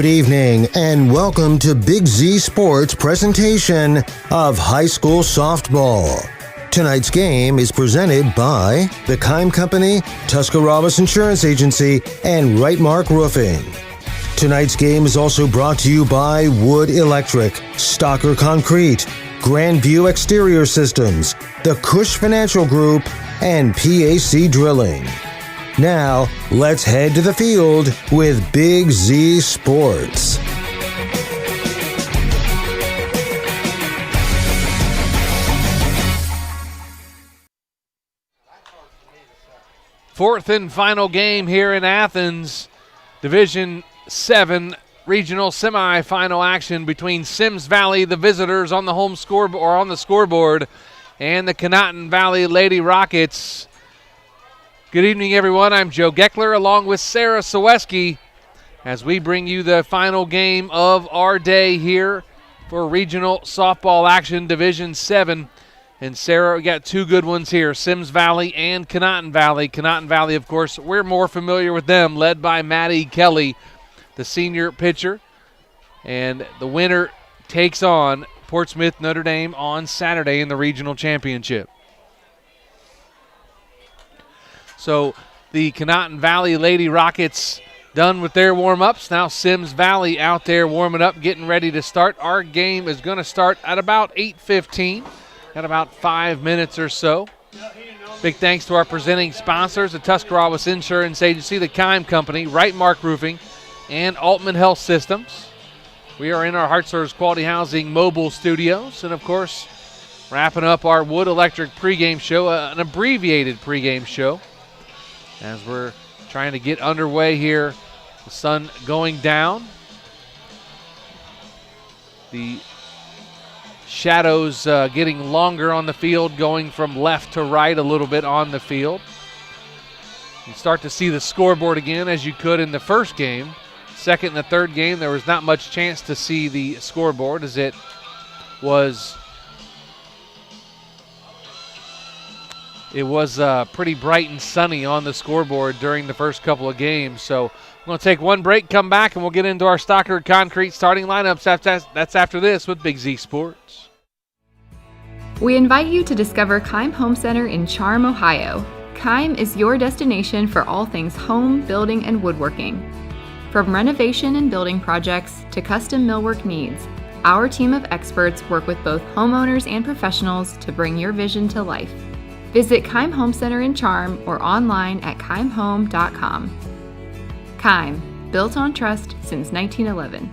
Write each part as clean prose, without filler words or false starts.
Good evening and welcome to Big Z Sports presentation of high school softball. Tonight's game is presented by the Kime Company, Tuscarawas Insurance Agency, and Right Mark Roofing. Tonight's game is also brought to you by Wood Electric, Stocker Concrete, Grandview Exterior Systems, the Cush Financial Group, and PAC Drilling. Now, let's head to the field with Big Z Sports. Fourth and final game here in Athens. Division VII Regional Semi-Final action between Symmes Valley, the visitors on the home scoreboard or on the scoreboard, and the Conotton Valley Lady Rockets. Good evening, everyone. I'm Joe Geckler along with Ciereszewski as we bring you the final game of our day here for regional softball action, Division VII. And Sarah, we got two good ones here, Symmes Valley and Conotton Valley. Conotton Valley, of course, we're more familiar with them, led by Maddie Kelly, the senior pitcher. And the winner takes on Portsmouth Notre Dame on Saturday in the regional championship. So the Conotton Valley Lady Rockets done with their warm-ups. Now Symmes Valley out there warming up, getting ready to start. Our game is going to start at about 8:15, got about 5 minutes or so. Big thanks to our presenting sponsors, the Tuscarawas Insurance Agency, the Kime Company, Right Mark Roofing, and Altman Health Systems. We are in our Hartzler's Quality Housing mobile studios, and of course, wrapping up our Wood Electric pregame show, an abbreviated pregame show, as we're trying to get underway here. The sun going down. The shadows getting longer on the field, going from left to right a little bit on the field. You start to see the scoreboard again as you could in the first game. Second and the third game, there was not much chance to see the scoreboard as it was pretty bright and sunny on the scoreboard during the first couple of games. So we're going to take one break, come back, and we'll get into our Stocker Concrete starting lineups. That's after this with Big Z Sports. We invite you to discover Kime Home Center in Charm, Ohio. Kime is your destination for all things home, building, and woodworking. From renovation and building projects to custom millwork needs, our team of experts work with both homeowners and professionals to bring your vision to life. Visit Kime Home Center in Charm or online at kimehome.com. Kime, built on trust since 1911.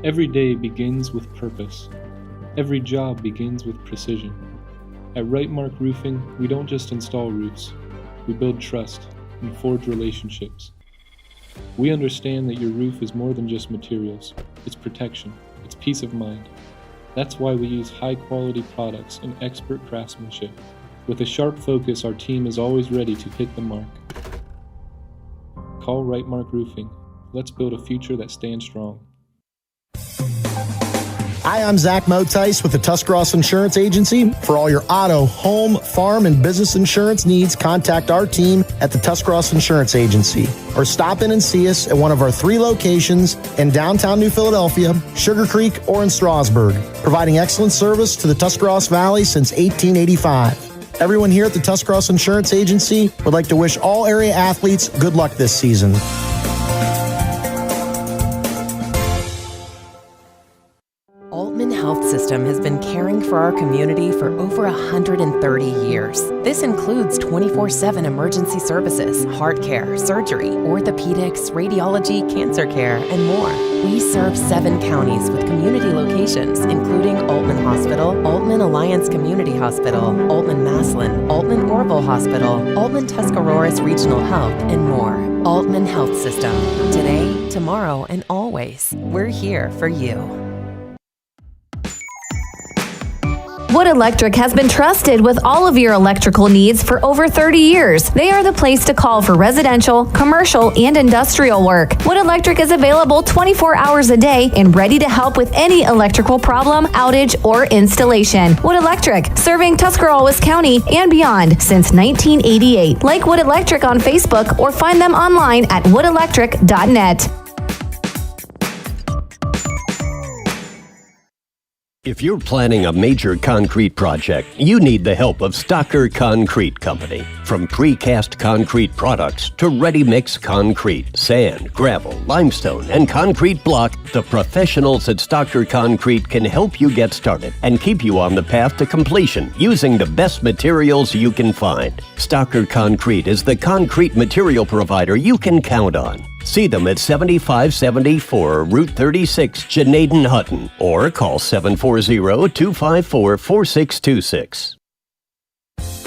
Every day begins with purpose. Every job begins with precision. At Right Mark Roofing, we don't just install roofs. We build trust and forge relationships. We understand that your roof is more than just materials. It's protection. It's peace of mind. That's why we use high-quality products and expert craftsmanship. With a sharp focus, our team is always ready to hit the mark. Call Right Mark Roofing. Let's build a future that stands strong. Hi, I'm Zach Motice with the Tuscarawas Insurance Agency. For all your auto, home, farm, and business insurance needs, contact our team at the Tuscarawas Insurance Agency. Or stop in and see us at one of our 3 locations in downtown New Philadelphia, Sugar Creek, or in Strasburg, providing excellent service to the Tuscarawas Valley since 1885. Everyone here at the Tuscarawas Insurance Agency would like to wish all area athletes good luck this season. Health System has been caring for our community for over 130 years. This includes 24/7 emergency services, heart care, surgery, orthopedics, radiology, cancer care, and more. We serve 7 counties with community locations, including Altman Hospital, Altman Alliance Community Hospital, Altman Maslin, Altman Orville Hospital, Altman Tuscarawas Regional Health, and more. Altman Health System. Today, tomorrow, and always. We're here for you. Wood Electric has been trusted with all of your electrical needs for over 30 years. They are the place to call for residential, commercial, and industrial work. Wood Electric is available 24 hours a day and ready to help with any electrical problem, outage, or installation. Wood Electric, serving Tuscarawas County and beyond since 1988. Like Wood Electric on Facebook or find them online at woodelectric.net. If you're planning a major concrete project, you need the help of Stocker Concrete Company. From precast concrete products to ready-mix concrete, sand, gravel, limestone, and concrete block, the professionals at Stocker Concrete can help you get started and keep you on the path to completion using the best materials you can find. Stocker Concrete is the concrete material provider you can count on. See them at 7574 Route 36, Janaden-Hutton, or call 740-254-4626.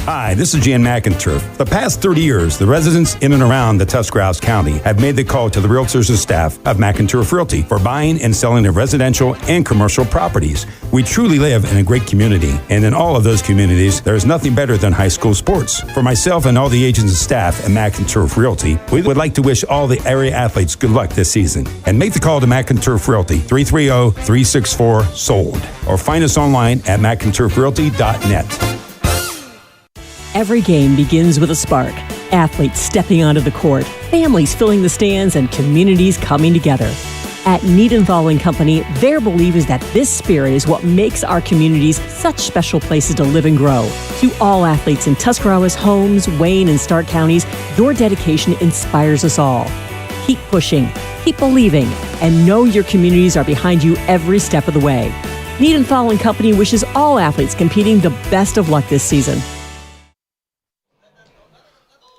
Hi, this is Jan McInturf. The past 30 years, the residents in and around the Tuscarawas County have made the call to the realtors and staff of McInturf Realty for buying and selling of residential and commercial properties. We truly live in a great community, and in all of those communities, there is nothing better than high school sports. For myself and all the agents and staff at McInturf Realty, we would like to wish all the area athletes good luck this season. And make the call to McInturf Realty, 330-364-SOLD, or find us online at McInturfRealty.net. Every game begins with a spark. Athletes stepping onto the court, families filling the stands, and communities coming together. At Niedenthal & Company, their belief is that this spirit is what makes our communities such special places to live and grow. To all athletes in Tuscarawas, Holmes, Wayne, and Stark counties, your dedication inspires us all. Keep pushing, keep believing, and know your communities are behind you every step of the way. Niedenthal & Company wishes all athletes competing the best of luck this season.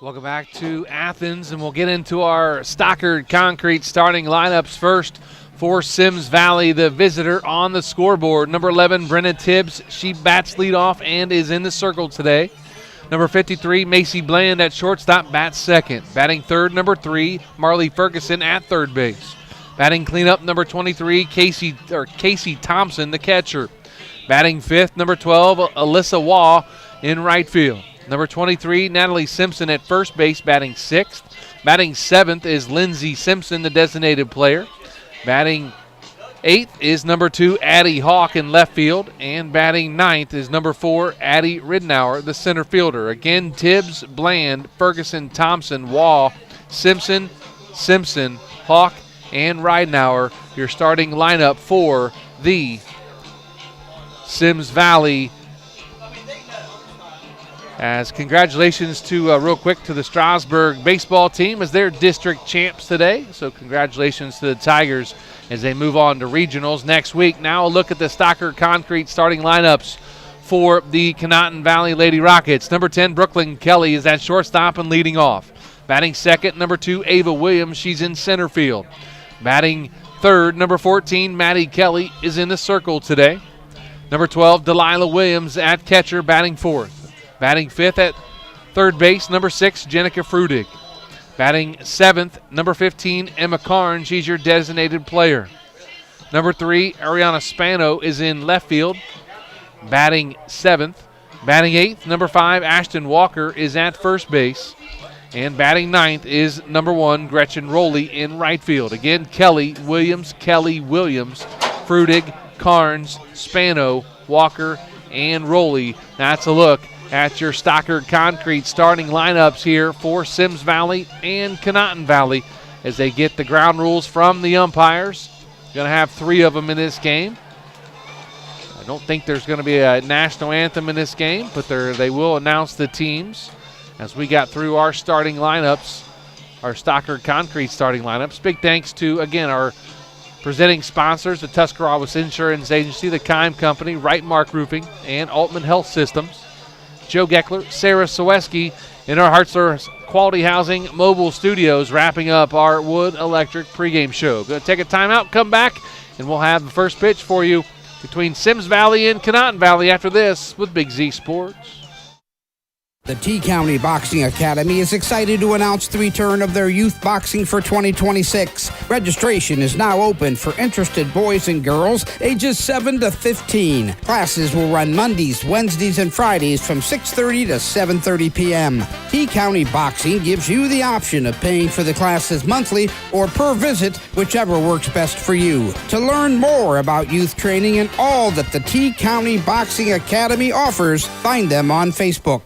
Welcome back to Athens, and we'll get into our Stocker Concrete starting lineups first for Symmes Valley, the visitor on the scoreboard. Number 11, Brenna Tibbs. She bats leadoff and is in the circle today. Number 53, Macy Bland at shortstop, bats second. Batting third, number 3, Marley Ferguson at third base. Batting cleanup, number 23, Casey Thompson, the catcher. Batting fifth, number 12, Alyssa Waugh in right field. Number 23, Natalie Simpson at first base, batting sixth. Batting seventh is Lindsey Simpson, the designated player. Batting eighth is number 2, Addie Hawk in left field. And batting ninth is number 4, Addie Ridenour, the center fielder. Again, Tibbs, Bland, Ferguson, Thompson, Waugh, Simpson, Hawk, and Ridenour, your starting lineup for the Symmes Valley. As congratulations to, real quick, to the Strasburg baseball team as they're district champs today. So congratulations to the Tigers as they move on to regionals next week. Now a look at the Stocker Concrete starting lineups for the Conotton Valley Lady Rockets. Number 10, Brooklyn Kelly is at shortstop and leading off. Batting second, number 2, Ava Williams. She's in center field. Batting third, number 14, Maddie Kelly is in the circle today. Number 12, Delilah Williams at catcher, batting fourth. Batting fifth at third base, number 6, Jenica Frudig. Batting seventh, number 15, Emma Karn. She's your designated player. Number 3, Ariana Spano is in left field, batting seventh. Batting eighth, number 5, Ashton Walker is at first base. And batting ninth is number 1, Gretchen Rowley in right field. Again, Kelly, Williams, Frudig, Carnes, Spano, Walker, and Rowley. That's a look at your Stocker Concrete starting lineups here for Symmes Valley and Conotton Valley as they get the ground rules from the umpires. Going to have 3 of them in this game. I don't think there's going to be a national anthem in this game, but they will announce the teams as we got through our starting lineups, our Stocker Concrete starting lineups. Big thanks to, again, our presenting sponsors, the Tuscarawas Insurance Agency, the Kime Company, Right Mark Roofing, and Altman Health Systems. Joe Geckler, Ciereszewski in our Hartzler Quality Housing Mobile Studios, wrapping up our Wood Electric pregame show. Going to take a timeout, come back, and we'll have the first pitch for you between Symmes Valley and Conotton Valley after this with Big Z Sports. The T-County Boxing Academy is excited to announce the return of their youth boxing for 2026. Registration is now open for interested boys and girls ages 7 to 15. Classes will run Mondays, Wednesdays, and Fridays from 6:30 to 7:30 p.m. T-County Boxing gives you the option of paying for the classes monthly or per visit, whichever works best for you. To learn more about youth training and all that the T-County Boxing Academy offers, find them on Facebook.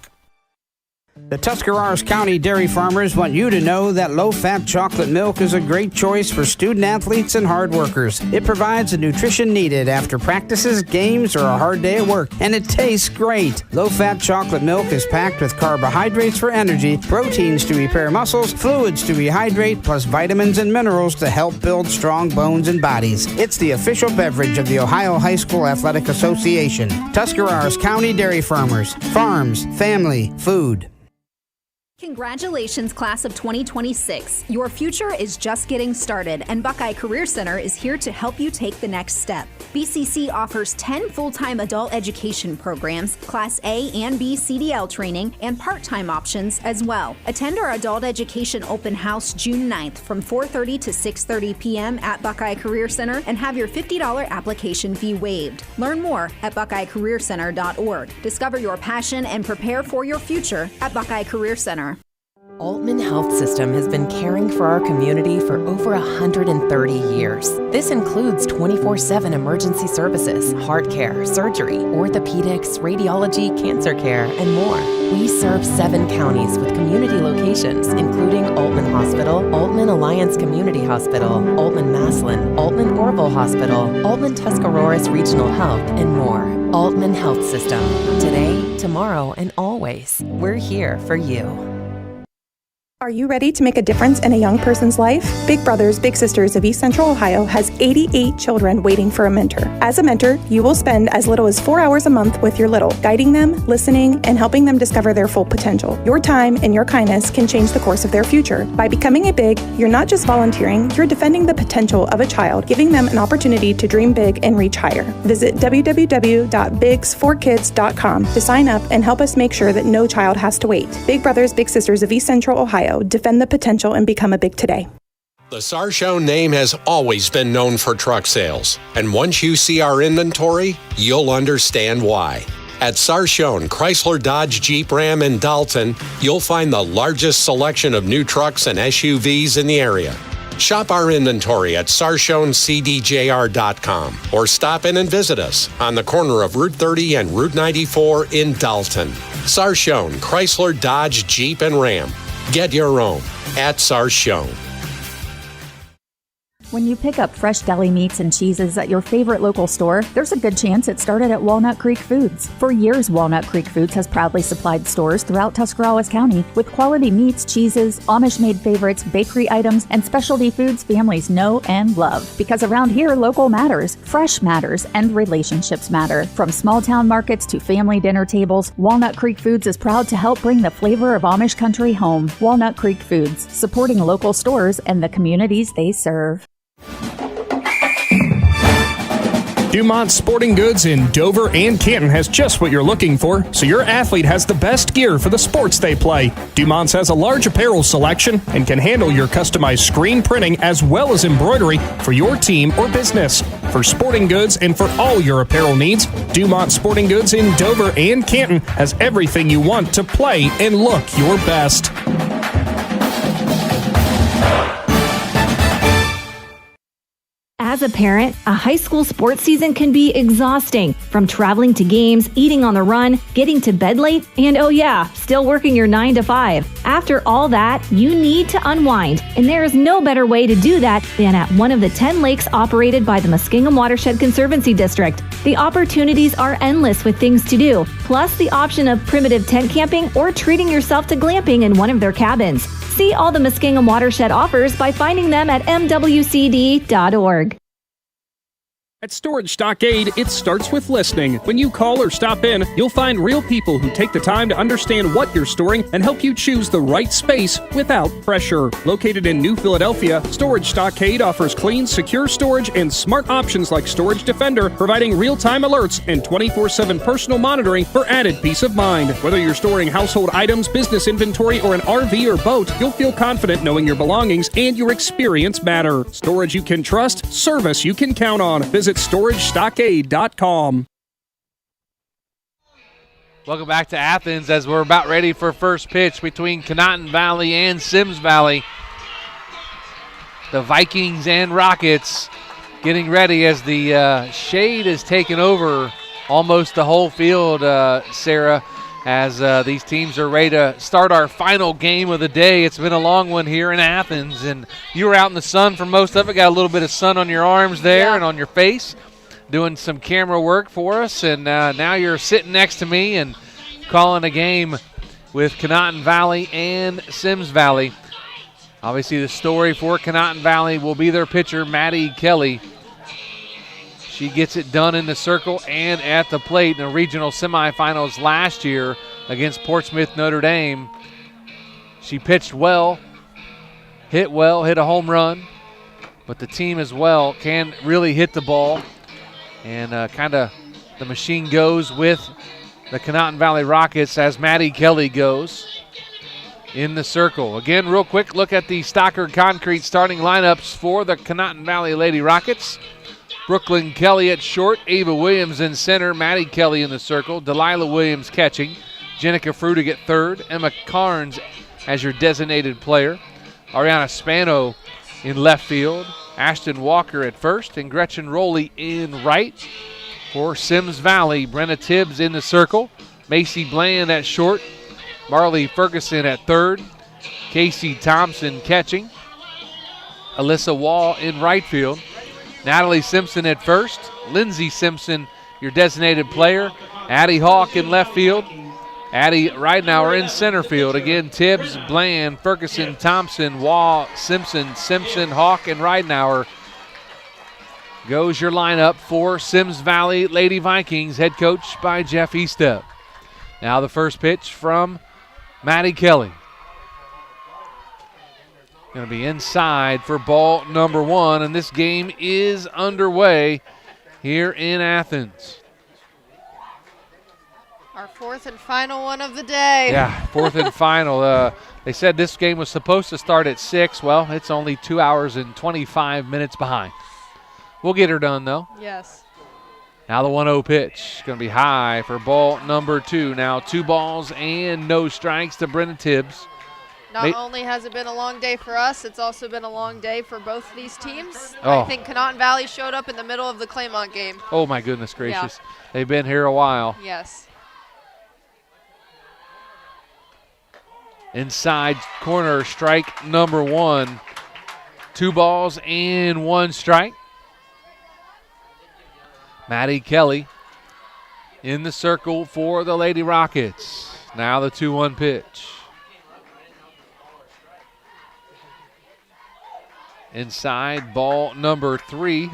The Tuscarawas County dairy farmers want you to know that low-fat chocolate milk is a great choice for student-athletes and hard workers. It provides the nutrition needed after practices, games, or a hard day at work, and it tastes great. Low-fat chocolate milk is packed with carbohydrates for energy, proteins to repair muscles, fluids to rehydrate, plus vitamins and minerals to help build strong bones and bodies. It's the official beverage of the Ohio High School Athletic Association. Tuscarawas County dairy farmers. Farms, family, food. Congratulations, class of 2026. Your future is just getting started, and Buckeye Career Center is here to help you take the next step. BCC offers 10 full-time adult education programs, Class A and B CDL training, and part-time options as well. Attend our Adult Education Open House June 9th from 4:30 to 6:30 p.m. at Buckeye Career Center and have your $50 application fee waived. Learn more at buckeyecareercenter.org. Discover your passion and prepare for your future at Buckeye Career Center. Altman Health System has been caring for our community for over 130 years. This includes 24/7 emergency services, heart care, surgery, orthopedics, radiology, cancer care, and more. We serve 7 counties with community locations, including Altman Hospital, Altman Alliance Community Hospital, Altman Maslin, Altman Orville Hospital, Altman Tuscarawas Regional Health, and more. Altman Health System. Today, tomorrow, and always. We're here for you. Are you ready to make a difference in a young person's life? Big Brothers Big Sisters of East Central Ohio has 88 children waiting for a mentor. As a mentor, you will spend as little as 4 hours a month with your little, guiding them, listening, and helping them discover their full potential. Your time and your kindness can change the course of their future. By becoming a Big, you're not just volunteering, you're defending the potential of a child, giving them an opportunity to dream big and reach higher. Visit www.bigs4kids.com to sign up and help us make sure that no child has to wait. Big Brothers Big Sisters of East Central Ohio. Defend the potential and become a Big today. The Sarchone name has always been known for truck sales, and once you see our inventory, you'll understand why. At Sarchone Chrysler Dodge Jeep Ram in Dalton, you'll find the largest selection of new trucks and SUVs in the area. Shop our inventory at sarchonecdjr.com or stop in and visit us on the corner of Route 30 and Route 94 in Dalton. Sarchone Chrysler Dodge Jeep and Ram. Get your own at Sarchone. When you pick up fresh deli meats and cheeses at your favorite local store, there's a good chance it started at Walnut Creek Foods. For years, Walnut Creek Foods has proudly supplied stores throughout Tuscarawas County with quality meats, cheeses, Amish-made favorites, bakery items, and specialty foods families know and love. Because around here, local matters, fresh matters, and relationships matter. From small-town markets to family dinner tables, Walnut Creek Foods is proud to help bring the flavor of Amish country home. Walnut Creek Foods, supporting local stores and the communities they serve. Dumont Sporting Goods in Dover and Canton has just what you're looking for, so your athlete has the best gear for the sports they play. Dumont's has a large apparel selection and can handle your customized screen printing as well as embroidery for your team or business. For sporting goods and for all your apparel needs, Dumont Sporting Goods in Dover and Canton has everything you want to play and look your best. As a parent, a high school sports season can be exhausting. From traveling to games, eating on the run, getting to bed late, and oh yeah, still working your 9 to 5. After all that, you need to unwind, and there is no better way to do that than at one of the 10 lakes operated by the Muskingum Watershed Conservancy District. The opportunities are endless with things to do, plus the option of primitive tent camping or treating yourself to glamping in one of their cabins. See all the Muskingum Watershed offers by finding them at mwcd.org. At Storage Stockade, it starts with listening. When you call or stop in, you'll find real people who take the time to understand what you're storing and help you choose the right space without pressure. Located in New Philadelphia, Storage Stockade offers clean, secure storage and smart options like Storage Defender, providing real-time alerts and 24/7 personal monitoring for added peace of mind. Whether you're storing household items, business inventory, or an RV or boat, you'll feel confident knowing your belongings and your experience matter. Storage you can trust, service you can count on. Visit StorageStockade.com. Welcome back to Athens as we're about ready for first pitch between Conotton Valley and Symmes Valley. The Vikings and Rockets getting ready as the shade has taken over almost the whole field, Sarah, as these teams are ready to start our final game of the day. It's been a long one here in Athens, and you were out in the sun for most of it. Got a little bit of sun on your arms there and on your face, doing some camera work for us, and now you're sitting next to me and calling a game with Conotton Valley and Symmes Valley. Obviously the story for Conotton Valley will be their pitcher, Maddie Kelly. She gets it done in the circle and at the plate in the regional semifinals last year against Portsmouth Notre Dame. She pitched well, hit a home run, but the team as well can really hit the ball. And kind of the machine goes with the Conotton Valley Rockets as Maddie Kelly goes in the circle. Again, real quick look at the Stockard Concrete starting lineups for the Conotton Valley Lady Rockets. Brooklyn Kelly at short, Ava Williams in center, Maddie Kelly in the circle, Delilah Williams catching, Jenica Frutig at third, Emma Carnes as your designated player, Ariana Spano in left field, Ashton Walker at first, and Gretchen Rowley in right. For Symmes Valley, Brenna Tibbs in the circle, Macy Bland at short, Marley Ferguson at third, Casey Thompson catching, Alyssa Wall in right field, Natalie Simpson at first, Lindsay Simpson, your designated player, Addie Hawk in left field, Addie Ridenauer in center field. Again, Tibbs, Bland, Ferguson, Thompson, Wall, Simpson, Hawk, and Ridenauer goes your lineup for Symmes Valley Lady Vikings, head coach by Jeff Estep. Now the first pitch from Maddie Kelly. Going to be inside for ball number one, and this game is underway here in Athens. Our fourth and final one of the day. Yeah, fourth and final. They said this game was supposed to start at 6. Well, it's only 2 hours and 25 minutes behind. We'll get her done, though. Yes. Now the 1-0 pitch. Going to be high for ball number 2. Now 2 balls and no strikes to Brenna Tibbs. Not only has it been a long day for us, it's also been a long day for both these teams. Oh. I think Conotton Valley showed up in the middle of the Claymont game. Oh, my goodness gracious. Yeah. They've been here a while. Yes. Inside corner, strike number 1. 2 balls and 1 strike. Maddie Kelly in the circle for the Lady Rockets. Now the 2-1 pitch. Inside, ball number 3.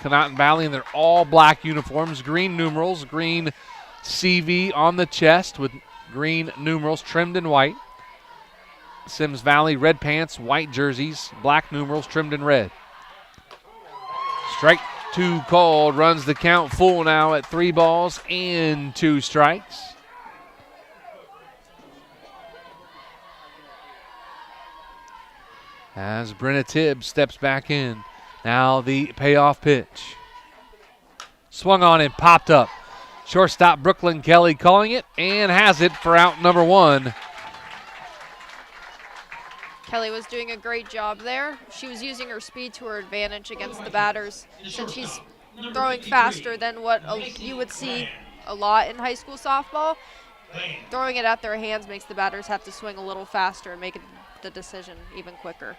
Conotton Valley in their all black uniforms, green numerals, green CV on the chest with green numerals trimmed in white. Symmes Valley, red pants, white jerseys, black numerals trimmed in red. Strike 2 called, runs the count full now at 3 balls and 2 strikes. As Brenna Tibbs steps back in. Now the payoff pitch. Swung on and popped up. Shortstop Brooklyn Kelly calling it and has it for out number 1. Kelly was doing a great job there. She was using her speed to her advantage against the batters since she's throwing faster than what you would see a lot in high school softball. Throwing it at their hands makes the batters have to swing a little faster and make the decision even quicker.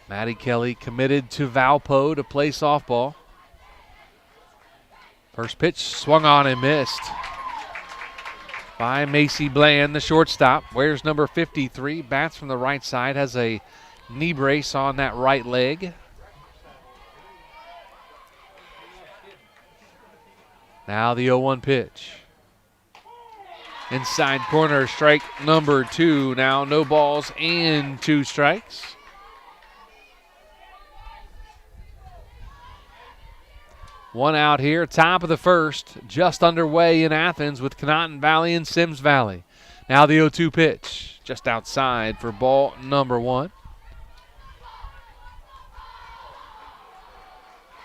Maddie Kelly committed to Valpo to play softball. First pitch swung on and missed by Macy Bland, the shortstop. Wears number 53, bats from the right side, has a knee brace on that right leg. Now the 0-1 pitch. Inside corner, strike number 2. Now no balls and 2 strikes. One out here, top of the first, just underway in Athens with Conotton Valley and Symmes Valley. Now the 0-2 pitch, just outside for ball number 1.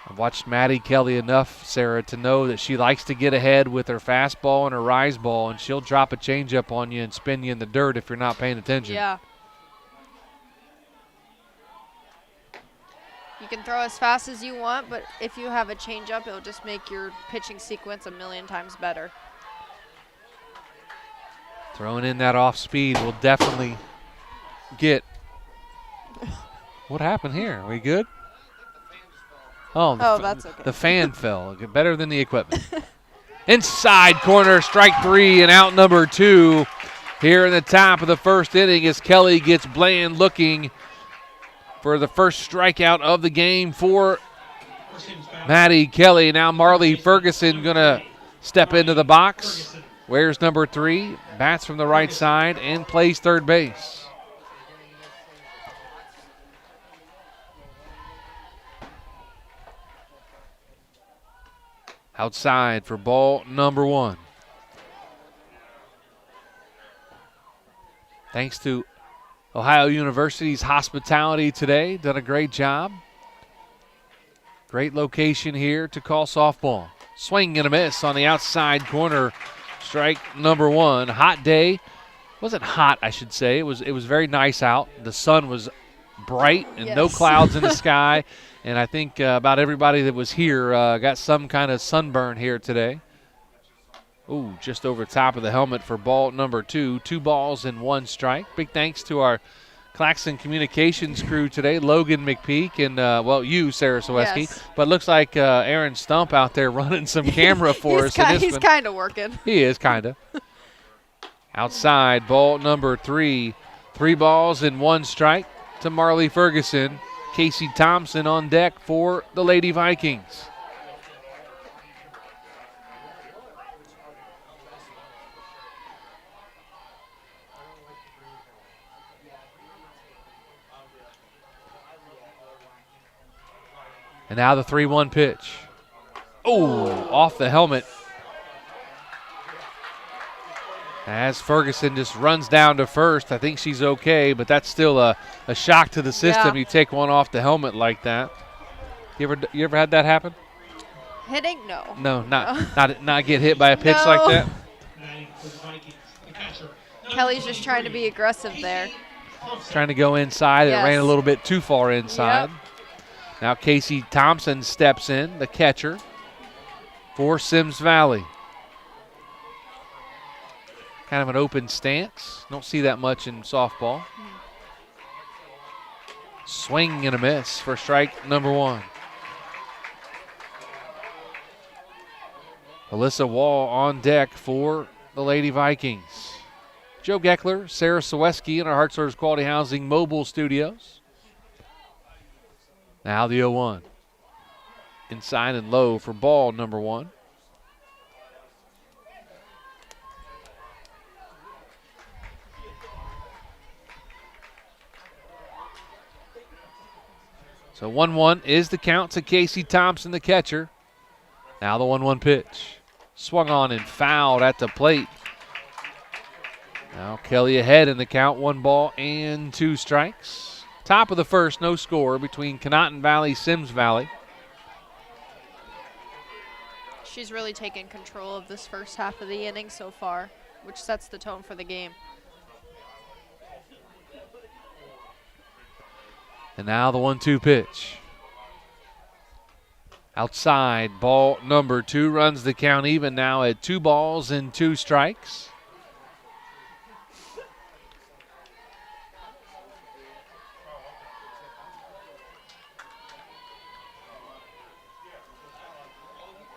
I've watched Maddie Kelly enough, Sarah, to know that she likes to get ahead with her fastball and her rise ball, and she'll drop a changeup on you and spin you in the dirt if you're not paying attention. Yeah. You can throw as fast as you want, but if you have a changeup, it'll just make your pitching sequence a million times better. Throwing in that off speed will definitely get. What happened here? Are we good? Oh, that's okay. The fan fell. Better than the equipment. Inside corner, strike 3 and out number 2 here in the top of the first inning as Kelly gets Bland looking for the first strikeout of the game for Maddie Kelly. Now Marley Ferguson going to step into the box. Wears number 3, bats from the right side, and plays third base. Outside for ball number 1. Thanks to Ohio University's hospitality today. Done a great job. Great location here to call softball. Swing and a miss on the outside corner. Strike number 1. Hot day. Wasn't hot, I should say. It was very nice out. The sun was bright and no clouds in the sky. And I think about everybody that was here got some kind of sunburn here today. Ooh, just over top of the helmet for ball number 2. 2 balls and 1 strike. Big thanks to our Claxon communications crew today, Logan, McPeek, and, you, Ciereszewski. Yes. But looks like Aaron Stump out there running some camera for us. He's kind of working. He is, kind of. Outside, ball number 3. 3 balls and 1 strike to Marley Ferguson. Casey Thompson on deck for the Lady Vikings. And now the 3-1 pitch. Oh, off the helmet. As Ferguson just runs down to first. I think she's okay, but that's still a shock to the system. Yeah. You take one off the helmet like that. You ever had that happen? Hitting? No. No, not get hit by a pitch like that? Kelly's just trying to be aggressive there. Trying to go inside. Yes. It ran a little bit too far inside. Yep. Now Casey Thompson steps in, the catcher, for Symmes Valley. Kind of an open stance. Don't see that much in softball. Swing and a miss for strike number 1. Alyssa Wall on deck for the Lady Vikings. Joe Geckler, Ciereszewski in our Hartzler's Quality Housing mobile studios. Now the 0-1. Inside and low for ball number 1. So 1-1 is the count to Casey Thompson, the catcher. Now the 1-1 pitch. Swung on and fouled at the plate. Now Kelly ahead in the count, 1 ball and 2 strikes. Top of the first, no score between Conotton Valley, Symmes Valley. She's really taken control of this first half of the inning so far, which sets the tone for the game. And now the 1-2 pitch. Outside, ball number 2 runs the count even now at 2 balls and 2 strikes.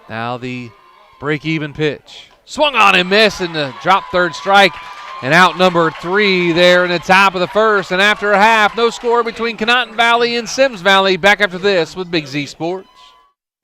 Now the break-even pitch. Swung on and missed, and the drop third strike. And out number 3 there in the top of the first. And after a half, no score between Conotton Valley and Symmes Valley. Back after this with Big Z Sports.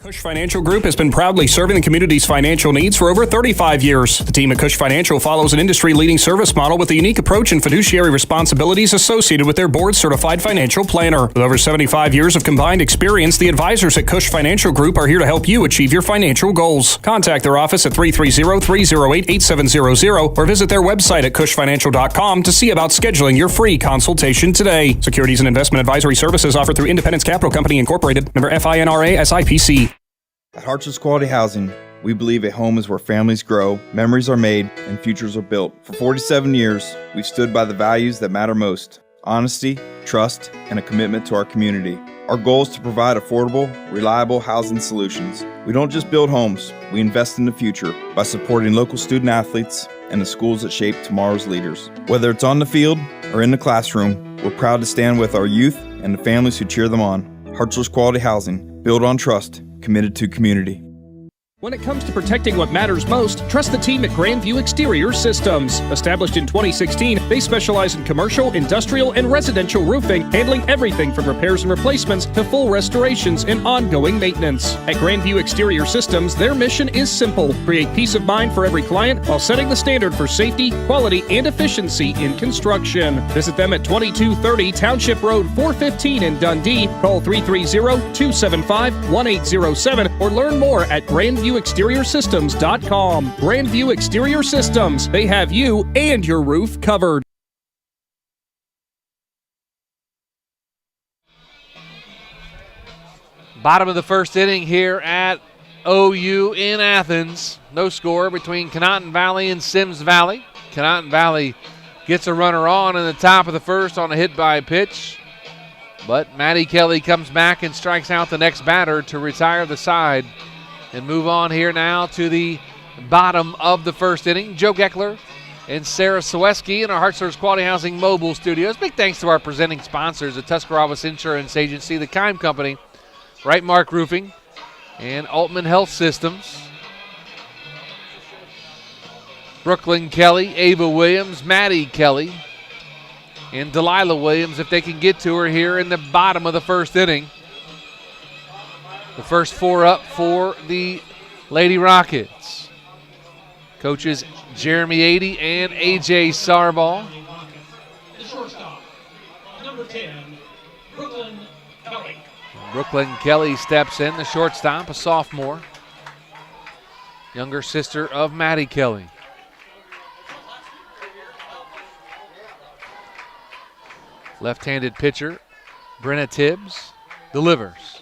Cush Financial Group has been proudly serving the community's financial needs for over 35 years. The team at Cush Financial follows an industry-leading service model with a unique approach and fiduciary responsibilities associated with their board-certified financial planner. With over 75 years of combined experience, the advisors at Cush Financial Group are here to help you achieve your financial goals. Contact their office at 330-308-8700 or visit their website at cushfinancial.com to see about scheduling your free consultation today. Securities and investment advisory services offered through Independence Capital Company Incorporated, member FINRA SIPC. At Hartsville's Quality Housing, we believe a home is where families grow, memories are made, and futures are built. For 47 years, we've stood by the values that matter most: honesty, trust, and a commitment to our community. Our goal is to provide affordable, reliable housing solutions. We don't just build homes, we invest in the future by supporting local student athletes and the schools that shape tomorrow's leaders. Whether it's on the field or in the classroom, we're proud to stand with our youth and the families who cheer them on. Hartsville's Quality Housing, built on trust, committed to community. When it comes to protecting what matters most, trust the team at Grandview Exterior Systems. Established in 2016, they specialize in commercial, industrial, and residential roofing, handling everything from repairs and replacements to full restorations and ongoing maintenance. At Grandview Exterior Systems, their mission is simple: create peace of mind for every client while setting the standard for safety, quality, and efficiency in construction. Visit them at 2230 Township Road 415 in Dundee. Call 330-275-1807 or learn more at GrandviewExteriorSystems.com. Grandview Exterior Systems. They have you and your roof covered. Bottom of the first inning here at OU in Athens. No score between Conotton Valley and Symmes Valley. Conotton Valley gets a runner on in the top of the first on a hit by pitch. But Maddie Kelly comes back and strikes out the next batter to retire the side. And move on here now to the bottom of the first inning. Joe Geckler and Ciereszewski in our Hartsville's Quality Housing mobile studios. Big thanks to our presenting sponsors, the Tuscarawas Insurance Agency, the Kime Company, Right Mark Roofing, and Altman Health Systems. Brooklyn Kelly, Ava Williams, Maddie Kelly, and Delilah Williams, if they can get to her here in the bottom of the first inning. The first four up for the Lady Rockets. Coaches Jeremy Adey and A.J. Sarball. The shortstop, number 10, Brooklyn Kelly. Brooklyn Kelly steps in, the shortstop, a sophomore. Younger sister of Maddie Kelly. Left-handed pitcher, Brenna Tibbs, delivers.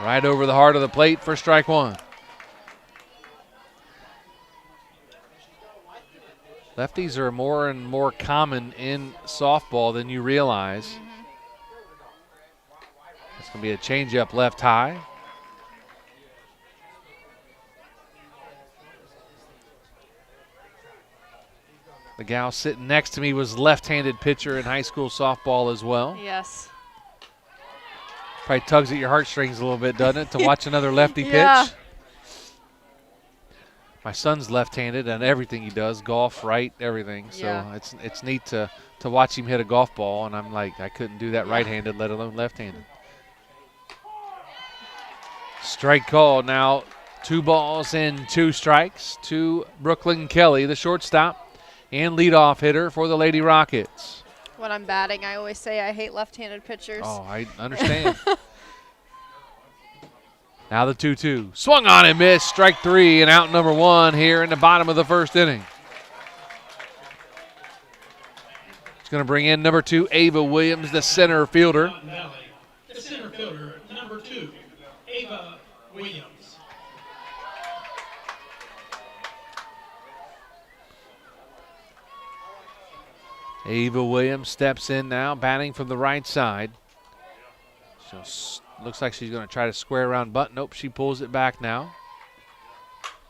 Right over the heart of the plate for strike one. Lefties are more and more common in softball than you realize. It's going to be a changeup left high. The gal sitting next to me was left-handed pitcher in high school softball as well. Yes. Probably tugs at your heartstrings a little bit, doesn't it, to watch another lefty Yeah. pitch? My son's left-handed and everything he does, golf, right, everything. So Yeah. it's neat to watch him hit a golf ball, and I'm like, I couldn't do that right-handed, let alone left-handed. Strike call now, 2 balls and 2 strikes to Brooklyn Kelly, the shortstop and leadoff hitter for the Lady Rockets. When I'm batting, I always say I hate left-handed pitchers. Oh, I understand. Now the 2-2. Swung on and missed. Strike 3 and out number 1 here in the bottom of the first inning. It's going to bring in number 2, Ava Williams, the center fielder. The center fielder, number 2, Ava Williams. Ava Williams steps in now, batting from the right side. Looks like she's going to try to square around bunt. Nope, she pulls it back now.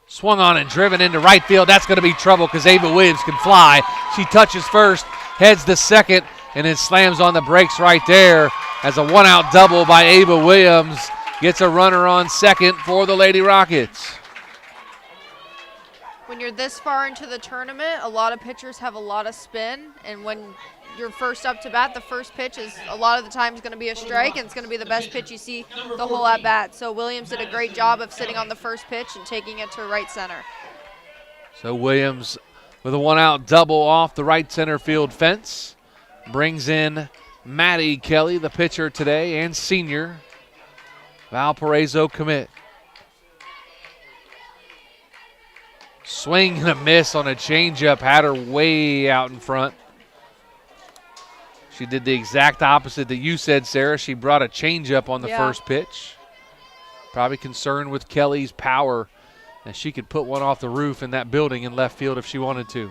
Swung on and driven into right field. That's going to be trouble because Ava Williams can fly. She touches first, heads to second, and then slams on the brakes right there as a one-out double by Ava Williams. Gets a runner on second for the Lady Rockets. When you're this far into the tournament, a lot of pitchers have a lot of spin, and when you're first up to bat, the first pitch is a lot of the times going to be a strike, and it's going to be the best pitch you see the whole at bat. So Williams did a great job of sitting on the first pitch and taking it to right center. So Williams with a 1-out double off the right center field fence brings in Maddie Kelly, the pitcher today, and senior Valparaiso commit. Swing and a miss on a changeup, had her way out in front. She did the exact opposite that you said, Sarah. She brought a changeup on the first pitch. Probably concerned with Kelly's power, and she could put one off the roof in that building in left field if she wanted to.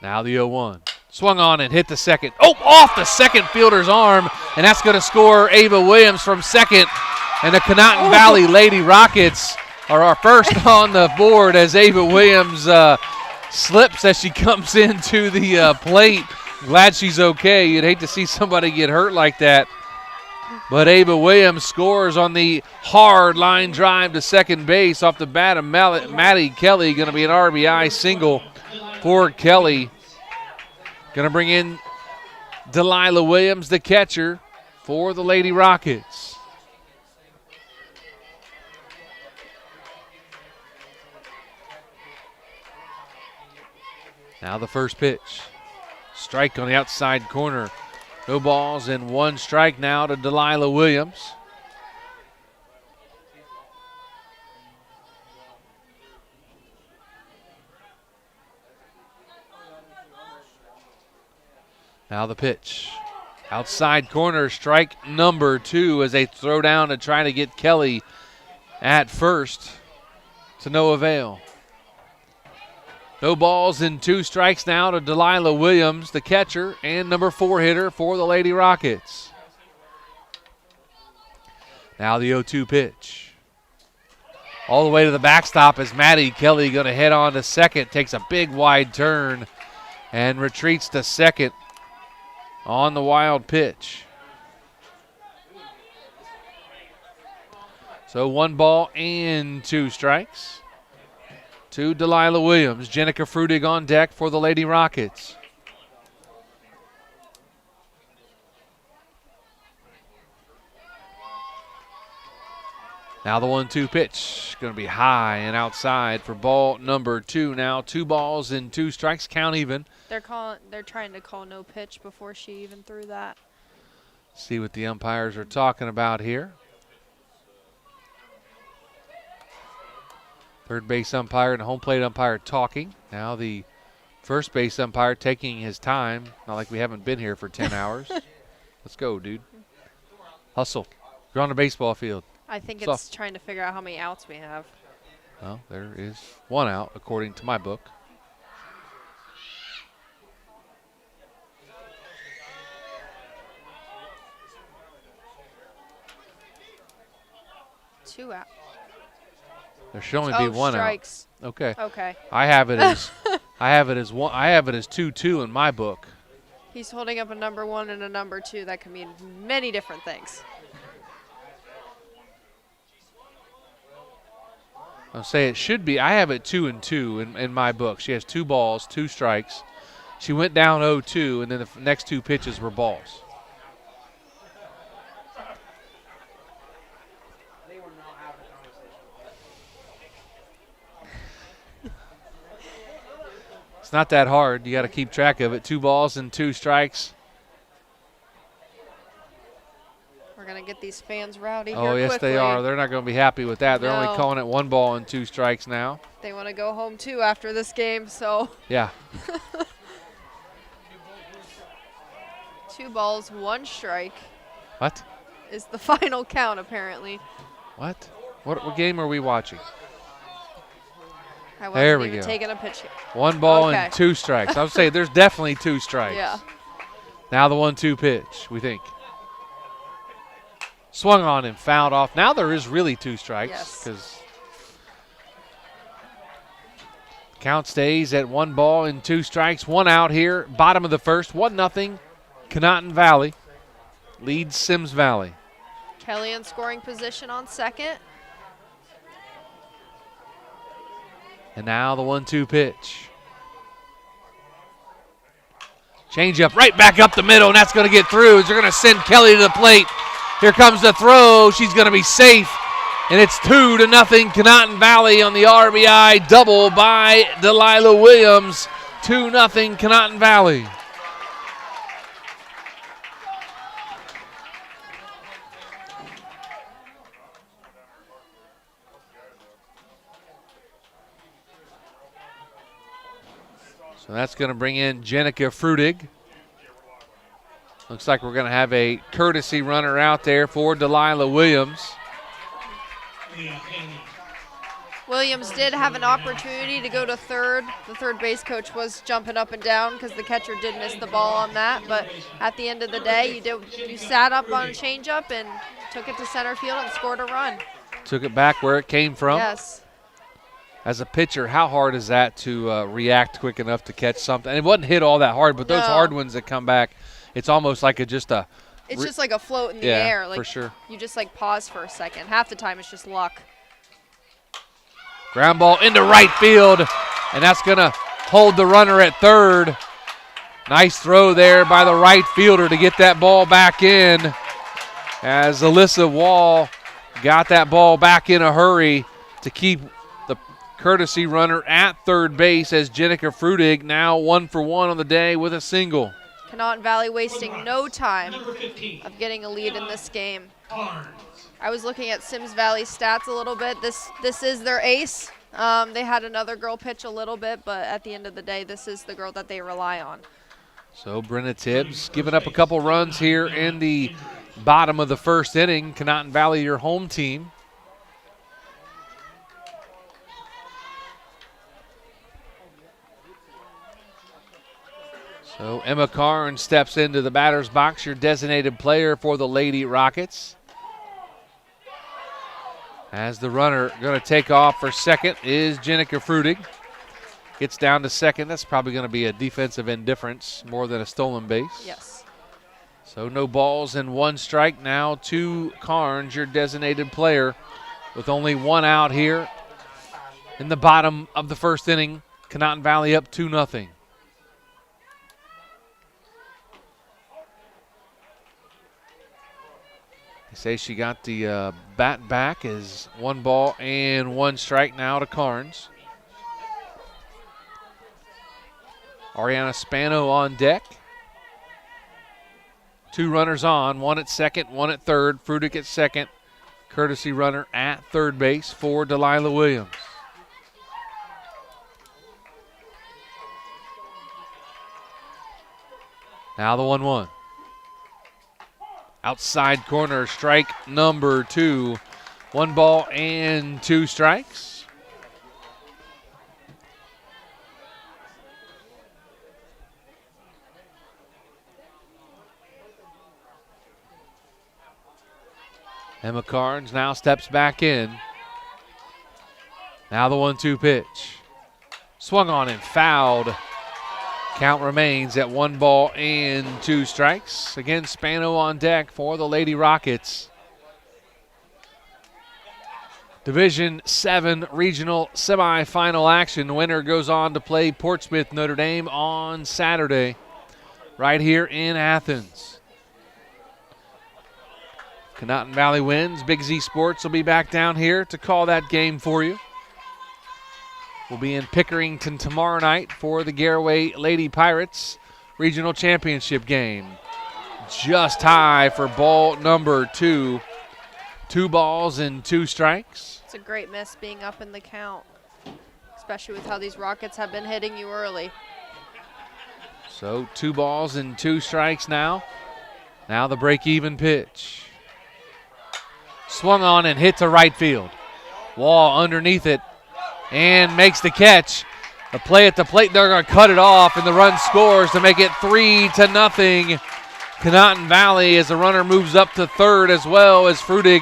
Now the 0-1. Swung on and hit the second. Oh, off the second fielder's arm, and that's going to score Ava Williams from second. And the Conotton Valley Lady Rockets are our first on the board as Ava Williams slips as she comes into the plate. Glad she's okay. You'd hate to see somebody get hurt like that. But Ava Williams scores on the hard line drive to second base off the bat of Maddie Kelly. Going to be an RBI single for Kelly. Going to bring in Delilah Williams, the catcher, for the Lady Rockets. Now the first pitch. Strike on the outside corner. No balls and 1 strike now to Delilah Williams. Now the pitch. Outside corner, strike number 2 as they throw down to try to get Kelly at first, to no avail. No balls and 2 strikes now to Delilah Williams, the catcher and number 4 hitter for the Lady Rockets. Now the 0-2 pitch. All the way to the backstop is Maddie Kelly going to head on to second, takes a big wide turn and retreats to second on the wild pitch. So 1 ball and 2 strikes to Delilah Williams. Jenica Frudig on deck for the Lady Rockets. Now the 1-2 pitch. Going to be high and outside for ball number 2. Now 2 balls and 2 strikes, count even. They're trying to call no pitch before she even threw that. See what the umpires are talking about here. Third base umpire and home plate umpire talking. Now the first base umpire taking his time. Not like we haven't been here for 10 hours. Let's go, dude. Hustle. You're on the baseball field. I think it's trying to figure out how many outs we have. Well, there is 1 out, according to my book. Two out. There should only be 1 strikes. out. Okay. Okay. I have it as 2-2 in my book. He's holding up a number 1 and a number 2. That could mean many different things. I'll say it should be. I have it 2-2 in my book. She has 2 balls, 2 strikes. She went down 0-2, and then the next 2 pitches were balls. It's not that hard. You got to keep track of it. 2 balls and 2 strikes. We're going to get these fans rowdy here Oh, yes, quickly. they are. They're not going to be happy with that. They're No. only calling it 1 ball and 2 strikes now. They want to go home, too, after this game, so. Yeah. 2 balls, 1 strike. What? Is the final count, apparently. What? What game are we watching? I wasn't There we even go. taking a pitch. 1 ball Okay. and 2 strikes. I would say there's definitely 2 strikes. Yeah. Now the 1-2 pitch, we think. Swung on and fouled off. Now there is really 2 strikes because count stays at 1 ball and 2 strikes. 1 out here. Bottom of the first. 1-0. Conotton Valley leads Symmes Valley. Kelly in scoring position on second. And now the 1-2 pitch. Change up right back up the middle, and that's going to get through. They're going to send Kelly to the plate. Here comes the throw. She's going to be safe, and it's 2-0 Conotton Valley on the RBI double by Delilah Williams. 2-0 Conotton Valley. So that's going to bring in Jenica Frutig. Looks like we're going to have a courtesy runner out there for Delilah Williams. Williams did have an opportunity to go to third. The third base coach was jumping up and down because the catcher did miss the ball on that. But at the end of the day, you sat up on a changeup and took it to center field and scored a run. Took it back where it came from. Yes. As a pitcher, how hard is that to react quick enough to catch something? And it wasn't hit all that hard, but those hard ones that come back, it's almost like it's just like a float in the air. Like for sure. You just like pause for a second. Half the time it's just luck. Ground ball into right field, and that's going to hold the runner at third. Nice throw there by the right fielder to get that ball back in, as Alyssa Wall got that ball back in a hurry to keep the courtesy runner at third base, as Jenica Frutig now 1 for 1 on the day with a single. Conotton Valley wasting no time of getting a lead in this game. I was looking at Symmes Valley stats a little bit. This is their ace. They had another girl pitch a little bit, but at the end of the day, this is the girl that they rely on. So Brenna Tibbs giving up a couple runs here in the bottom of the first inning. Conotton Valley, your home team. So Emma Carnes steps into the batter's box, your designated player for the Lady Rockets. As the runner going to take off for second is Jenica Frutig. Gets down to second. That's probably going to be a defensive indifference more than a stolen base. Yes. So no balls and 1 strike now to Carnes, your designated player, with only 1 out here in the bottom of the first inning. Conotton Valley up 2-0. They say she got the bat back as 1 ball and 1 strike now to Carnes. Ariana Spano on deck. 2 runners on, 1 at second, 1 at third. Frutig at second. Courtesy runner at third base for Delilah Williams. Now the 1-1. Outside corner, strike number 2. 1 ball and 2 strikes. Emma Carnes now steps back in. Now the 1-2 pitch. Swung on and fouled. Count remains at 1 ball and 2 strikes. Again, Spano on deck for the Lady Rockets. Division VII Regional Semi-Final action. Winner goes on to play Portsmouth Notre Dame on Saturday, right here in Athens. Conotton Valley wins. Big Z Sports will be back down here to call that game for you. We'll be in Pickerington tomorrow night for the Garaway Lady Pirates Regional Championship game. Just high for ball number 2. 2 balls and 2 strikes. It's a great miss being up in the count, especially with how these Rockets have been hitting you early. So 2 balls and 2 strikes now. Now the break-even pitch. Swung on and hit to right field. Wall underneath it and makes the catch. A play at the plate, they're going to cut it off, and the run scores to make it 3-0. Conotton Valley as the runner moves up to third, as well as Frutig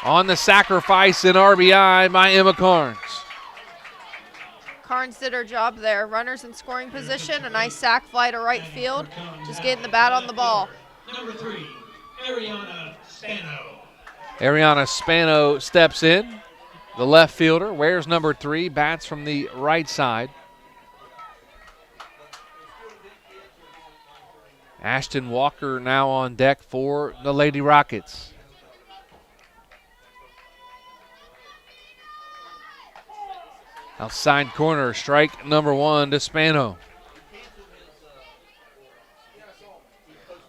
on the sacrifice in RBI by Emma Carnes. Carnes did her job there. Runners in scoring position, a nice sac fly to right field, just getting the bat on the ball. Number 3, Ariana Spano. Ariana Spano steps in. The left fielder wears number 3, bats from the right side. Ashton Walker now on deck for the Lady Rockets. Outside corner, strike number 1 to Spano.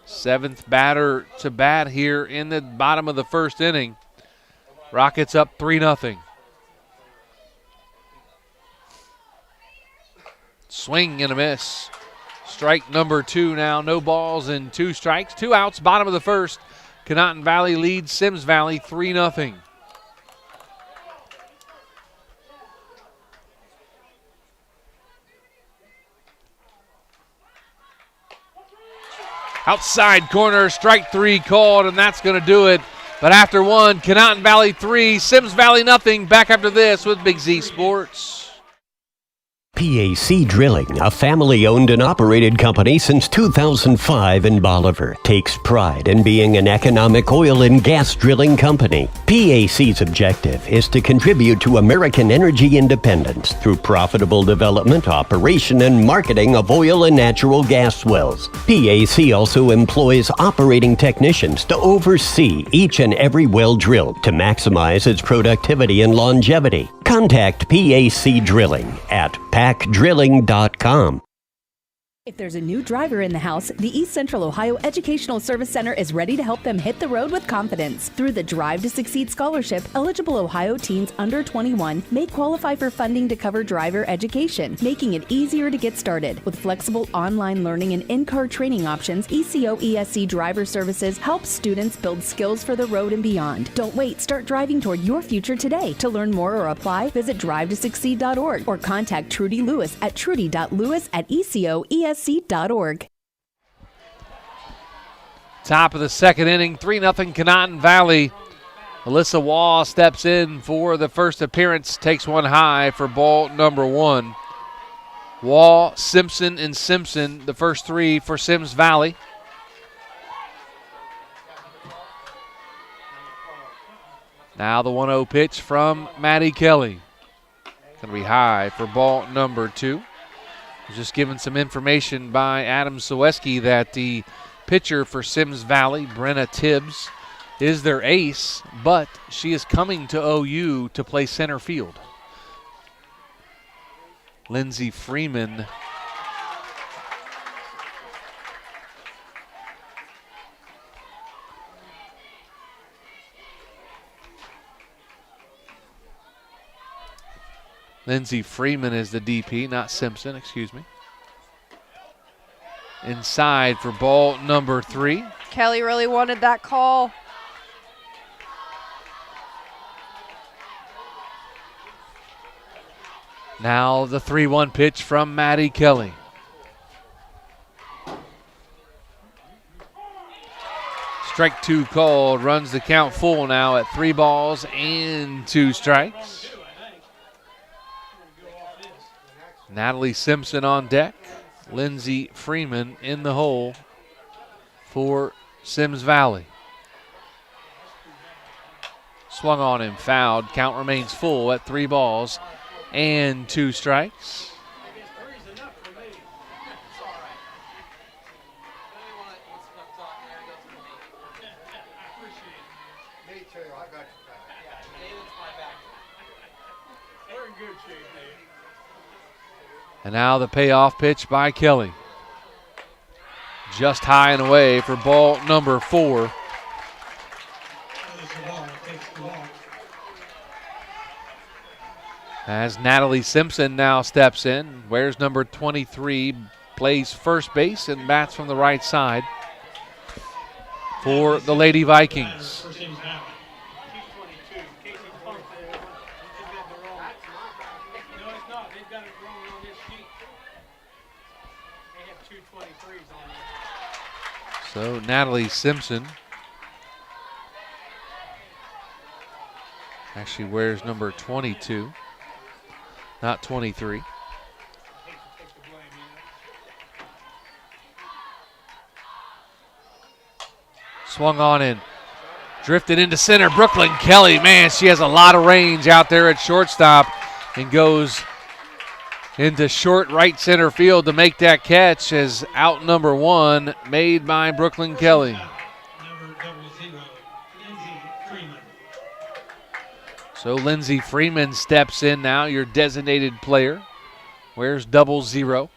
7th batter to bat here in the bottom of the first inning. Rockets up 3-0. Swing and a miss. Strike number 2 now. No balls and 2 strikes. 2 outs, bottom of the first. Conotton Valley leads Symmes Valley 3-0. Outside corner, strike 3 called, and that's going to do it. But after 1, Conotton Valley 3, Symmes Valley nothing. Back after this with Big Z Sports. PAC Drilling, a family-owned and operated company since 2005 in Bolivar, takes pride in being an economic oil and gas drilling company. PAC's objective is to contribute to American energy independence through profitable development, operation, and marketing of oil and natural gas wells. PAC also employs operating technicians to oversee each and every well drilled to maximize its productivity and longevity. Contact PAC Drilling at pacdrilling.com. If there's a new driver in the house, the East Central Ohio Educational Service Center is ready to help them hit the road with confidence. Through the Drive to Succeed Scholarship, eligible Ohio teens under 21 may qualify for funding to cover driver education, making it easier to get started. With flexible online learning and in-car training options, ECO ESC Driver Services helps students build skills for the road and beyond. Don't wait, start driving toward your future today. To learn more or apply, visit drivetosucceed.org or contact Trudy Lewis at trudy.lewis@ecoesc.org. Top of the second inning, 3-0 Conotton Valley. Alyssa Wall steps in for the first appearance, takes one high for ball number 1. Wall, Simpson, and Simpson, the first 3 for Symmes Valley. Now the 1-0 pitch from Maddie Kelly. Going to be high for ball number 2. Just given some information by Adam Ciereszewski that the pitcher for Symmes Valley, Brenna Tibbs, is their ace, but she is coming to OU to play center field. Lindsey Freeman Lindsey Freeman is the DP, not Simpson, excuse me. Inside for ball number 3. Kelly really wanted that call. Now the 3-1 pitch from Maddie Kelly. Strike 2 called, runs the count full now at 3 balls and 2 strikes. Natalie Simpson on deck. Lindsey Freeman in the hole for Symmes Valley. Swung on and fouled. Count remains full at 3 balls and 2 strikes. And now the payoff pitch by Kelly. Just high and away for ball number 4. As Natalie Simpson now steps in, wears number 23, plays first base and bats from the right side for the Lady Vikings. So Natalie Simpson actually wears number 22, not 23. Swung on and drifted into center. Brooklyn Kelly, man, she has a lot of range out there at shortstop and goes into short right center field to make that catch as out number 1 made by Brooklyn Kelly. So Lindsey Freeman steps in now, your designated player. Where's 00?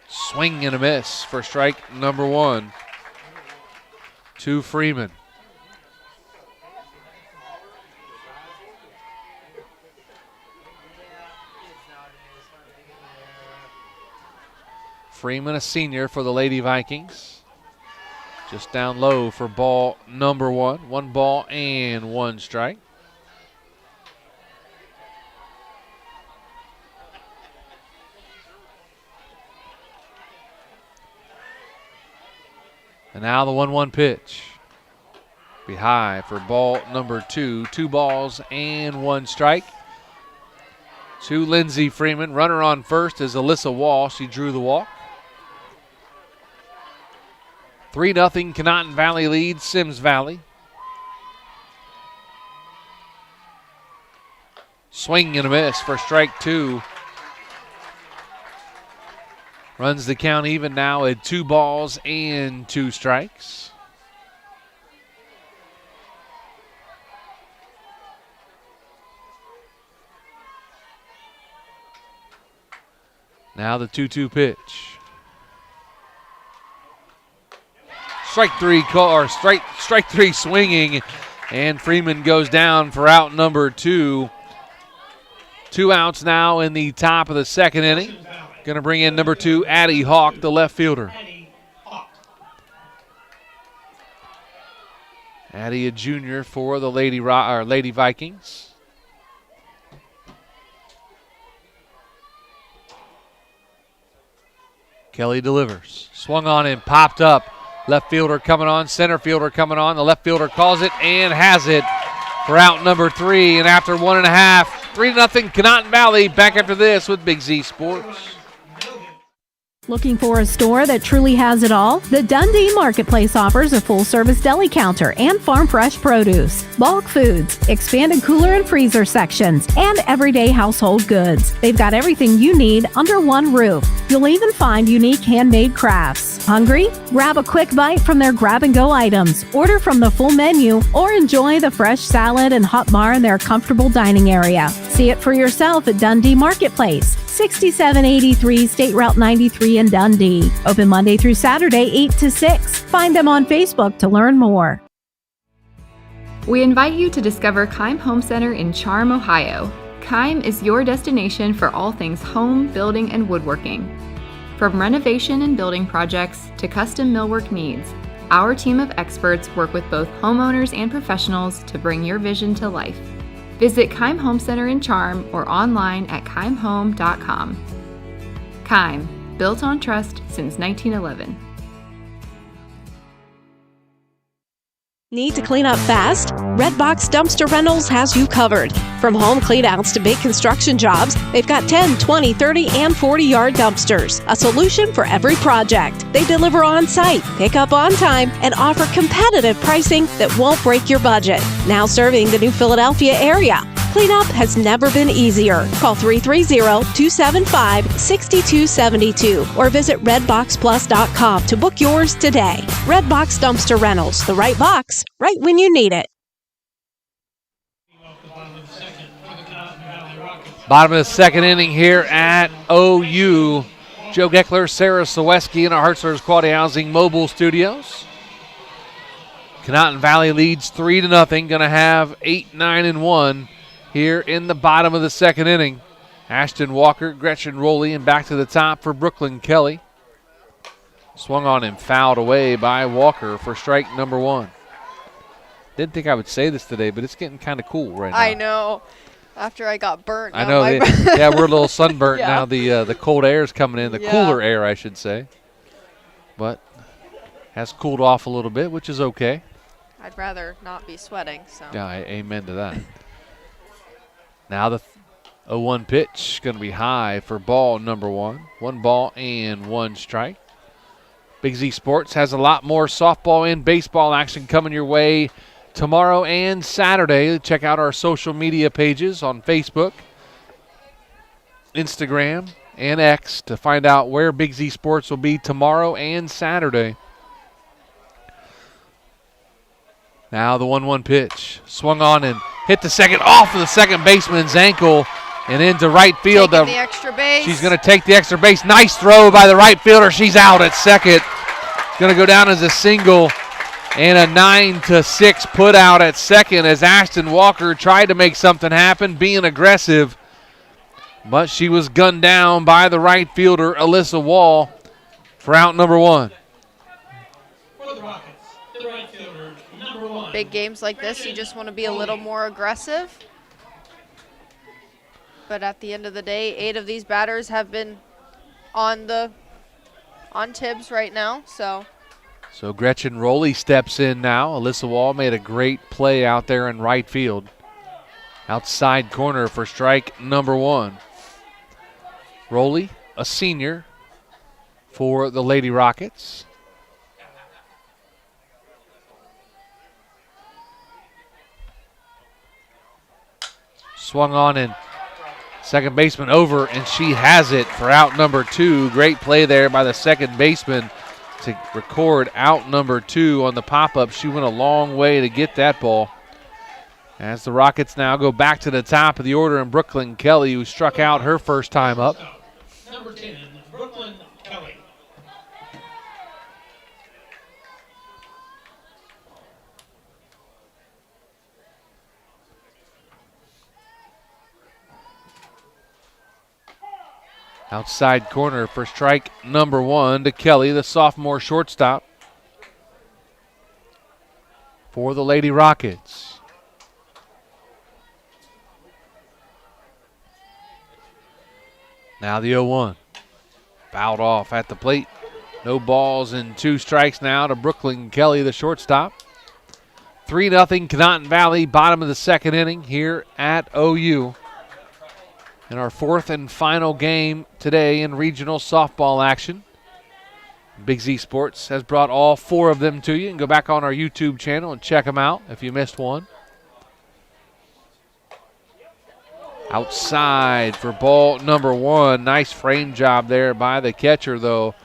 Swing and a miss for strike number 1 to Freeman. Freeman, a senior for the Lady Vikings. Just down low for ball number 1. 1 ball and 1 strike. And now the 1-1 pitch. Be high for ball number 2. 2 balls and 1 strike. To Lindsey Freeman. Runner on first is Alyssa Wall. She drew the walk. 3-0 Conotton Valley leads Symmes Valley. Swing and a miss for strike 2. Runs the count even now at 2 balls and 2 strikes. Now the 2-2 pitch. Strike 3 swinging, and Freeman goes down for out number 2. 2 outs now in the top of the second inning. Going to bring in number 2, Addie Hawk, the left fielder. Addie, a junior for the Lady Vikings. Kelly delivers. Swung on and popped up. Left fielder coming on, center fielder coming on. The left fielder calls it and has it for out number 3. And after 1.5, 3-0 Conotton Valley. Back after this with Big Z Sports. Looking for a store that truly has it all? The Dundee Marketplace offers a full-service deli counter and farm fresh produce, bulk foods, expanded cooler and freezer sections, and everyday household goods. They've got everything you need under one roof. You'll even find unique handmade crafts. Hungry? Grab a quick bite from their grab-and-go items, order from the full menu, or enjoy the fresh salad and hot bar in their comfortable dining area. See it for yourself at Dundee Marketplace, 6783 State Route 93 in Dundee. Open Monday through Saturday, 8 to 6. Find them on Facebook to learn more. We invite you to discover Keim Home Center in Charm, Ohio. Keim is your destination for all things home, building, and woodworking. From renovation and building projects to custom millwork needs, our team of experts work with both homeowners and professionals to bring your vision to life. Visit Keim Home Center in Charm or online at keimhome.com. Keim, built on trust since 1911. Need to clean up fast? Redbox Dumpster Rentals has you covered. From home cleanouts to big construction jobs, they've got 10, 20, 30, and 40-yard dumpsters. A solution for every project. They deliver on-site, pick up on time, and offer competitive pricing that won't break your budget. Now serving the new Philadelphia area. Cleanup has never been easier. Call 330-275-6272 or visit redboxplus.com to book yours today. Redbox Dumpster Rentals, the right box, right when you need it. Bottom of the second inning here at OU. Joe Geckler, Ciereszewski in our Hartzler's Quality Housing Mobile Studios. Conotton Valley leads 3-0. Going to have 8, 9, and 1 here in the bottom of the second inning. Ashton Walker, Gretchen Rowley, and back to the top for Brooklyn Kelly. Swung on and fouled away by Walker for strike number 1. Didn't think I would say this today, but it's getting kind of cool right now. I know. After I got burnt. I know. Yeah, we're a little sunburnt yeah. now. The cold air is coming in, the cooler air, I should say. But has cooled off a little bit, which is okay. I'd rather not be sweating. So. Yeah, amen to that. Now the 0-1 pitch going to be high for ball number 1. 1 ball and 1 strike. Big Z Sports has a lot more softball and baseball action coming your way tomorrow and Saturday. Check out our social media pages on Facebook, Instagram, and X to find out where Big Z Sports will be tomorrow and Saturday. Now the 1-1 pitch. Swung on and hit the second off of the second baseman's ankle and into right field. Taking the extra base. She's going to take the extra base. Nice throw by the right fielder. She's out at second. Going to go down as a single and a 9-6 put out at second as Ashton Walker tried to make something happen, being aggressive. But she was gunned down by the right fielder, Alyssa Wall, for out number 1. For the Rockets, the right fielder, number 1. Big games like this, you just want to be a little more aggressive. But at the end of the day, 8 of these batters have been on Tibbs right now. So Gretchen Rowley steps in now. Alyssa Wall made a great play out there in right field. Outside corner for strike number 1. Rowley, a senior for the Lady Rockets. Swung on and second baseman over, and she has it for out number 2. Great play there by the second baseman to record out number 2 on the pop-up. She went a long way to get that ball. As the Rockets now go back to the top of the order, and Brooklyn Kelly, who struck out her first time up. Number 10, Brooklyn Kelly. Outside corner for strike number 1 to Kelly, the sophomore shortstop for the Lady Rockets. Now the 0-1. Fouled off at the plate. No balls and 2 strikes now to Brooklyn Kelly, the shortstop. 3-0 Conotton Valley, bottom of the second inning here at OU. In our 4th and final game today in regional softball action. Big Z Sports has brought all 4 of them to you. And go back on our YouTube channel and check them out if you missed one. Outside for ball number 1. Nice frame job there by the catcher, though,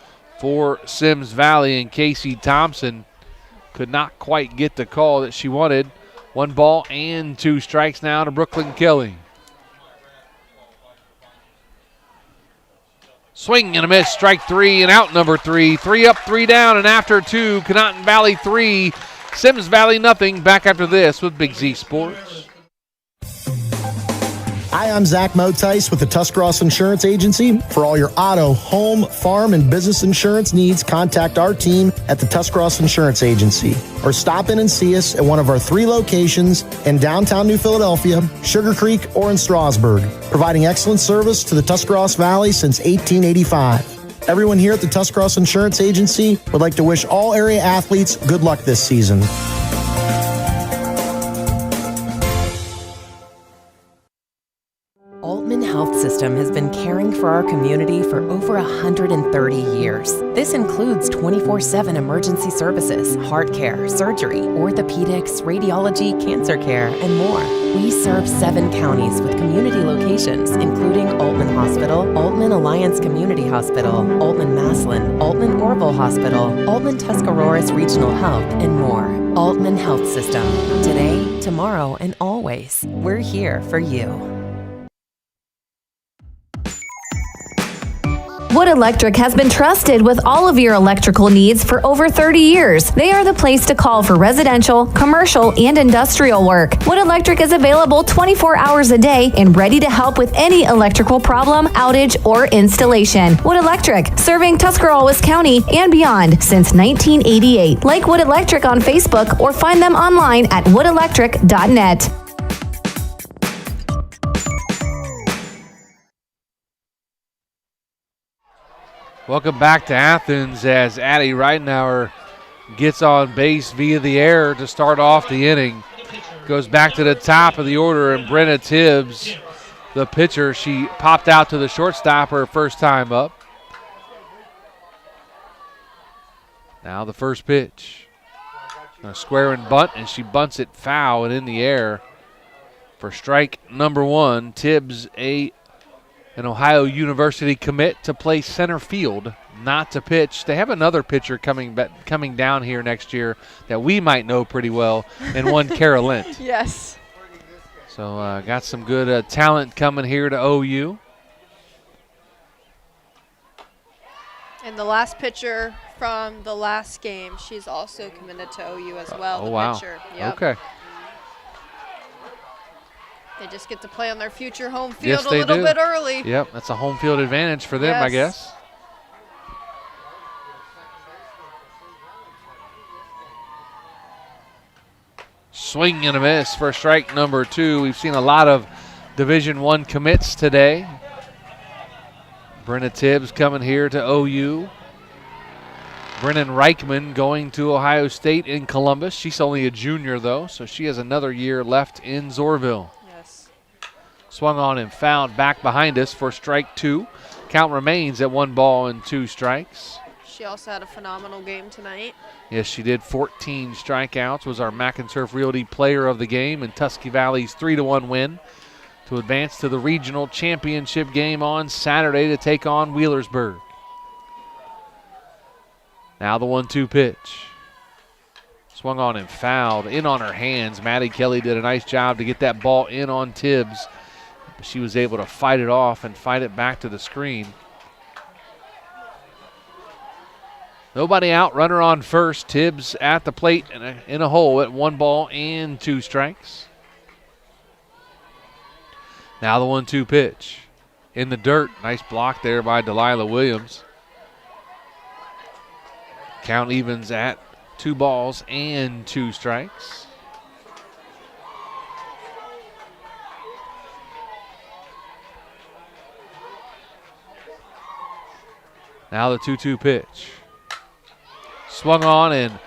for Symmes Valley, and Casey Thompson could not quite get the call that she wanted. 1 ball and 2 strikes now to Brooklyn Kelly. Swing and a miss, strike 3 and out number 3. 3 up, 3 down, and after 2, Conotton Valley 3, Symmes Valley nothing. Back after this with Big Z Sports. Hi, I'm Zach Motice with the Tuscarawas Insurance Agency. For all your auto, home, farm, and business insurance needs, contact our team at the Tuscarawas Insurance Agency. Or stop in and see us at one of our 3 locations in downtown New Philadelphia, Sugar Creek, or in Strasburg, providing excellent service to the Tuscarawas Valley since 1885. Everyone here at the Tuscarawas Insurance Agency would like to wish all area athletes good luck this season. Altman Health System has been caring for our community for over 130 years. This includes 24/7 emergency services, heart care, surgery, orthopedics, radiology, cancer care, and more. We serve 7 counties with community locations, including Altman Hospital, Altman Alliance Community Hospital, Altman Maslin, Altman Orville Hospital, Altman Tuscarawas Regional Health, and more. Altman Health System. Today, tomorrow, and always. We're here for you. Wood Electric has been trusted with all of your electrical needs for over 30 years. They are the place to call for residential, commercial, and industrial work. Wood Electric is available 24 hours a day and ready to help with any electrical problem, outage, or installation. Wood Electric, serving Tuscarawas County and beyond since 1988. Like Wood Electric on Facebook or find them online at woodelectric.net. Welcome back to Athens as Addie Reidenauer gets on base via the air to start off the inning. Goes back to the top of the order, and Brenna Tibbs, the pitcher, she popped out to the shortstop her first time up. Now the first pitch. A square and bunt, and she bunts it foul and in the air for strike number 1. Tibbs, an Ohio University commit to play center field, not to pitch. They have another pitcher coming down here next year that we might know pretty well, and one Kara Lint. Yes. So got some good talent coming here to OU. And the last pitcher from the last game, she's also committed to OU as well. Oh, wow. Pitcher. Yep. Okay. They just get to play on their future home field Yes, a little bit early. Yep, that's a home field advantage for them, I guess. Swing and a miss for strike number 2. We've seen a lot of Division I commits today. Brenna Tibbs coming here to OU. Brennan Reichman going to Ohio State in Columbus. She's only a junior, though, so she has another year left in Zorville. Yes. Swung on and fouled back behind us for strike 2. Count remains at 1 ball and 2 strikes. She also had a phenomenal game tonight. Yes, she did. 14 strikeouts, was our McInturf Realty player of the game in Tusky Valley's 3-1 win to advance to the regional championship game on Saturday to take on Wheelersburg. Now the 1-2 pitch. Swung on and fouled. In on her hands. Maddie Kelly did a nice job to get that ball in on Tibbs. But she was able to fight it off and fight it back to the screen. Nobody out. Runner on first. Tibbs at the plate in a hole at 1 ball and 2 strikes. Now the 1-2 pitch. In the dirt. Nice block there by Delilah Williams. Count evens at 2 balls and 2 strikes. Now the 2-2 pitch. Swung on and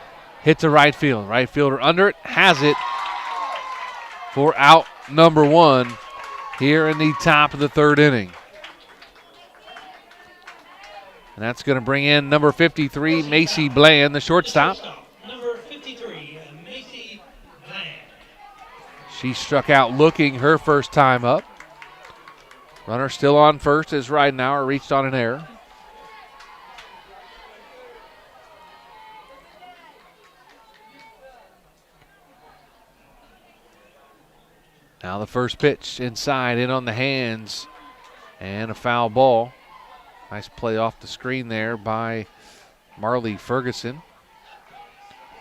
hit to right field. Right fielder under it, has it for out number 1 here in the top of the 3rd inning. And that's going to bring in number 53, Macy Bland, the shortstop. Number 53, Macy Bland. She struck out looking her first time up. Runner still on first as Ridenauer reached on an error. Now the first pitch inside, in on the hands, and a foul ball. Nice play off the screen there by Marley Ferguson.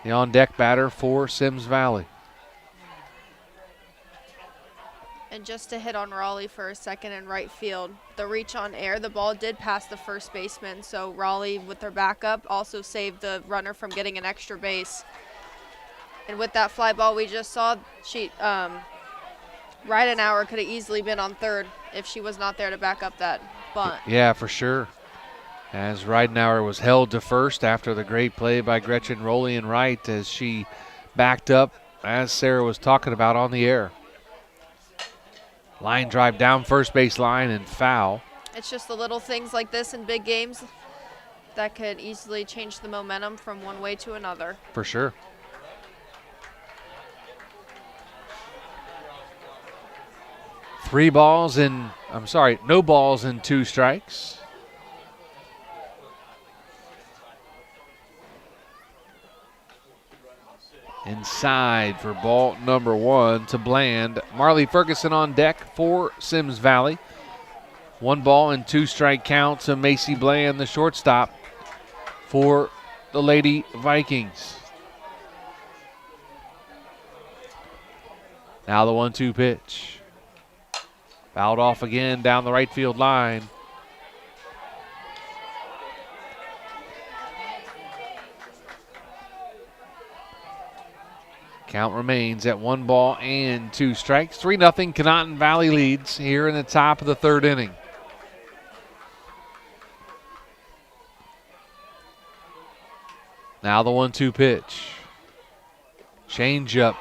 The on-deck batter for Symmes Valley. And just to hit on Raleigh for a second in right field, the reach on air, the ball did pass the first baseman, so Raleigh with their backup also saved the runner from getting an extra base. And with that fly ball we just saw, Ridenauer could have easily been on third if she was not there to back up that bunt. Yeah, for sure. As Ridenauer was held to first after the great play by Gretchen Rolian Wright as she backed up, as Sarah was talking about on the air. Line drive down first base line and foul. It's just the little things like this in big games that could easily change the momentum from one way to another. For sure. No balls and 2 strikes. Inside for ball number 1 to Bland. Marley Ferguson on deck for Symmes Valley. 1 ball and 2 strike count to Macy Bland, the shortstop for the Lady Vikings. Now the 1-2 pitch. Fouled off again down the right field line. Count remains at 1 ball and 2 strikes. 3-0 Conotton Valley leads here in the top of the 3rd inning. Now the 1-2 pitch. Change-up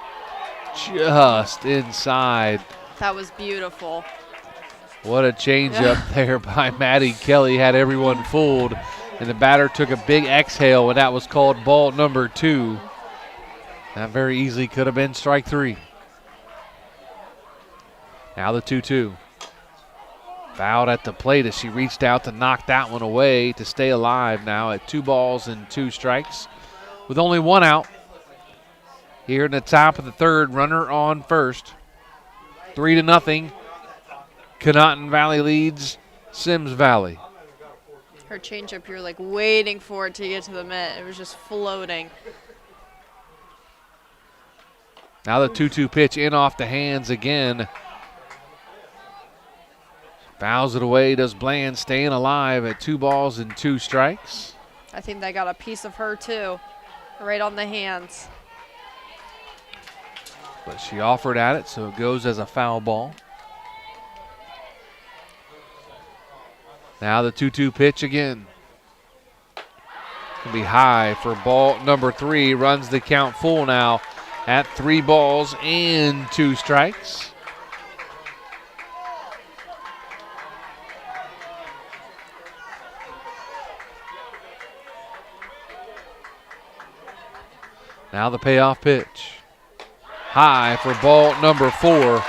just inside. That was beautiful. What a change-up there by Maddie Kelly. Had everyone fooled And the batter took a big exhale when that was called ball number 2. That very easily could have been strike 3. Now the 2-2. Fouled at the plate as she reached out to knock that one away to stay alive now at 2 balls and 2 strikes. With only 1 out. Here in the top of the 3rd, runner on first. 3-0. Conotton Valley leads Symmes Valley. Her changeup, you're like waiting for it to get to the mitt. It was just floating. Now the 2-2 pitch in off the hands again. Fouls it away, does Bland, staying alive at 2 balls and 2 strikes. I think they got a piece of her too, right on the hands. But she offered at it, so it goes as a foul ball. Now the 2-2 pitch again. Can be high for ball number 3. Runs the count full now at 3 balls and 2 strikes. Now the payoff pitch. High for ball number 4.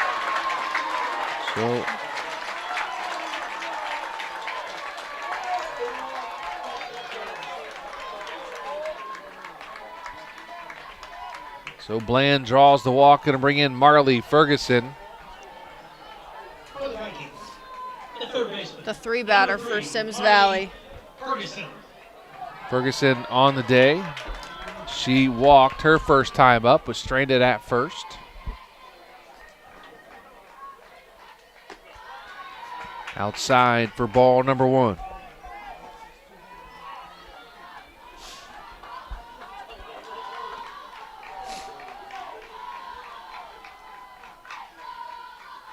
So Bland draws the walk, going to bring in Marley Ferguson. For the Vikings, the 3rd baseman. The 3 batter for Symmes Valley. Ferguson on the day. She walked her first time up, was stranded at first. Outside for ball number 1.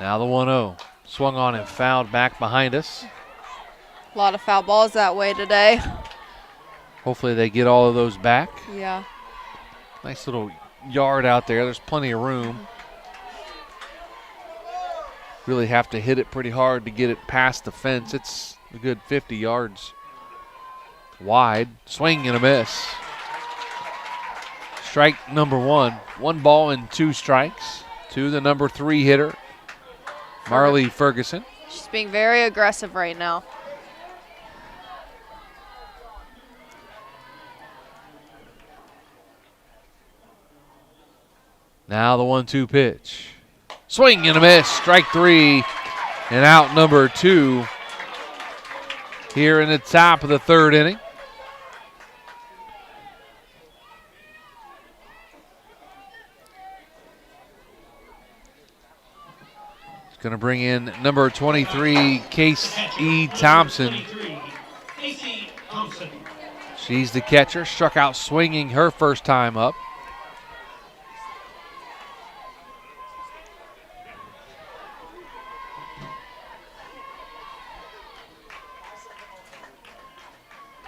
Now the 1-0. Swung on and fouled back behind us. A lot of foul balls that way today. Hopefully they get all of those back. Yeah. Nice little yard out there. There's plenty of room. Really have to hit it pretty hard to get it past the fence. It's a good 50 yards wide. Swing and a miss. Strike number 1. 1 ball and 2 strikes to the number 3 hitter, Marley Ferguson. She's being very aggressive right now. Now the 1-2 pitch. Swing and a miss. Strike 3 and out number 2 here in the top of the 3rd inning. It's going to bring in number 23, Case E. Thompson. She's the catcher. Struck out swinging her first time up.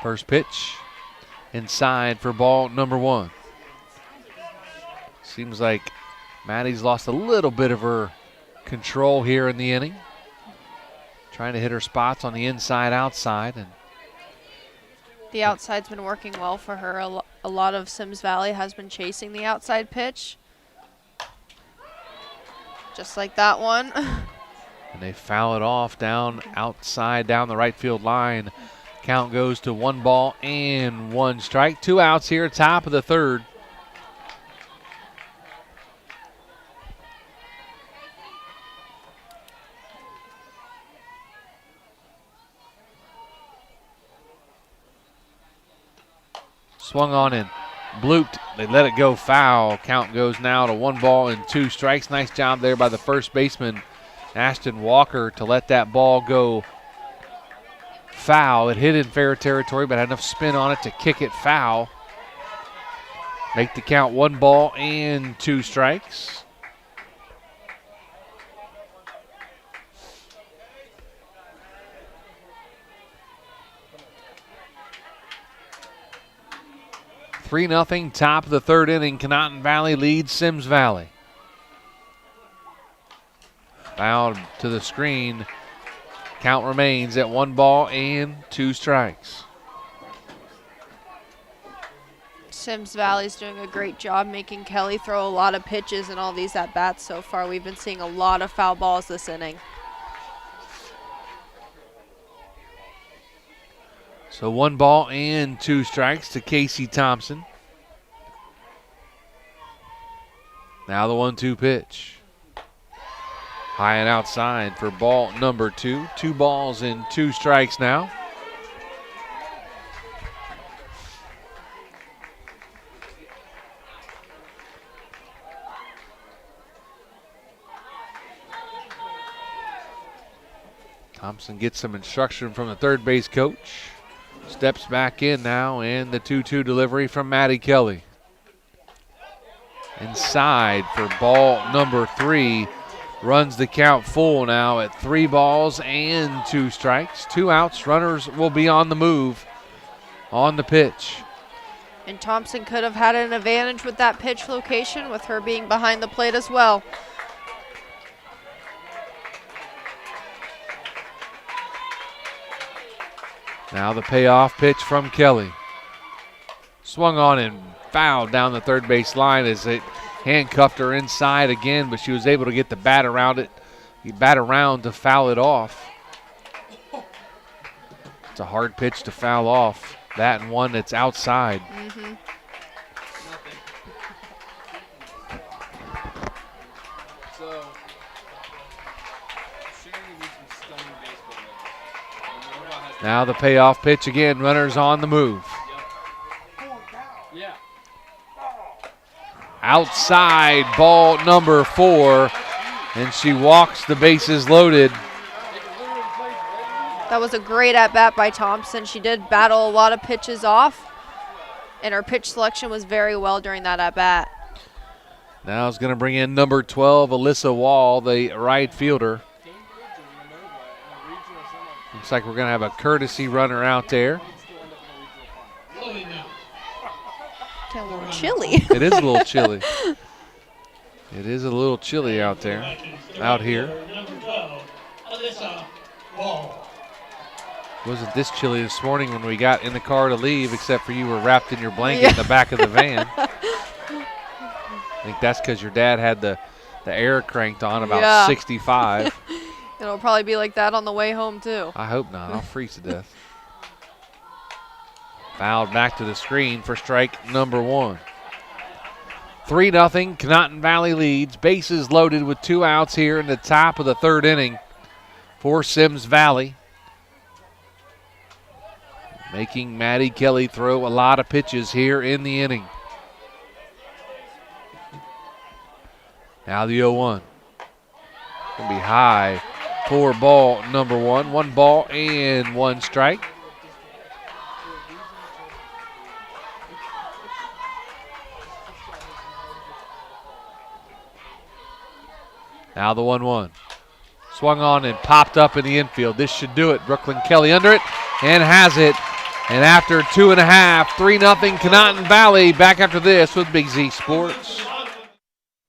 First pitch inside for ball number 1. Seems like Maddie's lost a little bit of her control here in the inning. Trying to hit her spots on the inside, outside. And the outside's been working well for her. A lot of Symmes Valley has been chasing the outside pitch. Just like that one. And they foul it off down outside, down the right field line. Count goes to 1 ball and 1 strike. 2 outs here, top of the 3rd. Swung on and blooped. They let it go foul. Count goes now to 1 ball and 2 strikes. Nice job there by the first baseman, Ashton Walker, to let that ball go foul. It hit in fair territory, but had enough spin on it to kick it foul. Make the count 1 ball and 2 strikes. Three 3-0, top of the 3rd inning. Conotton Valley leads Symmes Valley. Fouled to the screen. Count remains at 1 ball and 2 strikes. Symmes Valley's doing a great job making Kelly throw a lot of pitches in all these at-bats so far. We've been seeing a lot of foul balls this inning. So 1 ball and 2 strikes to Casey Thompson. Now the 1-2 pitch. High and outside for ball number 2. 2 balls and 2 strikes now. Thompson gets some instruction from the third base coach. Steps back in now, and the 2-2 delivery from Maddie Kelly. Inside for ball number 3. Runs the count full now at 3 balls and 2 strikes. 2 outs. Runners will be on the move on the pitch. And Thompson could have had an advantage with that pitch location with her being behind the plate as well. Now the payoff pitch from Kelly. Swung on and fouled down the third base line as it handcuffed her inside again, but she was able to get the bat around to foul it off. It's a hard pitch to foul off. That and one that's outside. Mm-hmm. Now the payoff pitch again. Runners on the move. Outside, ball number 4, and she walks the bases loaded. That was a great at-bat by Thompson. She did battle a lot of pitches off, and her pitch selection was very well during that at-bat. Now it's going to bring in number 12, Alyssa Wall, the right fielder. Looks like we're going to have a courtesy runner out there. It's a little chilly. It is a little chilly. It is a little chilly out there, out here. Wasn't this chilly this morning when we got in the car to leave, except for you were wrapped in your blanket in the back of the van. I think that's because your dad had the air cranked on about 65. It'll probably be like that on the way home, too. I hope not. I'll freeze to death. Fouled back to the screen for strike number 1. 3-0, Conotton Valley leads. Bases loaded with 2 outs here in the top of the 3rd inning for Symmes Valley. Making Maddie Kelly throw a lot of pitches here in the inning. Now the 0-1. Going to be high for ball number 1. 1 ball and 1 strike. Now the 1-1. Swung on and popped up in the infield. This should do it. Brooklyn Kelly under it and has it. And after 2.5, 3-0 Conotton Valley. Back after this with Big Z Sports.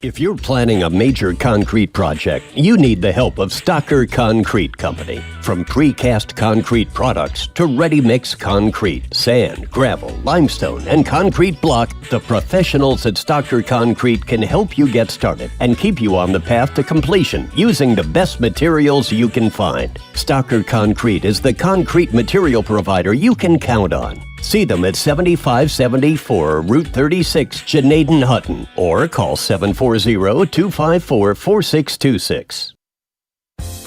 If you're planning a major concrete project, you need the help of Stocker Concrete Company. From precast concrete products to ready-mix concrete, sand, gravel, limestone, and concrete block, the professionals at Stocker Concrete can help you get started and keep you on the path to completion using the best materials you can find. Stocker Concrete is the concrete material provider you can count on. See them at 7574 Route 36, Janaden-Hutton, or call 740-254-4626.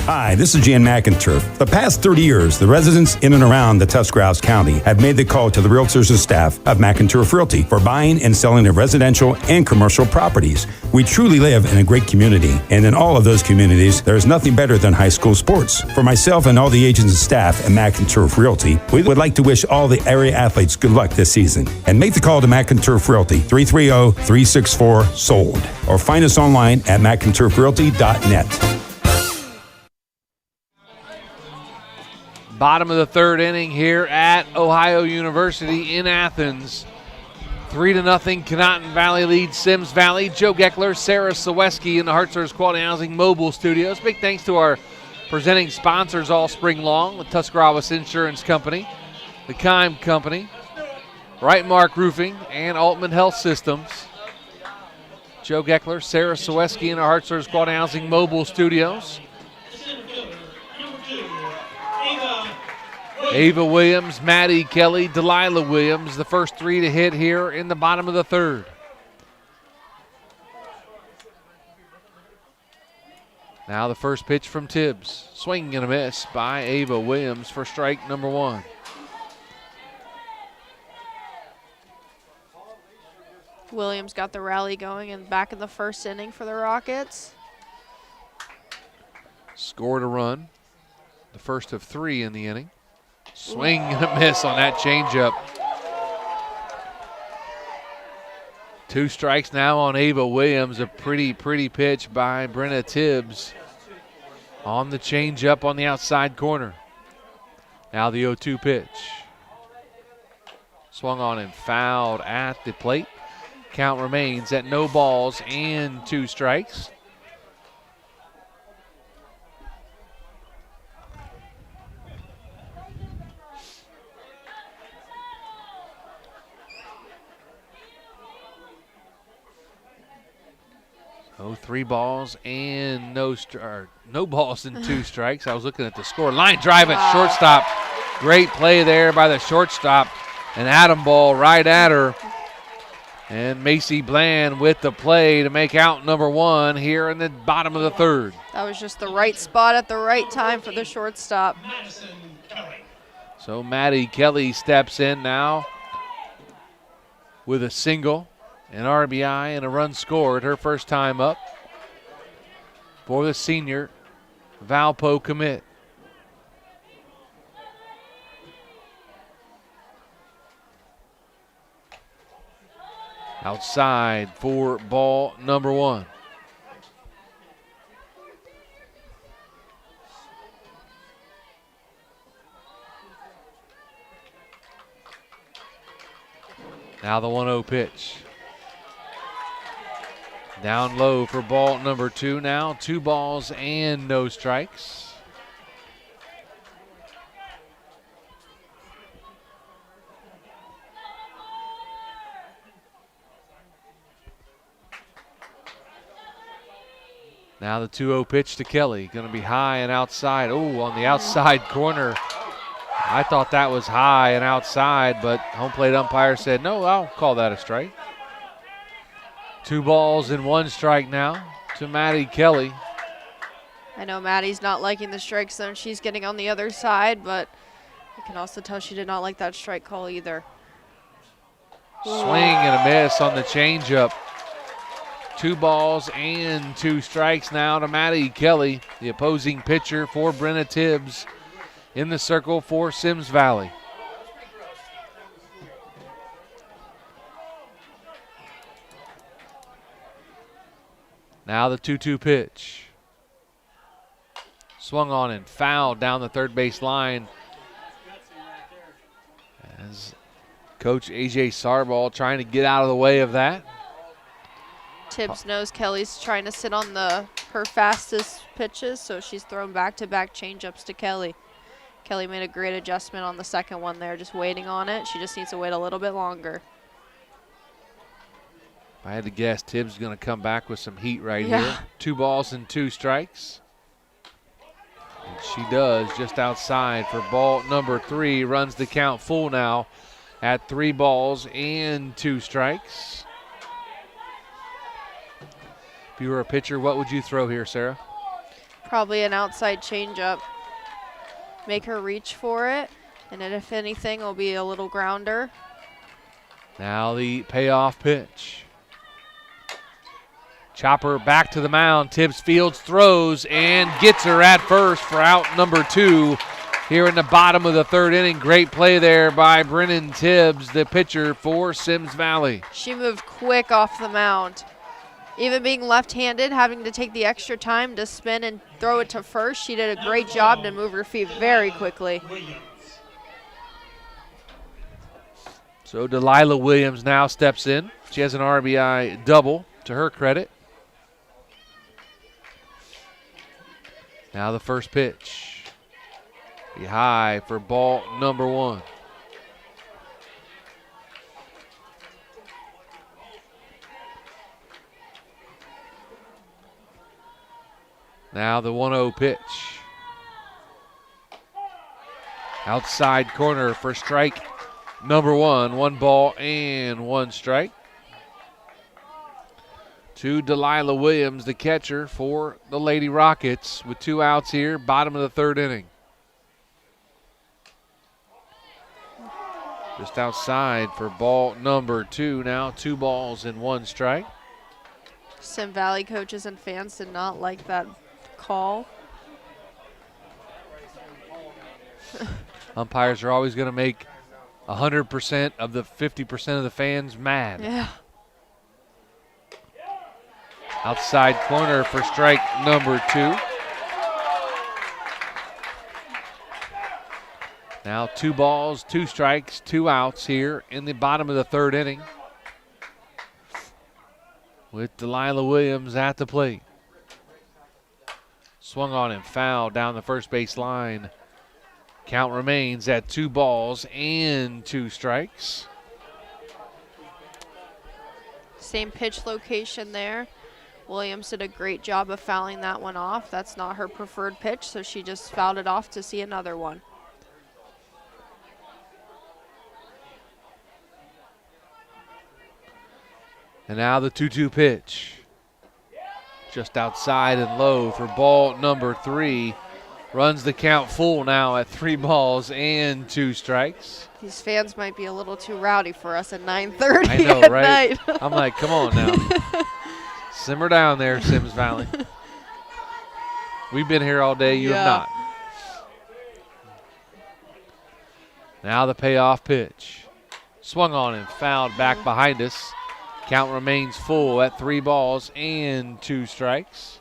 Hi, this is Jan McInturf. The past 30 years, the residents in and around the Tuscarawas County have made the call to the realtors and staff of McInturf Realty for buying and selling of residential and commercial properties. We truly live in a great community, and in all of those communities, there is nothing better than high school sports. For myself and all the agents and staff at McInturf Realty, we would like to wish all the area athletes good luck this season. And make the call to McInturf Realty, 330-364-SOLD, or find us online at McInturfRealty.net. Bottom of the 3rd inning here at Ohio University in Athens. 3-0 Conotton Valley leads Symmes Valley. Joe Geckler, Ciereszewski in the Hartzler's Quality Housing Mobile Studios. Big thanks to our presenting sponsors all spring long, the Tuscarawas Insurance Company, the Kime Company, Right Mark Roofing, and Altman Health Systems. Joe Geckler, Ciereszewski in our Hartzler's Quality Housing Mobile Studios. Ava Williams, Maddie Kelly, Delilah Williams, the first three to hit here in the bottom of the third. Now the first pitch from Tibbs. Swing and a miss by Ava Williams for strike number one. Williams got the rally going and back in the first inning for the Rockets. Scored a run, the first of three in the inning. Swing and a miss on that changeup. Two strikes now on Ava Williams. A pretty pitch by Brenna Tibbs on the changeup on the outside corner. Now the 0-2 pitch. Swung on and fouled at the plate. Count remains at no balls and 2 strikes. Oh, 3 balls and no balls and 2 strikes. I was looking at the score. Line drive at shortstop. Great play there by the shortstop. An Adam ball right at her. And Macy Bland with the play to make out number one here in the bottom of the third. That was just the right spot at the right time for the shortstop. So Maddie Kelly steps in now with a single, an RBI, and a run scored her first time up for the senior Valpo commit. Outside for ball number one. Now the 1-0 pitch. Down low for ball number two now. 2 balls and no strikes. Now the 2-0 pitch to Kelly. Going to be high and outside. Oh, on the outside corner. I thought that was high and outside, but home plate umpire said, no, I'll call that a strike. 2 balls and 1 strike now to Maddie Kelly. I know Maddie's not liking the strike zone. She's getting on the other side, but you can also tell she did not like that strike call either. Swing and a miss on the changeup. 2 balls and 2 strikes now to Maddie Kelly, the opposing pitcher for Brenna Tibbs in the circle for Symmes Valley. Now the 2-2 pitch. Swung on and fouled down the third base line as Coach A.J. Sarball trying to get out of the way of that. Tibbs knows Kelly's trying to sit on her fastest pitches, so she's thrown back-to-back changeups to Kelly. Kelly made a great adjustment on the second one there, just waiting on it. She just needs to wait a little bit longer. If I had to guess, Tibbs is going to come back with some heat right here. 2 balls and 2 strikes. And she does, just outside for ball number 3. Runs the count full now at 3 balls and 2 strikes. If you were a pitcher, what would you throw here, Sarah? Probably an outside changeup. Make her reach for it, and then if anything, it'll be a little grounder. Now the payoff pitch. Chopper back to the mound. Tibbs fields, throws, and gets her at first for out number 2 here in the bottom of the third inning. Great play there by Brennan Tibbs, the pitcher for Symmes Valley. She moved quick off the mound. Even being left-handed, having to take the extra time to spin and throw it to first, she did a great job to move her feet very quickly. So Delilah Williams now steps in. She has an RBI double to her credit. Now the first pitch. Be high for ball number 1. Now the 1-0 pitch. Outside corner for strike number 1. 1 ball and 1 strike. To Delilah Williams, the catcher for the Lady Rockets, with 2 outs here, bottom of the 3rd inning. Just outside for ball number 2 now, 2 balls and 1 strike. Sim Valley coaches and fans did not like that call. Umpires are always going to make 100% of the 50% of the fans mad. Yeah. Outside corner for strike number 2. Now 2 balls, 2 strikes, 2 outs here in the bottom of the 3rd inning, with Delilah Williams at the plate. Swung on and fouled down the first base line. Count remains at 2 balls and 2 strikes. Same pitch location there. Williams did a great job of fouling that one off. That's not her preferred pitch, so she just fouled it off to see another one. And now the 2-2 pitch. Just outside and low for ball number 3. Runs the count full now at 3 balls and 2 strikes. These fans might be a little too rowdy for us at 9:30 I know, at right? night. I'm like, come on now. Simmer down there, Symmes Valley. We've been here all day. You have not. Now the payoff pitch. Swung on and fouled back behind us. Count remains full at 3 balls and 2 strikes.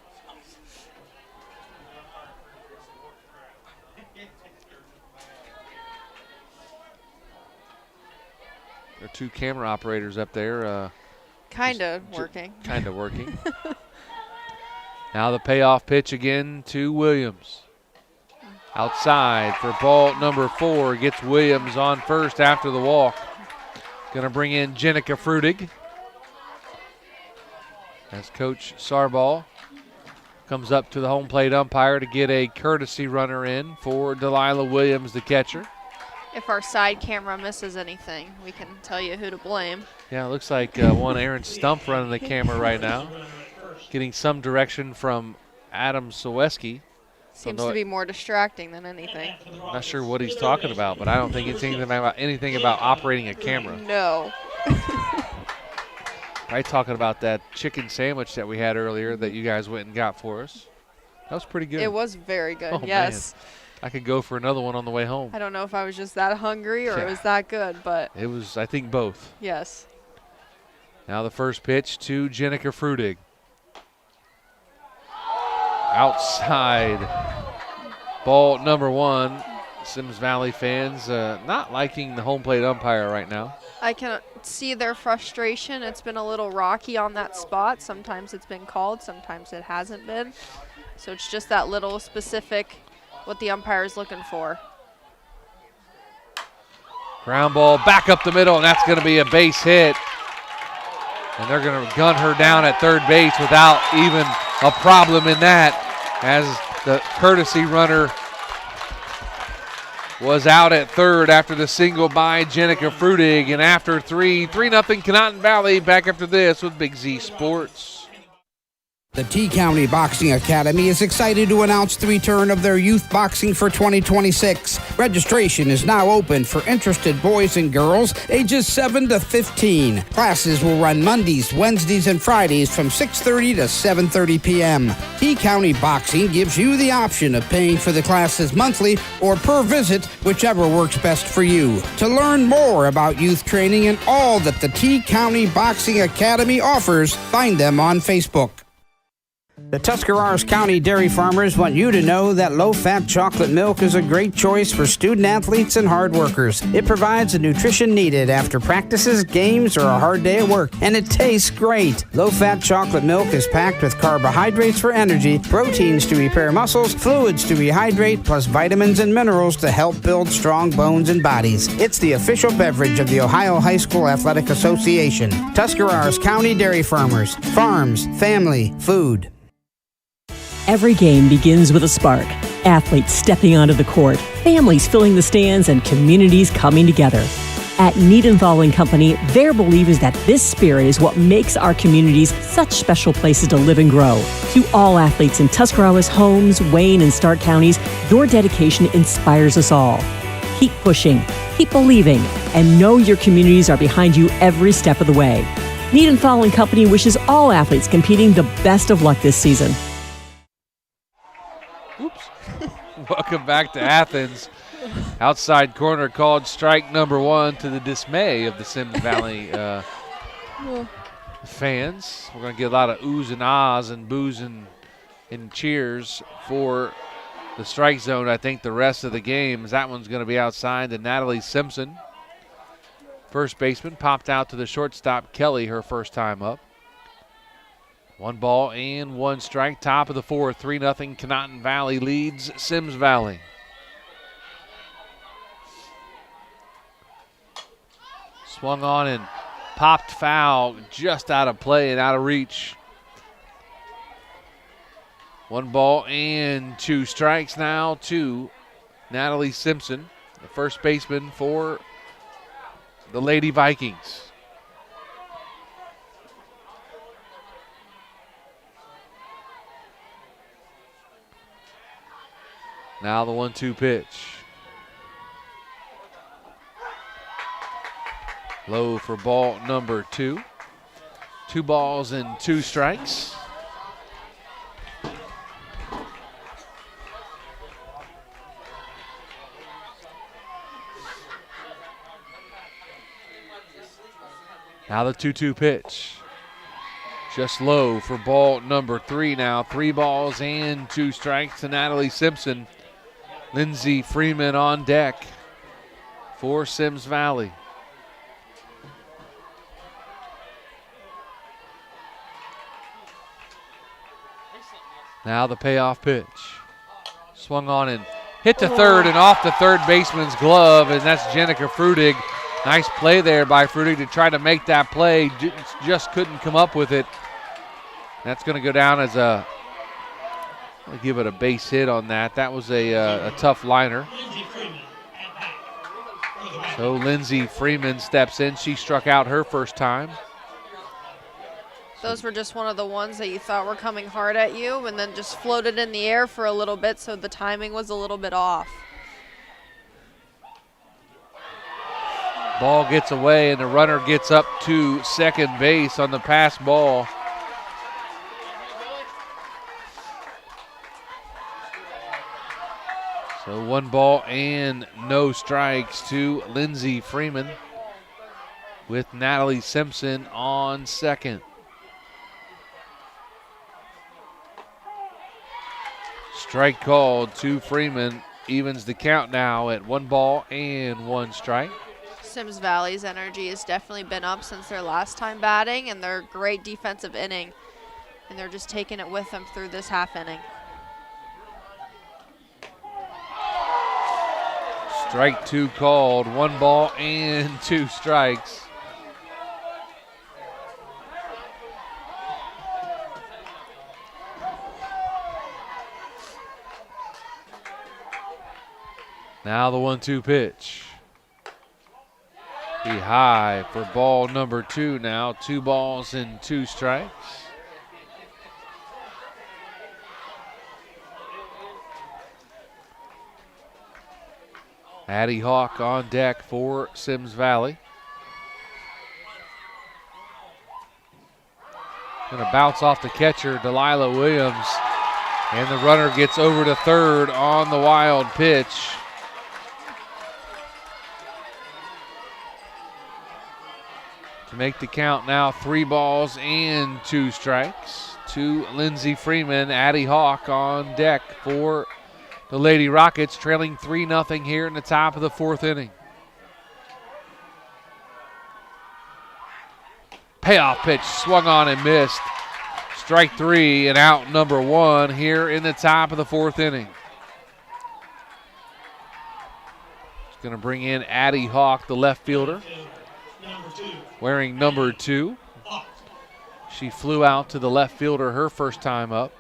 There are 2 camera operators up there. Kind of working. Kind of working. Now the payoff pitch again to Williams. Outside for ball number 4. Gets Williams on first after the walk. Going to bring in Jenica Frutig, as Coach Sarball comes up to the home plate umpire to get a courtesy runner in for Delilah Williams, the catcher. If our side camera misses anything, we can tell you who to blame. Yeah, it looks like one Aaron Stump running the camera right now, getting some direction from Adam Ciereszewski. Seems to be more distracting than anything. I'm not sure what he's talking about, but I don't think it's anything about operating a camera. No. Right, talking about that chicken sandwich that we had earlier that you guys went and got for us. That was pretty good. It was very good, Oh, yes. Man. I could go for another one on the way home. I don't know if I was just that hungry or it was that good, but. It was, I think, both. Yes. Now the first pitch to Jenica Frutig. Outside. Ball number 1. Symmes Valley fans not liking the home plate umpire right now. I can see their frustration. It's been a little rocky on that spot. Sometimes it's been called, sometimes it hasn't been. So it's just that little specific what the umpire is looking for. Ground ball back up the middle, and that's going to be a base hit. And they're going to gun her down at third base without even a problem in that, as the courtesy runner was out at third after the single by Jenica Frutig. And after 3-0 Conotton Valley. Back after this with Big Z Sports. The T-County Boxing Academy is excited to announce the return of their youth boxing for 2026. Registration is now open for interested boys and girls ages 7 to 15. Classes will run Mondays, Wednesdays, and Fridays from 6:30 to 7:30 p.m. T-County Boxing gives you the option of paying for the classes monthly or per visit, whichever works best for you. To learn more about youth training and all that the T-County Boxing Academy offers, find them on Facebook. The Tuscarawas County dairy farmers want you to know that low-fat chocolate milk is a great choice for student athletes and hard workers. It provides the nutrition needed after practices, games, or a hard day at work, and it tastes great. Low-fat chocolate milk is packed with carbohydrates for energy, proteins to repair muscles, fluids to rehydrate, plus vitamins and minerals to help build strong bones and bodies. It's the official beverage of the Ohio High School Athletic Association. Tuscarawas County dairy farmers. Farms, family, food. Every game begins with a spark. Athletes stepping onto the court, families filling the stands, and communities coming together. At Needenthal & Company, their belief is that this spirit is what makes our communities such special places to live and grow. To all athletes in Tuscarawas, Holmes, Wayne, and Stark counties, your dedication inspires us all. Keep pushing, keep believing, and know your communities are behind you every step of the way. Needenthal & Company wishes all athletes competing the best of luck this season. Welcome back to Athens. Outside corner called strike number 1 to the dismay of the Symmes Valley fans. We're going to get a lot of oohs and ahs and boos and cheers for the strike zone. I think the rest of the games, that one's going to be outside to Natalie Simpson. First baseman popped out to the shortstop, Kelly, her first time up. 1 ball and 1 strike. Top of the 4th, 3-0. Conotton Valley leads Symmes Valley. Swung on and popped foul, just out of play and out of reach. 1 ball and 2 strikes now to Natalie Simpson, the first baseman for the Lady Vikings. Now the 1-2 pitch. Low for ball number 2. 2 balls and 2 strikes. Now the 2-2 pitch. Just low for ball number 3 now. 3 balls and 2 strikes to Natalie Simpson. Lindsay Freeman on deck for Symmes Valley. Now the payoff pitch. Swung on and hit to third and off the third baseman's glove, and that's Jenica Frudig. Nice play there by Frudig to try to make that play. Just couldn't come up with it. That's going to go down as a, I'll give it a base hit on that. That was a tough liner. So Lindsay Freeman steps in. She struck out her first time. Those were just one of the ones that you thought were coming hard at you and then just floated in the air for a little bit, so the timing was a little bit off. Ball gets away and the runner gets up to second base on the pass ball. So 1 ball and no strikes to Lindsay Freeman with Natalie Simpson on second. Strike called to Freeman, evens the count now at 1 ball and 1 strike. Symmes Valley's energy has definitely been up since their last time batting, and their great defensive inning, and they're just taking it with them through this half inning. Strike 2 called, 1 ball and 2 strikes. Now the 1-2 pitch. Be high for ball number 2 now. 2 balls and 2 strikes. Addie Hawk on deck for Symmes Valley. Gonna bounce off the catcher, Delilah Williams. And the runner gets over to third on the wild pitch. To make the count now, 3 balls and 2 strikes to Lindsay Freeman. Addie Hawk on deck for the Lady Rockets, trailing 3-0 here in the top of the 4th inning. Payoff pitch swung on and missed. Strike 3 and out number 1 here in the top of the 4th inning. It's going to bring in Addie Hawk, the left fielder, wearing number 2. She flew out to the left fielder her first time up.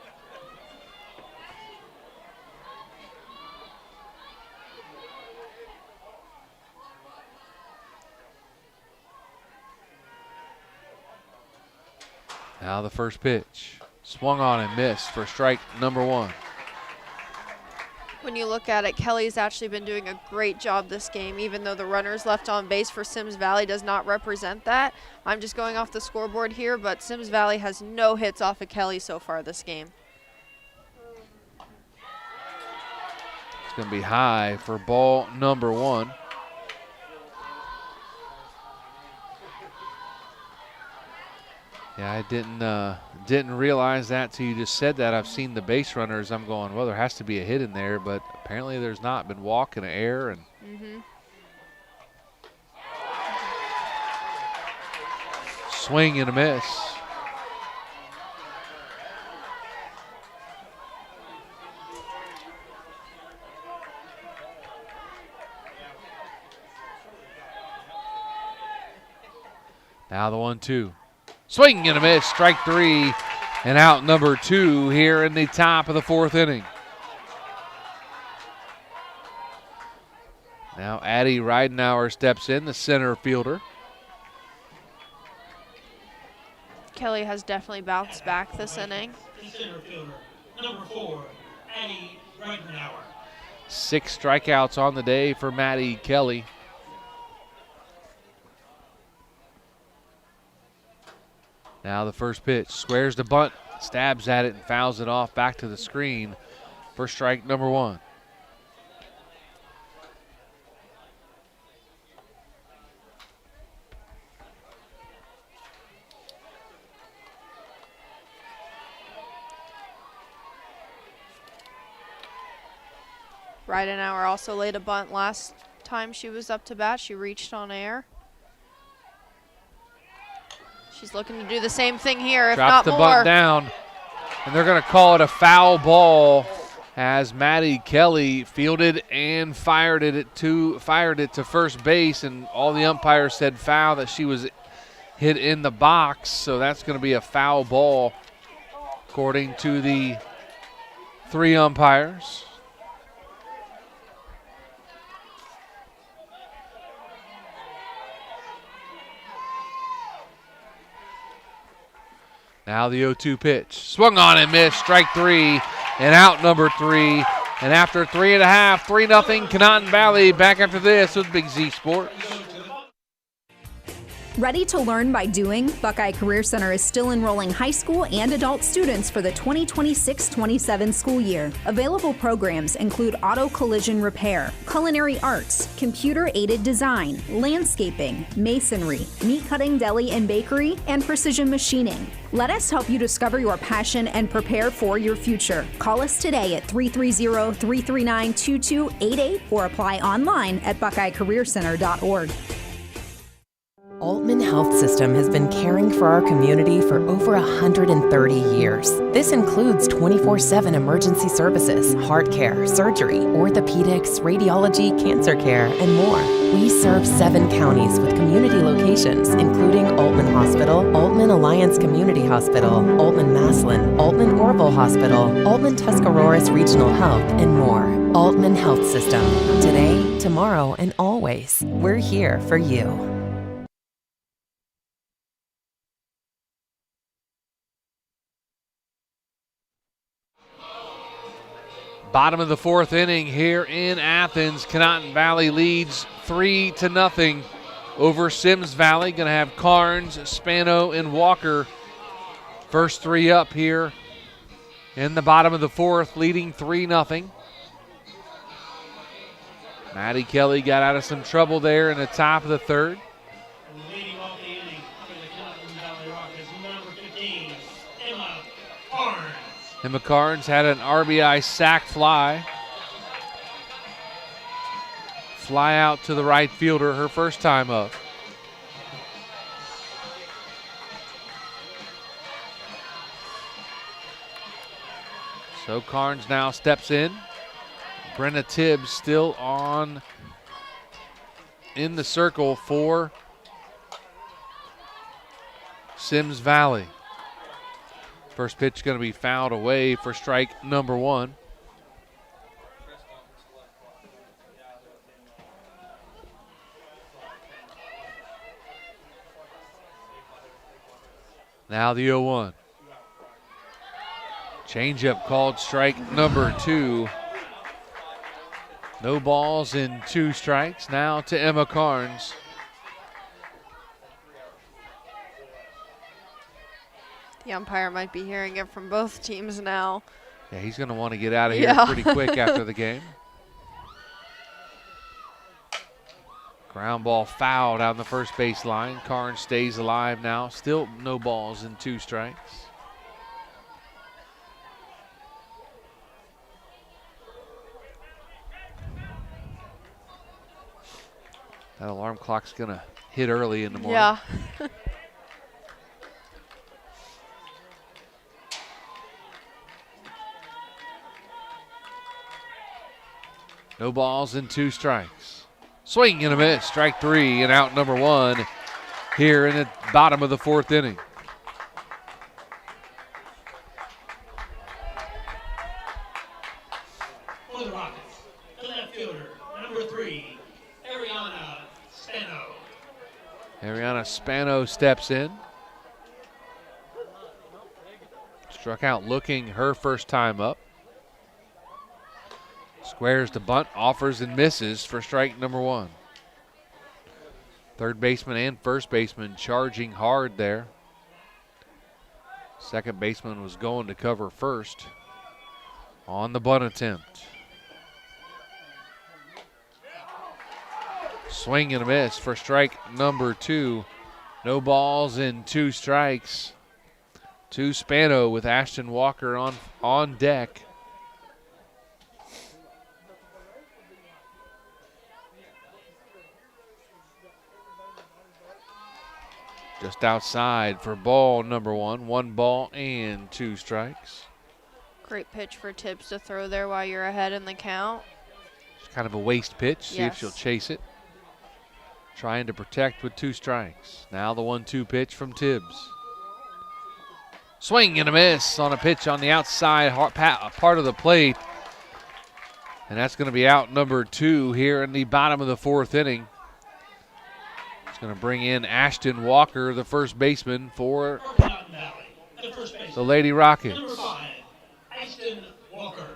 Now the first pitch. Swung on and missed for strike number 1. When you look at it, Kelly's actually been doing a great job this game, even though the runners left on base for Symmes Valley does not represent that. I'm just going off the scoreboard here, but Symmes Valley has no hits off of Kelly so far this game. It's going to be high for ball number 1. Yeah, I didn't realize that till you just said that. I've seen the base runners. I'm going, well, there has to be a hit in there, but apparently there's not. Been walk and air and. Swing and a miss. Now the 1-2. Swing and a miss, strike 3, and out number 2 here in the top of the 4th inning. Now Addie Ridenauer steps in, the center fielder. Kelly has definitely bounced back this inning. Center fielder, number 4, Addie Ridenauer. 6 strikeouts on the day for Maddie Kelly. Now the first pitch, squares the bunt, stabs at it and fouls it off back to the screen for strike number 1. Ridenauer also laid a bunt last time she was up to bat. She reached on air. She's looking to do the same thing here, if Drops not more. the bunt down, and they're going to call it a foul ball as Maddie Kelly fielded and fired it to first base, and all the umpires said foul, that she was hit in the box, so that's going to be a foul ball according to the 3 umpires. Now the 0-2 pitch. Swung on and missed. Strike 3 and out number 3. And after 3.5, 3-0, Conotton Valley back after this with Big Z Sports. Ready to learn by doing? Buckeye Career Center is still enrolling high school and adult students for the 2026-27 school year. Available programs include auto collision repair, culinary arts, computer-aided design, landscaping, masonry, meat cutting, deli and bakery, and precision machining. Let us help you discover your passion and prepare for your future. Call us today at 330-339-2288 or apply online at buckeyecareercenter.org. Altman Health System has been caring for our community for over 130 years. This includes 24/7 emergency services, heart care, surgery, orthopedics, radiology, cancer care, and more. We serve 7 counties with community locations, including Altman Hospital, Altman Alliance Community Hospital, Altman Maslin, Altman Orville Hospital, Altman Tuscaroras Regional Health, and more. Altman Health System. Today, tomorrow, and always. We're here for you. Bottom of the 4th inning here in Athens. Conotton Valley leads 3-0 over Symmes Valley. Going to have Carnes, Spano, and Walker. First 3 up here in the bottom of the 4th, leading 3-0. Maddie Kelly got out of some trouble there in the top of the 3rd. Leading off the inning for the Conotton Valley Rockets, number 15, Emma Carnes. Emma Carnes had an RBI sac fly. Fly out to the right fielder, her first time up. So Carnes now steps in. Brenna Tibbs still on in the circle for Symmes Valley. First pitch going to be fouled away for strike number 1. Now the 0-1. Changeup called strike number 2. No balls and 2 strikes. Now to Emma Carnes. The umpire might be hearing it from both teams now. Yeah, he's going to want to get out of here pretty quick after the game. Ground ball fouled on the first base line. Carnes stays alive now. Still no balls and 2 strikes. That alarm clock's going to hit early in the morning. Yeah. No balls and 2 strikes. Swing and a miss. Strike 3 and out number 1 here in the bottom of the 4th inning. For the Rockets, the left fielder, number 3, Ariana Spano. Ariana Spano steps in. Struck out looking her first time up. Squares to bunt, offers and misses for strike number 1. Third baseman and first baseman charging hard there. Second baseman was going to cover first on the bunt attempt. Swing and a miss for strike number 2. No balls and 2 strikes to Spano with Ashton Walker on deck. Just outside for ball number 1. 1 ball and 2 strikes. Great pitch for Tibbs to throw there while you're ahead in the count. It's kind of a waste pitch. See if she'll chase it. Trying to protect with 2 strikes. Now the 1-2 pitch from Tibbs. Swing and a miss on a pitch on the outside part of the plate. And that's going to be out number 2 here in the bottom of the 4th inning. It's going to bring in Ashton Walker, the first baseman for the Lady Rockets. Number 5, Ashton Walker.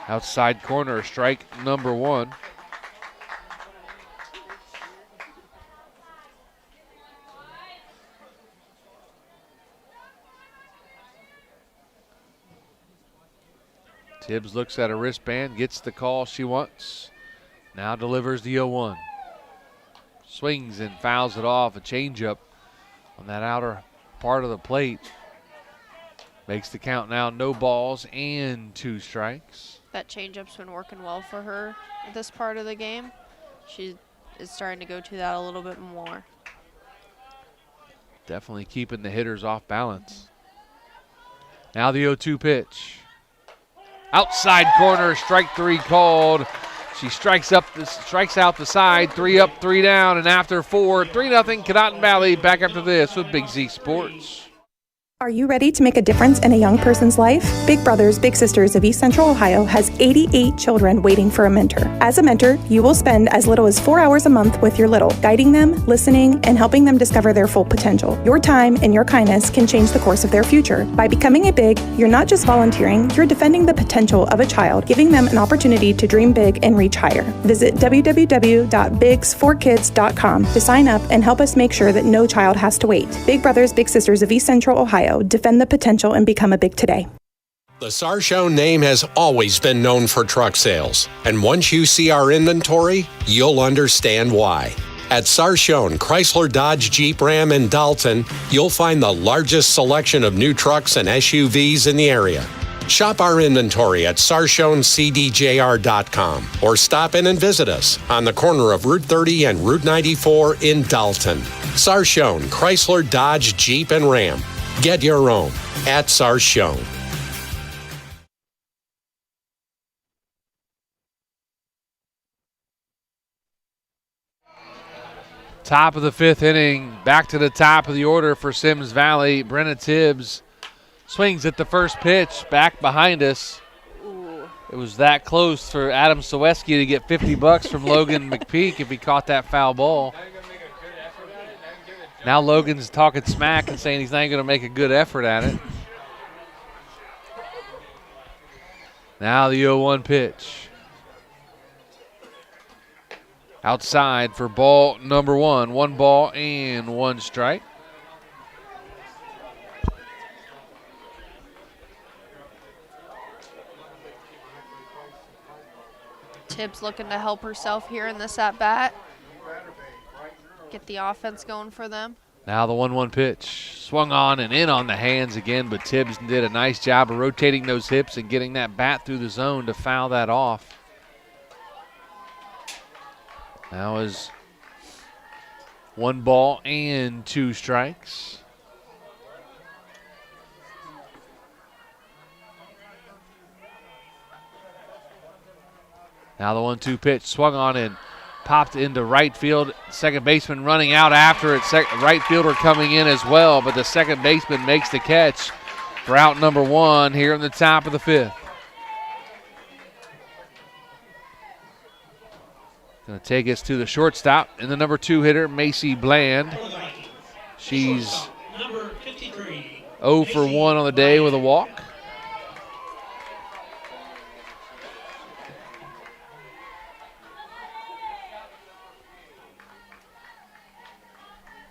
Outside corner, strike number 1. Tibbs looks at a wristband, gets the call she wants. Now delivers the 0-1. Swings and fouls it off. A changeup on that outer part of the plate. Makes the count now no balls and 2 strikes. That changeup's been working well for her at this part of the game. She is starting to go to that a little bit more. Definitely keeping the hitters off balance. Now the 0-2 pitch. Outside corner, strike 3 called. She strikes out the side, 3 up, 3 down, and after 4, 3-0 Conotton Valley. Back after this with Big Z Sports. Are you ready to make a difference in a young person's life? Big Brothers Big Sisters of East Central Ohio has 88 children waiting for a mentor. As a mentor, you will spend as little as 4 hours a month with your little, guiding them, listening, and helping them discover their full potential. Your time and your kindness can change the course of their future. By becoming a Big, you're not just volunteering, you're defending the potential of a child, giving them an opportunity to dream big and reach higher. Visit www.bigs4kids.com to sign up and help us make sure that no child has to wait. Big Brothers Big Sisters of East Central Ohio. Defend the potential and become a Big today. The Sarshone name has always been known for truck sales, and once you see our inventory, you'll understand why. At Sarshone Chrysler Dodge Jeep Ram in Dalton, you'll find the largest selection of new trucks and SUVs in the area. Shop our inventory at sarshonecdjr.com or stop in and visit us on the corner of Route 30 and Route 94 in Dalton. Sarshone Chrysler Dodge Jeep and Ram. Get your own at Sarshone. Top of the 5th inning, back to the top of the order for Symmes Valley. Brenna Tibbs Swings at the first pitch, back behind us. Ooh. It was that close for Adam Ciereszewski to get $50 from Logan McPeek if he caught that foul ball. Now Logan's talking smack and saying he's not going to make a good effort at it. Now the 0-1 pitch. Outside for ball number 1. 1 ball and 1 strike. Tibbs looking to help herself here in this at-bat. Get the offense going for them. Now the 1-1 pitch. Swung on and in on the hands again, but Tibbs did a nice job of rotating those hips and getting that bat through the zone to foul that off. Now is 1 ball and 2 strikes. Now the 1-2 pitch, swung on and popped into right field. Second baseman running out after it. Right fielder coming in as well, but the second baseman makes the catch for out number 1 here in the top of the 5th. Going to take us to the shortstop and the number 2 hitter, Macy Bland. She's 0 for 1 on the day with a walk.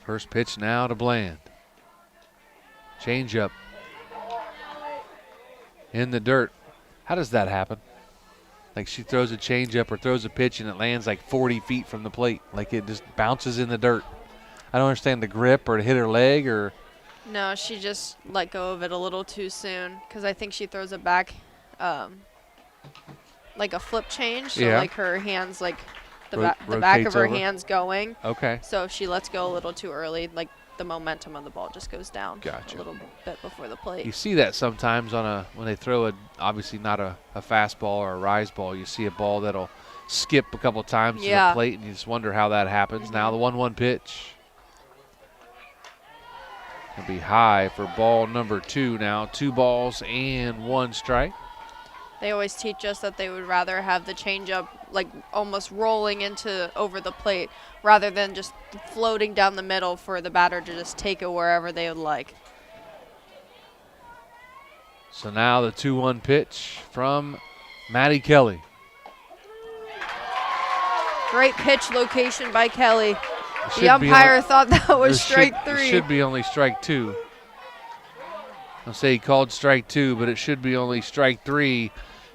First pitch now to Bland. Changeup in the dirt. How does that happen? Like she throws a changeup or throws a pitch and it lands like 40 feet from the plate. Like it just bounces in the dirt. I don't understand the grip or to hit her leg or. No, she just let go of it a little too soon because I think she throws it back like a flip change. So like her hands like the back of her hands going. Okay. So if she lets go a little too early, like the momentum of the ball just goes down Gotcha. a little bit before the plate. You see that sometimes when they throw obviously not a fastball or a rise ball. You see a ball that'll skip a couple times to the plate, and you just wonder how that happens. Mm-hmm. Now the 1-1 pitch. It'll be high for ball number 2 now. 2 balls and 1 strike. They always teach us that they would rather have the changeup like almost rolling over the plate rather than just floating down the middle for the batter to just take it wherever they would like. So now the 2-1 pitch from Maddie Kelly. Great pitch location by Kelly. The umpire thought that was strike 3. It should be only strike 2. I'll say he called strike 2, but it should be only strike 3.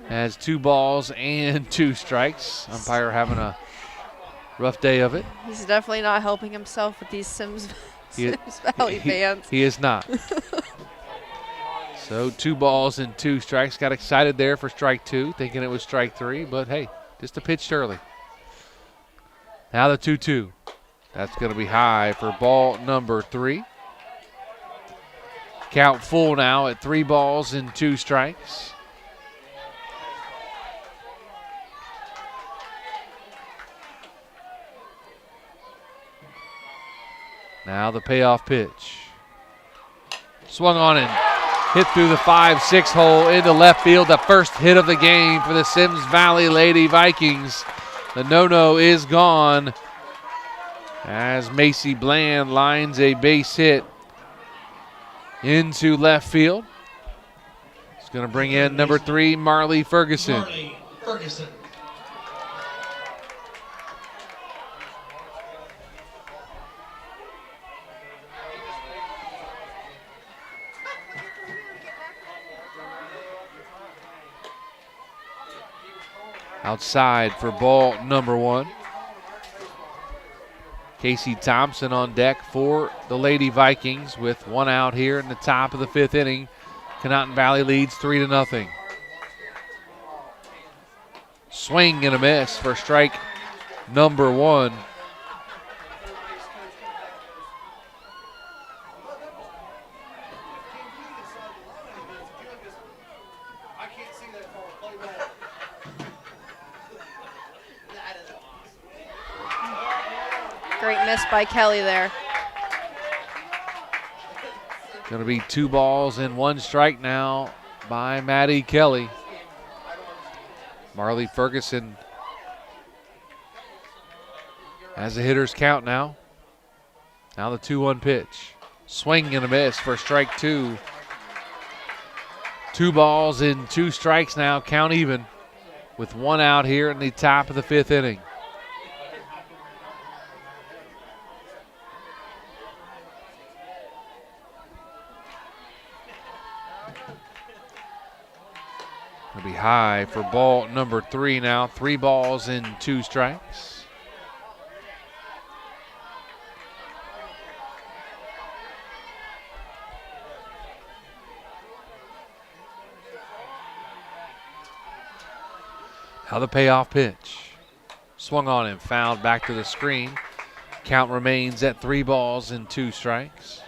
Has 2 balls and 2 strikes. Umpire having a rough day of it. He's definitely not helping himself with these Symmes Valley fans. He is not. So 2 balls and 2 strikes. Got excited there for strike 2, thinking it was strike 3, but hey, just a pitch early. Now the 2-2. That's going to be high for ball number 3. Count full now at 3 balls and 2 strikes. Now the payoff pitch. Swung on and hit through the 5-6 hole into left field. The first hit of the game for the Symmes Valley Lady Vikings. The no-no is gone as Macy Bland lines a base hit into left field. It's going to bring in number 3, Marley Ferguson. Outside for ball number 1. Casey Thompson on deck for the Lady Vikings with 1 out here in the top of the 5th inning. Conotton Valley leads 3-0. Swing and a miss for strike number 1. Great miss by Kelly there. Going to be 2 balls and 1 strike now by Maddie Kelly. Marley Ferguson has a hitter's count now. Now the 2-1 pitch. Swing and a miss for strike 2. 2 balls and 2 strikes now, count even, with 1 out here in the top of the 5th inning. It'll be high for ball number 3 now. 3 balls and 2 strikes. Now the payoff pitch. Swung on and fouled back to the screen. Count remains at 3 balls and 2 strikes.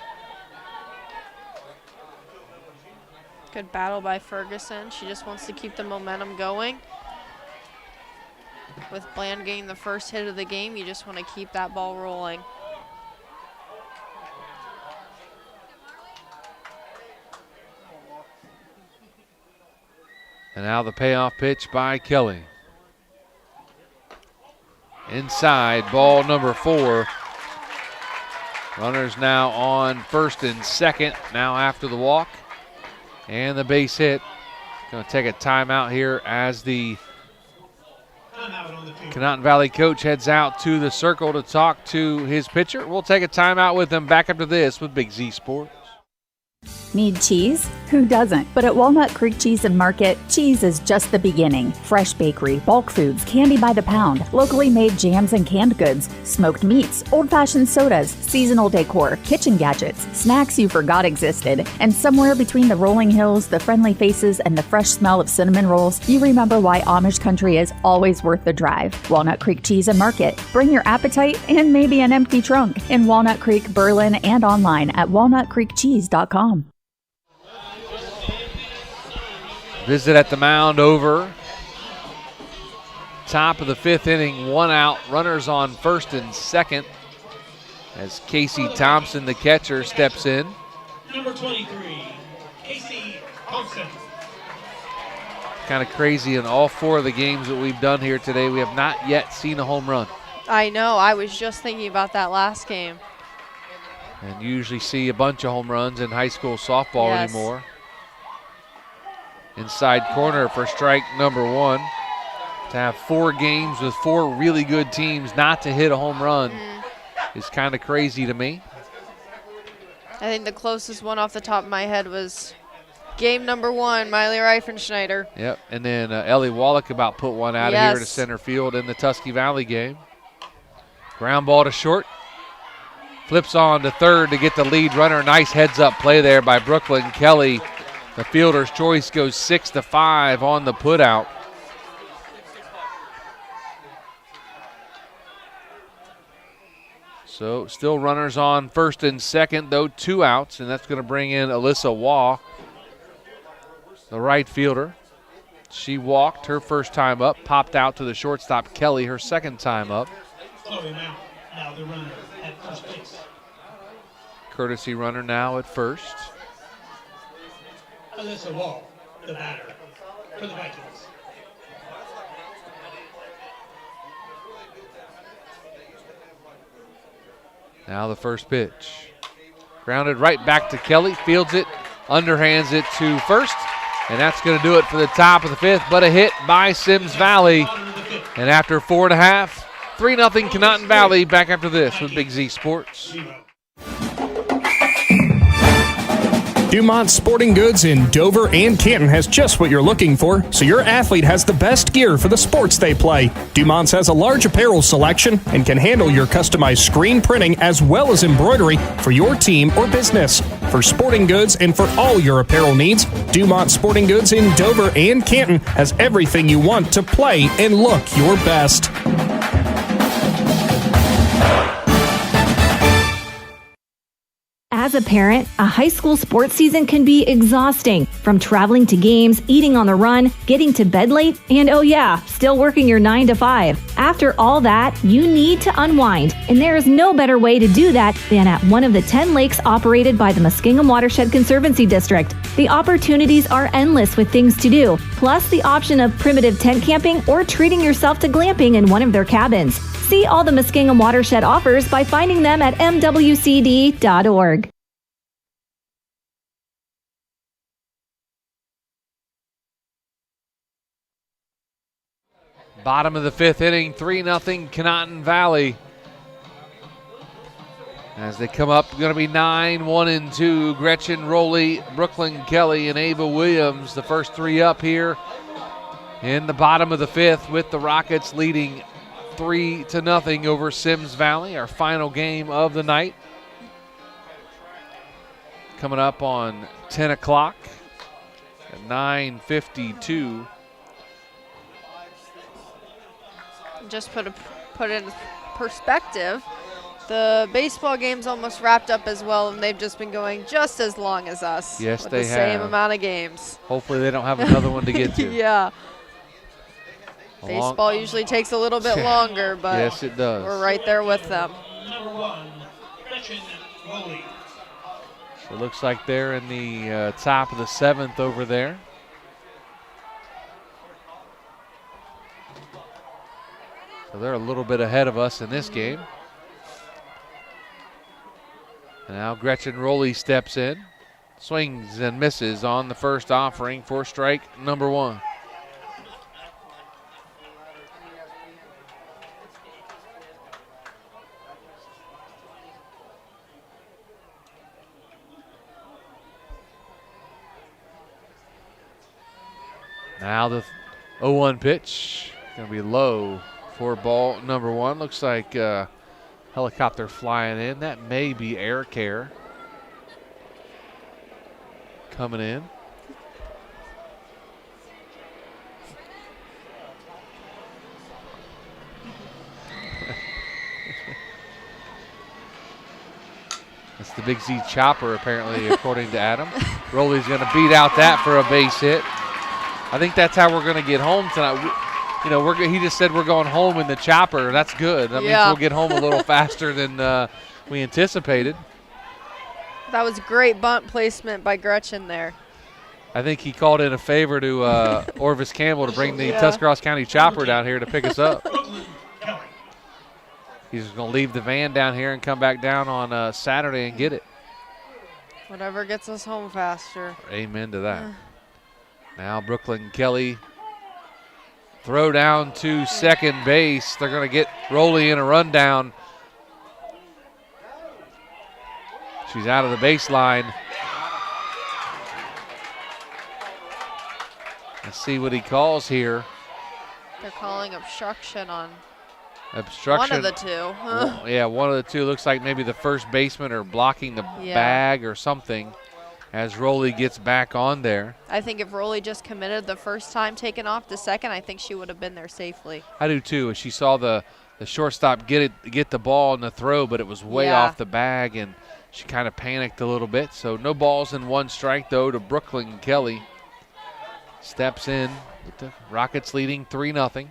Good battle by Ferguson. She just wants to keep the momentum going. With Bland getting the first hit of the game, you just want to keep that ball rolling. And now the payoff pitch by Kelly. Inside, ball number 4. Runners now on first and second, now after the walk. And the base hit. Going to take a timeout here as the Conotton Valley coach heads out to the circle to talk to his pitcher. We'll take a timeout with them back after this with Big Z Sports. Need cheese? Who doesn't? But at Walnut Creek Cheese and Market, cheese is just the beginning. Fresh bakery, bulk foods, candy by the pound, locally made jams and canned goods, smoked meats, old-fashioned sodas, seasonal decor, kitchen gadgets, snacks you forgot existed, and somewhere between the rolling hills, the friendly faces, and the fresh smell of cinnamon rolls, you remember why Amish country is always worth the drive. Walnut Creek Cheese and Market. Bring your appetite and maybe an empty trunk in Walnut Creek, Berlin, and online at walnutcreekcheese.com. Visit at the mound over. Top of the 5th inning, 1 out. Runners on first and second as Casey Thompson, the catcher, steps in. Number 23, Casey Thompson. Kind of crazy, in all 4 of the games that we've done here today, we have not yet seen a home run. I know. I was just thinking about that last game. And you usually see a bunch of home runs in high school softball anymore. Inside corner for strike number 1. To have 4 games with 4 really good teams not to hit a home run is kind of crazy to me. I think the closest one off the top of my head was game number 1, Miley Reifenschneider. Yep, and then Ellie Wallach about put one out of here to center field in the Tusky Valley game. Ground ball to short. Flips on to third to get the lead runner. Nice heads-up play there by Brooklyn Kelly. The fielder's choice goes 6-5 on the putout. So still runners on first and second, though 2 outs, and that's going to bring in Alyssa Waugh, the right fielder. She walked her first time up, popped out to the shortstop Kelly her second time up. Now the runner at first base. Courtesy runner now at first. Alyssa Waugh, the batter for the Vikings. Now the first pitch. Grounded right back to Kelly, fields it, underhands it to first, and that's going to do it for the top of the 5th, but a hit by Symmes Valley. And after 4.5, 3-0 Conotton Valley. Back after this with Big Z Sports. Dumont Sporting Goods in Dover and Canton has just what you're looking for, so your athlete has the best gear for the sports they play. Dumont's has a large apparel selection and can handle your customized screen printing as well as embroidery for your team or business. For sporting goods and for all your apparel needs, Dumont Sporting Goods in Dover and Canton has everything you want to play and look your best. As a parent, a high school sports season can be exhausting. From traveling to games, eating on the run, getting to bed late, and oh yeah, still working your 9 to 5. After all that, you need to unwind, and there is no better way to do that than at one of the 10 lakes operated by the Muskingum Watershed Conservancy District. The opportunities are endless with things to do, plus the option of primitive tent camping or treating yourself to glamping in one of their cabins. See all the Muskingum Watershed offers by finding them at mwcd.org. Bottom of the 5th inning, 3-0 Conotton Valley. As they come up, going to be 9-1-2. Gretchen Rowley, Brooklyn Kelly, and Ava Williams, the first three up here in the bottom of the 5th, with the Rockets leading 3-0 over Symmes Valley, our final game of the night. Coming up on 10 o'clock at 9:52. Just put in perspective, the baseball game's almost wrapped up as well, and they've just been going just as long as us. Yes, with they the have. Same amount of games. Hopefully they don't have another one to get to. Yeah. Baseball usually takes a little bit longer, but yes, it does. We're right there with them. Number 1, Gretchen Rowley. So it looks like they're in the top of the 7th over there. So they're a little bit ahead of us in this game. And now Gretchen Rowley steps in, swings and misses on the first offering for strike number 1. Now the 0-1 pitch, going to be low for ball number 1. Looks like helicopter flying in. That may be air care coming in. That's the Big Z chopper, apparently, according to Adam. Rowley's going to beat out that for a base hit. I think that's how we're going to get home tonight. He just said we're going home in the chopper. That's good. That means we'll get home a little faster than we anticipated. That was great bunt placement by Gretchen there. I think he called in a favor to Orvis Campbell to bring the Tuscarawas County chopper down here to pick us up. He's just going to leave the van down here and come back down on Saturday and get it. Whatever gets us home faster. Amen to that. Now Brooklyn Kelly, throw down to second base. They're going to get Rowley in a rundown. She's out of the baseline. Let's see what he calls here. They're calling obstruction on obstruction. One of the two. Well, yeah, one of the two. Looks like maybe the first baseman or blocking the bag or something as Rowley gets back on there. I think if Rowley just committed the first time taking off the second, I think she would have been there safely. I do too. She saw the shortstop get the ball in the throw, but it was way off the bag, and she kind of panicked a little bit. So no balls and one strike, though, to Brooklyn Kelly. Steps in with the Rockets leading 3-0.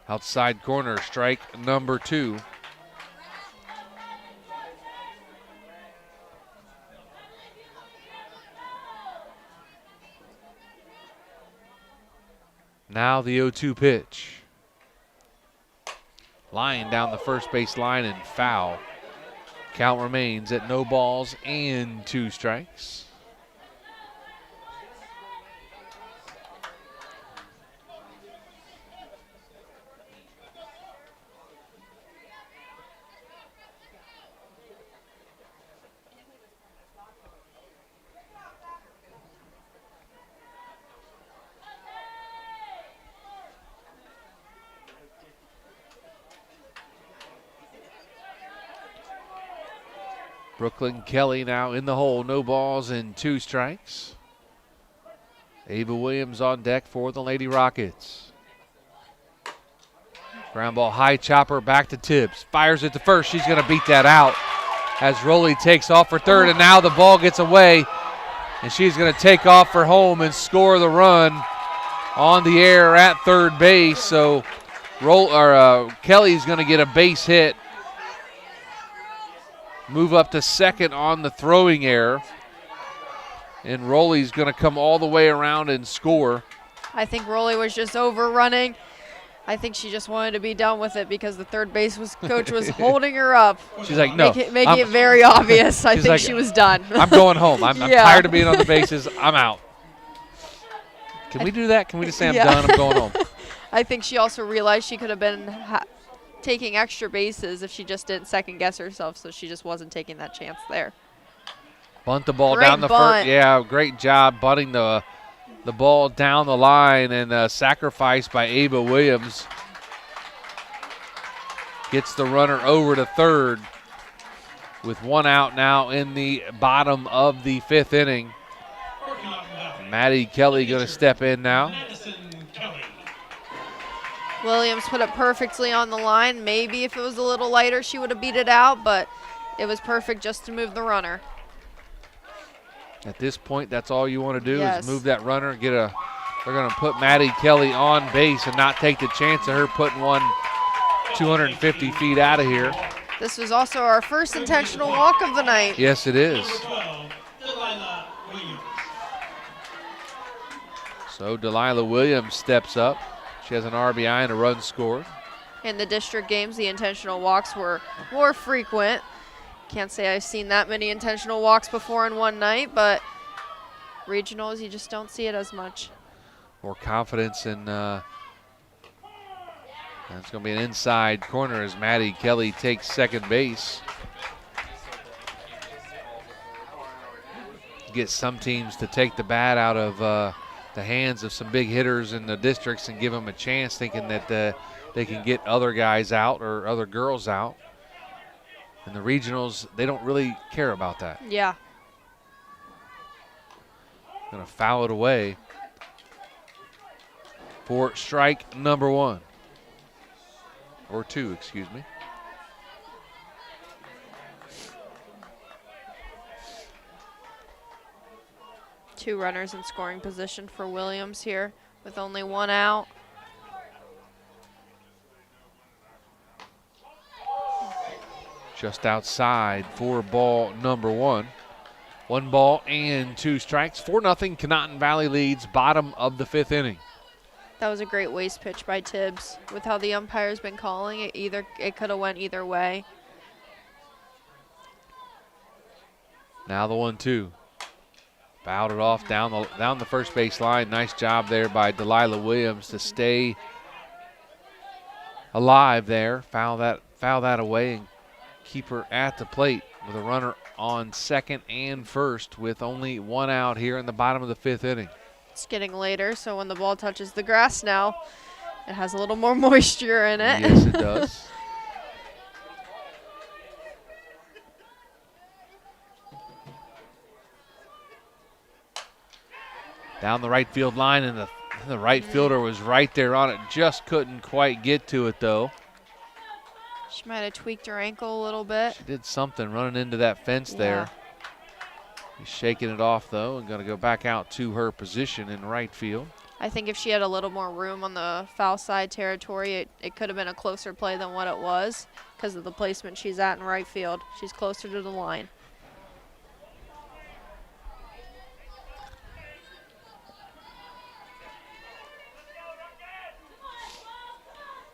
Outside corner, strike number 2. Now the 0-2 pitch. Line down the first base line and foul. Count remains at no balls and 2 strikes. Brooklyn Kelly now in the hole, no balls and 2 strikes. Ava Williams on deck for the Lady Rockets. Ground ball, high chopper, back to Tibbs. Fires it to first. She's going to beat that out as Rowley takes off for third, and now the ball gets away, and she's going to take off for home and score the run on the air at third base. So Kelly's going to get a base hit, move up to second on the throwing error, and Rowley's going to come all the way around and score. I think Rowley was just overrunning. I think she just wanted to be done with it because the third base coach was holding her up. She's like, no. Making it very obvious. I think like, she was done. I'm going home. I'm tired of being on the bases. I'm out. Can we do that? Can we just say I'm done? I'm going home. I think she also realized she could have been taking extra bases if she just didn't second guess herself, so she just wasn't taking that chance there. Bunt the ball Great down the first. Yeah, great job bunting the ball down the line, and sacrifice by Ava Williams. Gets the runner over to third with one out now in the bottom of the fifth inning. Maddie Kelly going to step in now. Williams put it perfectly on the line. Maybe if it was a little lighter, she would have beat it out, but it was perfect just to move the runner. At this point, that's all you want to do Yes. is move that runner and they're going to put Maddie Kelly on base and not take the chance of her putting one 250 feet out of here. This was also our first intentional walk of the night. Yes, it is. So Delilah Williams steps up. She has an RBI and a run scored. In the district games, the intentional walks were more frequent. Can't say I've seen that many intentional walks before in one night, but regionals, you just don't see it as much. More confidence in it's going to be an inside corner as Maddie Kelly takes second base. Get some teams to take the bat out of the hands of some big hitters in the districts and give them a chance, thinking that they can get other guys out or other girls out. And the regionals, they don't really care about that. Yeah. Going to foul it away for strike number one. Or two, excuse me. Two runners in scoring position for Williams here with only one out. Just outside for ball number one. 1 ball and 2 strikes. 4-0 Conotton Valley leads, bottom of the fifth inning. That was a great waste pitch by Tibbs. With how the umpire's been calling it, it could have went either way. Now the 1-2. Fouled it off down the first base line. Nice job there by Delilah Williams to stay alive there. Foul that away and keep her at the plate with a runner on second and first with only 1 out here in the bottom of the fifth inning. It's getting later, so when the ball touches the grass now, it has a little more moisture in it. Yes, it does. Down the right field line, and the right fielder was right there on it. Just couldn't quite get to it, though. She might have tweaked her ankle a little bit. She did something running into that fence there. She's shaking it off, though, and going to go back out to her position in right field. I think if she had a little more room on the foul side territory, it could have been a closer play than what it was because of the placement she's at in right field. She's closer to the line.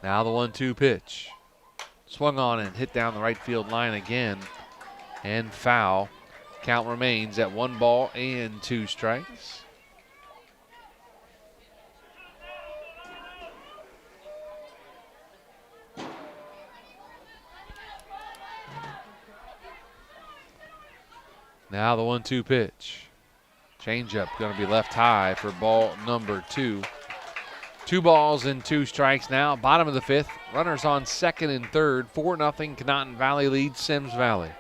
Now the 1-2 pitch. Swung on and hit down the right field line again. And foul. Count remains at 1 ball and 2 strikes. Now the 1-2 pitch. Changeup going to be left high for ball number 2. 2 balls and 2 strikes now. Bottom of the fifth. Runners on second and third. 4-0 Conotton Valley leads Symmes Valley.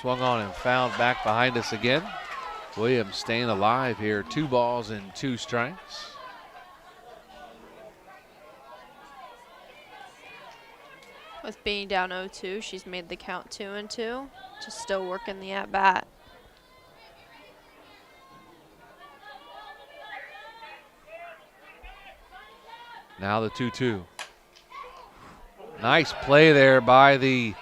Swung on and fouled back behind us again. Williams staying alive here. 2 balls and 2 strikes. With being down 0-2, she's made the count 2-2. Just still working the at-bat. Now the 2-2. Nice play there by the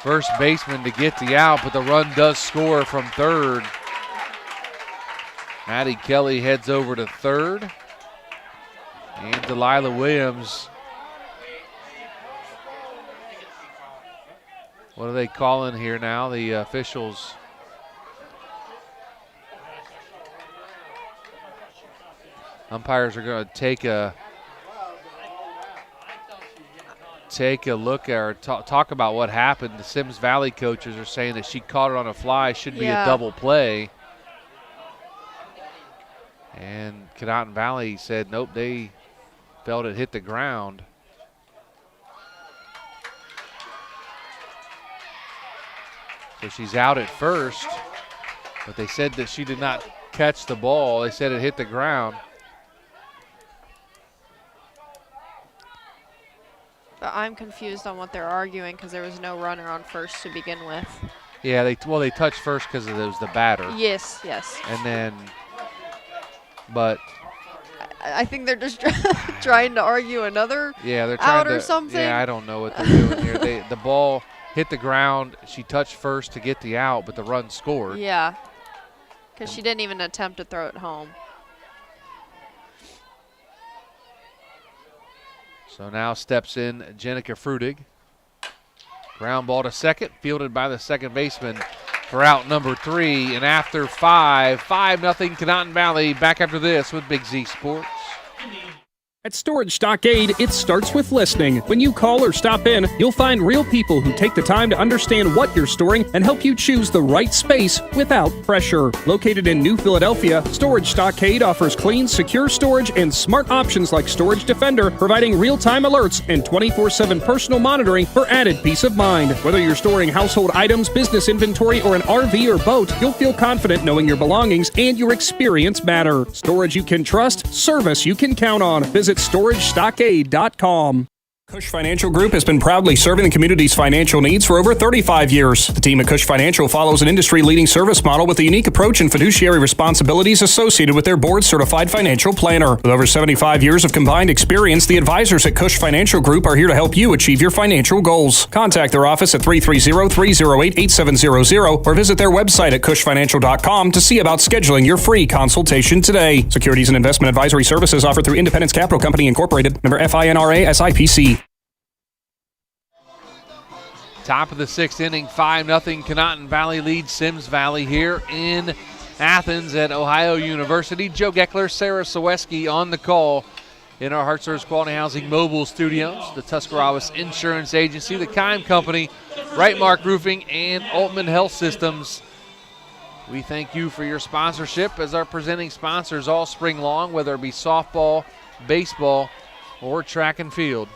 first baseman to get the out, but the run does score from third. Maddie Kelly heads over to third. And Delilah Williams. What are they calling here now? The officials. Umpires are going to take a look or talk about what happened. The Symmes Valley coaches are saying that she caught it on a fly, should be a double play. And Conotton Valley said, nope, they felt it hit the ground. So she's out at first, but they said that she did not catch the ball. They said it hit the ground. But I'm confused on what they're arguing because there was no runner on first to begin with. Yeah, they touched first because it was the batter. Yes, yes. And then, but I think they're just trying to argue another they're trying out to, or something. Yeah, I don't know what they're doing here. The ball hit the ground. She touched first to get the out, but the run scored. Yeah, because she didn't even attempt to throw it home. So now steps in Jenica Frudig. Ground ball to second, fielded by the second baseman for out number 3. And after 5-0 Conotton Valley. Back after this with Big Z Sports. At Storage Stockade, it starts with listening. When you call or stop in, you'll find real people who take the time to understand what you're storing and help you choose the right space without pressure. Located in New Philadelphia, Storage Stockade offers clean, secure storage and smart options like Storage Defender, providing real-time alerts and 24/7 personal monitoring for added peace of mind. Whether you're storing household items, business inventory, or an RV or boat, you'll feel confident knowing your belongings and your experience matter. Storage you can trust, service you can count on. Visit StorageStockade.com. Cush Financial Group has been proudly serving the community's financial needs for over 35 years. The team at Cush Financial follows an industry-leading service model with a unique approach and fiduciary responsibilities associated with their board-certified financial planner. With over 75 years of combined experience, the advisors at Cush Financial Group are here to help you achieve your financial goals. Contact their office at 330-308-8700 or visit their website at cushfinancial.com to see about scheduling your free consultation today. Securities and investment advisory services offered through Independence Capital Company Incorporated, member FINRA SIPC. Top of the 6th inning, 5-0 Conotton Valley leads Symmes Valley here in Athens at Ohio University. Joe Geckler, Ciereszewski on the call in our Heart Service Quality Housing mobile studios. The Tuscarawas Insurance Agency, the Kime Company, Right Mark Roofing, and Altman Health Systems. We thank you for your sponsorship as our presenting sponsors all spring long, whether it be softball, baseball, or track and field.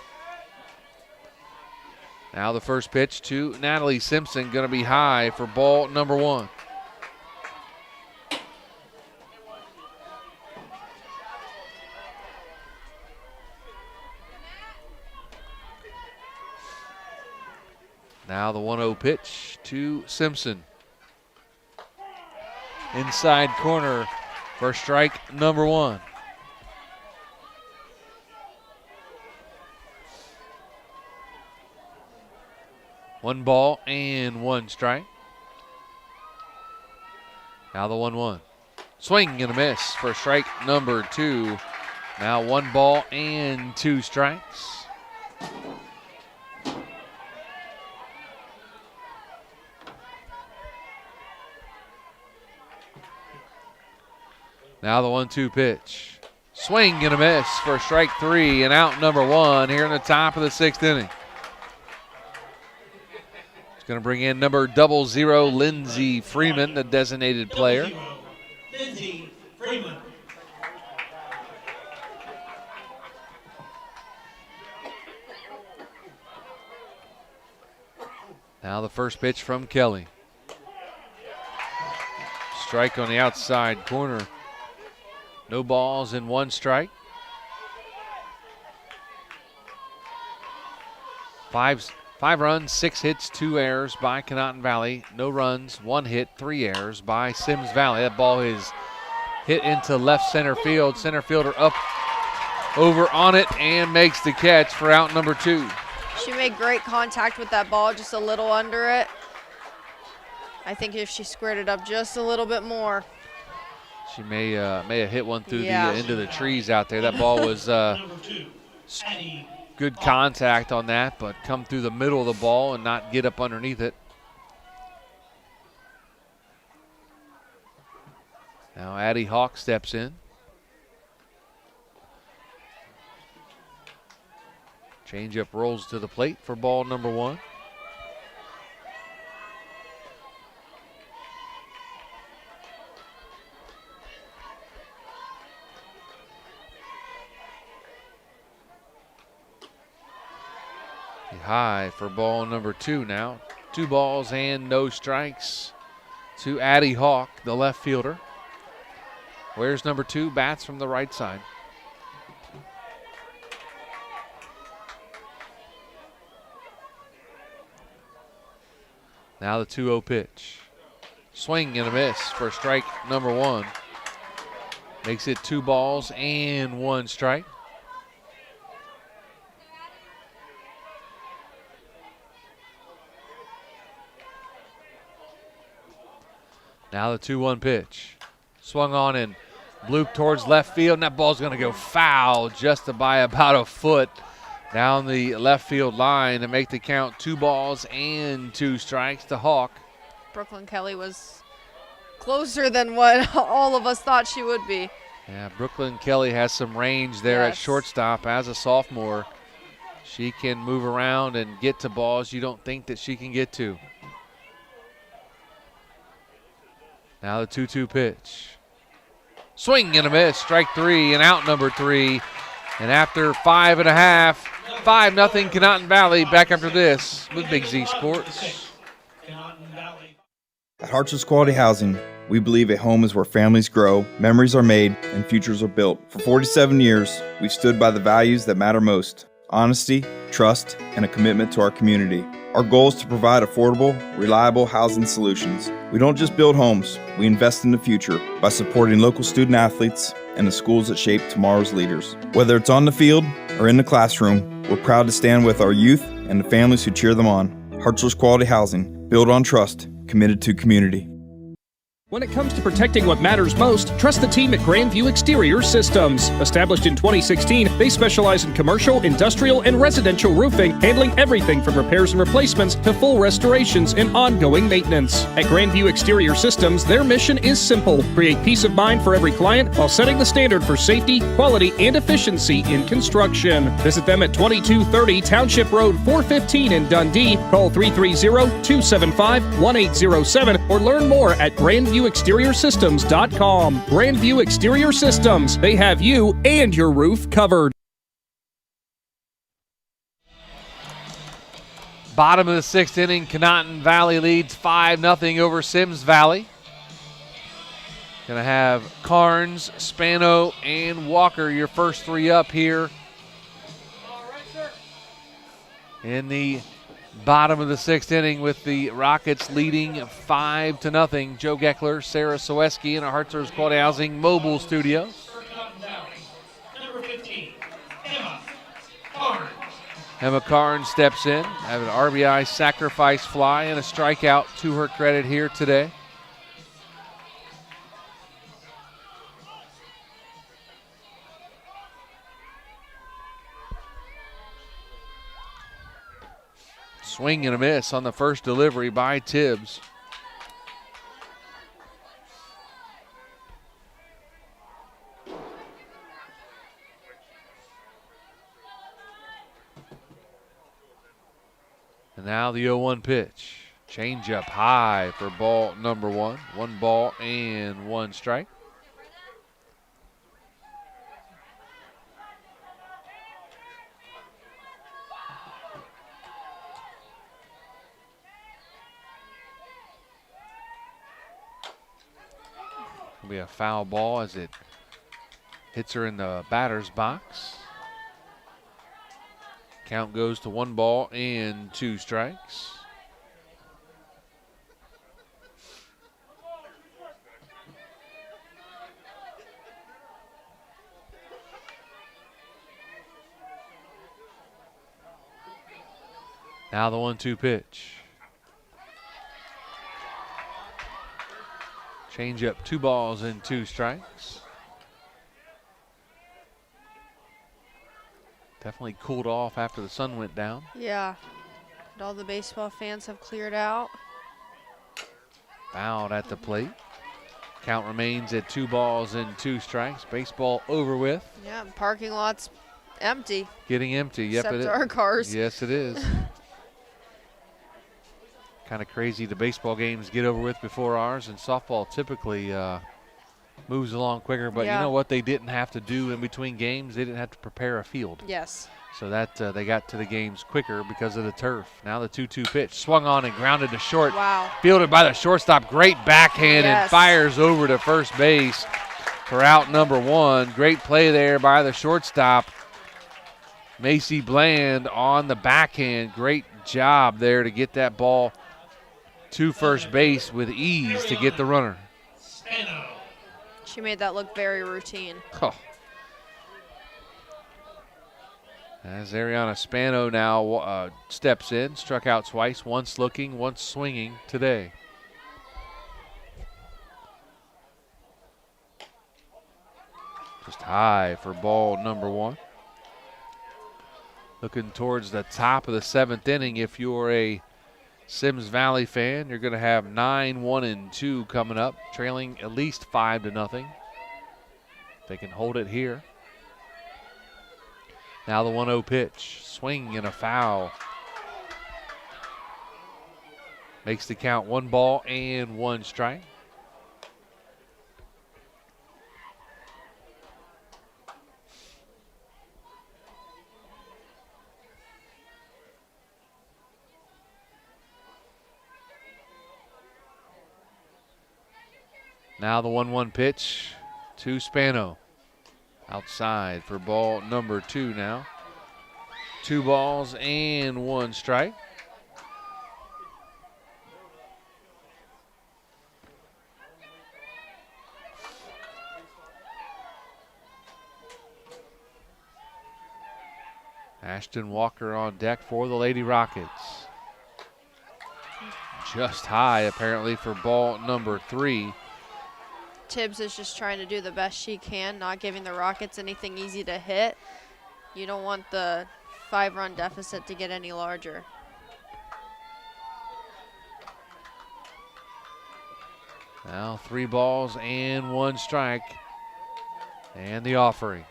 Now the first pitch to Natalie Simpson, going to be high for ball number 1. Now the 1-0 pitch to Simpson. Inside corner for strike number 1. One ball and 1 strike. Now the 1-1. Swing and a miss for strike number 2. Now 1 ball and 2 strikes. Now the 1-2 pitch. Swing and a miss for strike 3 and out number 1 here in the top of the 6th inning. Going to bring in number 00, Lindsay Freeman, the designated player. Lindsay Freeman. Now the first pitch from Kelly. strike on the outside corner. No balls and 1 strike. Five runs, 6 hits, 2 errors by Conotton Valley. No runs, 1 hit, 3 errors by Symmes Valley. That ball is hit into left center field. Center fielder up over on it and makes the catch for out number 2. She made great contact with that ball, just a little under it. I think if she squared it up just a little bit more. She may have hit one through the into the trees out there. That ball was good contact on that, but come through the middle of the ball and not get up underneath it. Now Addie Hawk steps in. Changeup rolls to the plate for ball number 1. High for ball number 2 now. 2 balls and no strikes to Addie Hawk, the left fielder. Where's number 2? Bats from the right side. Now the 2-0 pitch. Swing and a miss for strike number 1. Makes it 2 balls and 1 strike. Now the 2-1 pitch. Swung on and blooped towards left field, and that ball's going to go foul just by about a foot down the left field line to make the count 2 balls and 2 strikes to Hawk. Brooklyn Kelly was closer than what all of us thought she would be. Yeah, Brooklyn Kelly has some range there at shortstop as a sophomore. She can move around and get to balls you don't think that she can get to. Now the 2-2 pitch. Swing and a miss, strike 3 and out number 3. And after 5.5, 5-0 Conotton Valley. Back after this with Big Z Sports. At Hartson's Quality Housing, we believe a home is where families grow, memories are made, and futures are built. For 47 years, we've stood by the values that matter most: honesty, trust, and a commitment to our community. Our goal is to provide affordable, reliable housing solutions. We don't just build homes, we invest in the future by supporting local student athletes and the schools that shape tomorrow's leaders. Whether it's on the field or in the classroom, we're proud to stand with our youth and the families who cheer them on. Hartson's Quality Housing, built on trust, committed to community. When it comes to protecting what matters most, trust the team at Grandview Exterior Systems. Established in 2016, they specialize in commercial, industrial, and residential roofing, handling everything from repairs and replacements to full restorations and ongoing maintenance. At Grandview Exterior Systems, their mission is simple: create peace of mind for every client while setting the standard for safety, quality, and efficiency in construction. Visit them at 2230 Township Road 415 in Dundee. Call 330-275-1807 or learn more at GrandviewExteriorSystems.com. Grandview Exterior Systems. They have you and your roof covered. Bottom of the 6th inning, Conotton Valley leads 5-0 over Symmes Valley. Gonna have Carnes, Spano, and Walker, your first 3 up here in the bottom of the 6th inning, with the Rockets leading 5-0. Joe Geckler, Ciereszewski in our Hartson's Quality Housing mobile studios. Number 15, Emma Carnes. Emma Carnes steps in, have an RBI sacrifice fly and a strikeout to her credit here today. Swing and a miss on the first delivery by Tibbs. And now the 0-1 pitch. Change up high for ball number 1. 1 ball and 1 strike. It'll be a foul ball as it hits her in the batter's box. Count goes to 1 ball and 2 strikes. Now the 1-2 pitch. Change up, 2 balls and 2 strikes. Definitely cooled off after the sun went down. Yeah. And all the baseball fans have cleared out. Fouled at the plate. Count remains at 2 balls and 2 strikes. Baseball over with. Yeah, parking lot's empty. Getting empty. Yep, Except it is. our cars. Yes, it is. Kind of crazy the baseball games get over with before ours, and softball typically moves along quicker. But Yeah. you know what they didn't have to do in between games? They didn't have to prepare a field. Yes. So that they got to the games quicker because of the turf. Now the 2-2 pitch. Swung on and grounded to short. Wow. Fielded by the shortstop. Great backhand and Yes. fires over to first base for out number 1. Great play there by the shortstop. Macy Bland on the backhand. Great job there to get that ball to first base with ease to get the runner. She made that look very routine. Oh. As Ariana Spano now steps in, struck out twice, once looking, once swinging today. Just high for ball number 1. Looking towards the top of the 7th inning. If you're a Symmes Valley fan, you're going to have 9, 1, and 2 coming up, trailing at least 5-0. They can hold it here. Now the 1-0 pitch, swing and a foul. Makes the count 1 ball and 1 strike. Now the 1-1 pitch to Spano. Outside for ball number 2 now. 2 balls and 1 strike. Ashton Walker on deck for the Lady Rockets. Just high apparently for ball number 3. Tibbs is just trying to do the best she can, not giving the Rockets anything easy to hit. You don't want the 5-run deficit to get any larger. Now 3 balls and 1 strike. And the offering.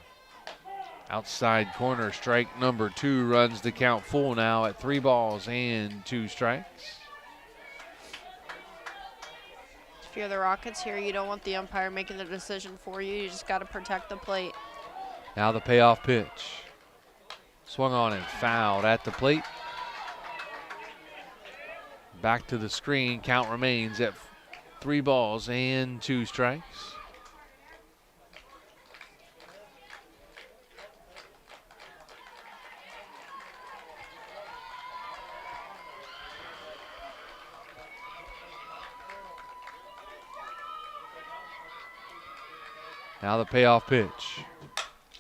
Outside corner, strike number 2 runs the count full now at 3 balls and 2 strikes. If you're the Rockets here, you don't want the umpire making the decision for you. You just got to protect the plate. Now the payoff pitch. Swung on and fouled at the plate. Back to the screen. Count remains at 3 balls and 2 strikes. Now the payoff pitch.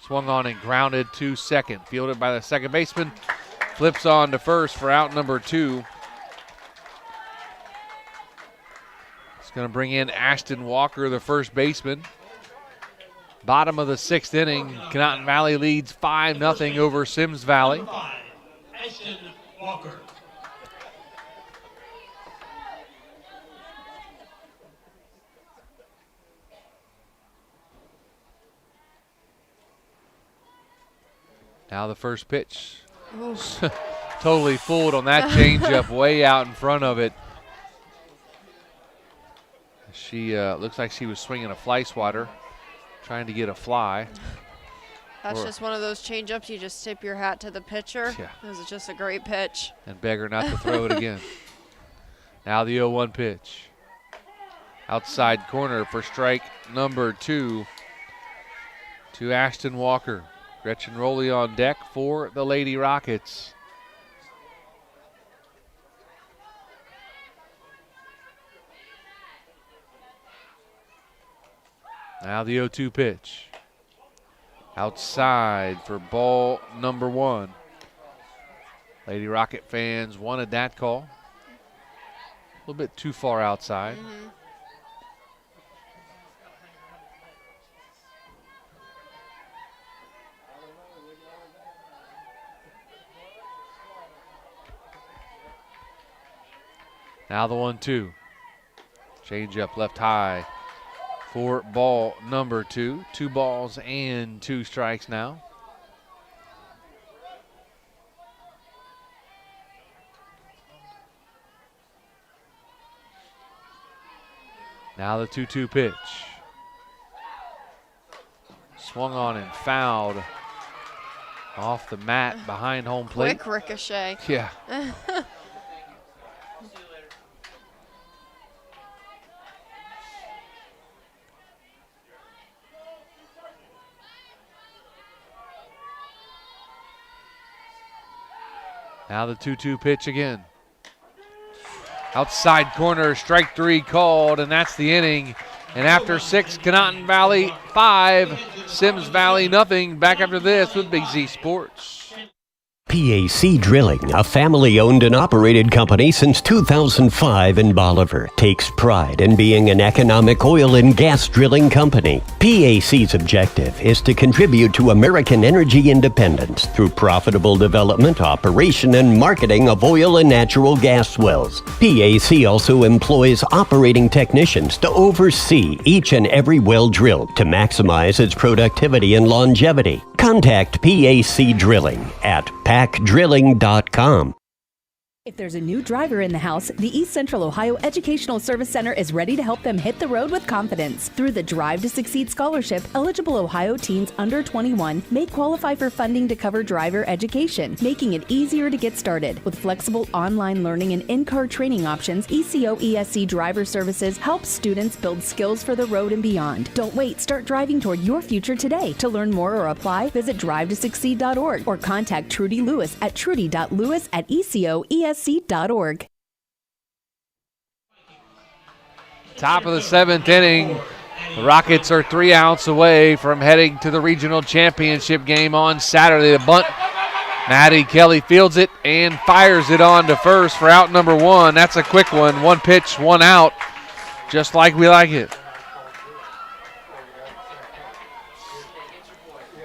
Swung on and grounded to second. Fielded by the second baseman. Flips on to first for out number 2. It's going to bring in Ashton Walker, the first baseman. Bottom of the 6th inning. Conotton Valley leads 5-0 over Symmes Valley. Ashton Walker. Now the first pitch. Totally fooled on that changeup way out in front of it. She looks like she was swinging a fly swatter, trying to get a fly. That's just one of those changeups. You just tip your hat to the pitcher. Yeah. This is just a great pitch. And beg her not to throw it again. Now the 0-1 pitch. Outside corner for strike number 2 to Ashton Walker. Gretchen Rowley on deck for the Lady Rockets. Now the 0-2 pitch. Outside for ball number 1. Lady Rocket fans wanted that call. A little bit too far outside. Now the 1-2. Change up left high for ball number 2. 2 balls and 2 strikes now. Now the 2-2 pitch. Swung on and fouled off the mat behind home plate. Quick ricochet. Yeah. Now the 2-2 pitch again. Outside corner, strike 3 called, and that's the inning. And after 6, Conotton Valley 5, Symmes Valley nothing. Back after this with Big Z Sports. PAC Drilling, a family-owned and operated company since 2005 in Bolivar, takes pride in being an economic oil and gas drilling company. PAC's objective is to contribute to American energy independence through profitable development, operation, and marketing of oil and natural gas wells. PAC also employs operating technicians to oversee each and every well drilled to maximize its productivity and longevity. Contact PAC Drilling at pacdrilling.com. If there's a new driver in the house, the East Central Ohio Educational Service Center is ready to help them hit the road with confidence. Through the Drive to Succeed scholarship, eligible Ohio teens under 21 may qualify for funding to cover driver education, making it easier to get started. With flexible online learning and in-car training options, ECO ESC Driver Services helps students build skills for the road and beyond. Don't wait, start driving toward your future today. To learn more or apply, visit drivetosucceed.org or contact Trudy Lewis at trudy.lewis@ecoesc.org. Top of the 7th inning. The Rockets are 3 outs away from heading to the regional championship game on Saturday. The bunt, Maddie Kelly fields it and fires it on to first for out number 1. That's a quick one. 1 pitch, 1 out, just like we like it.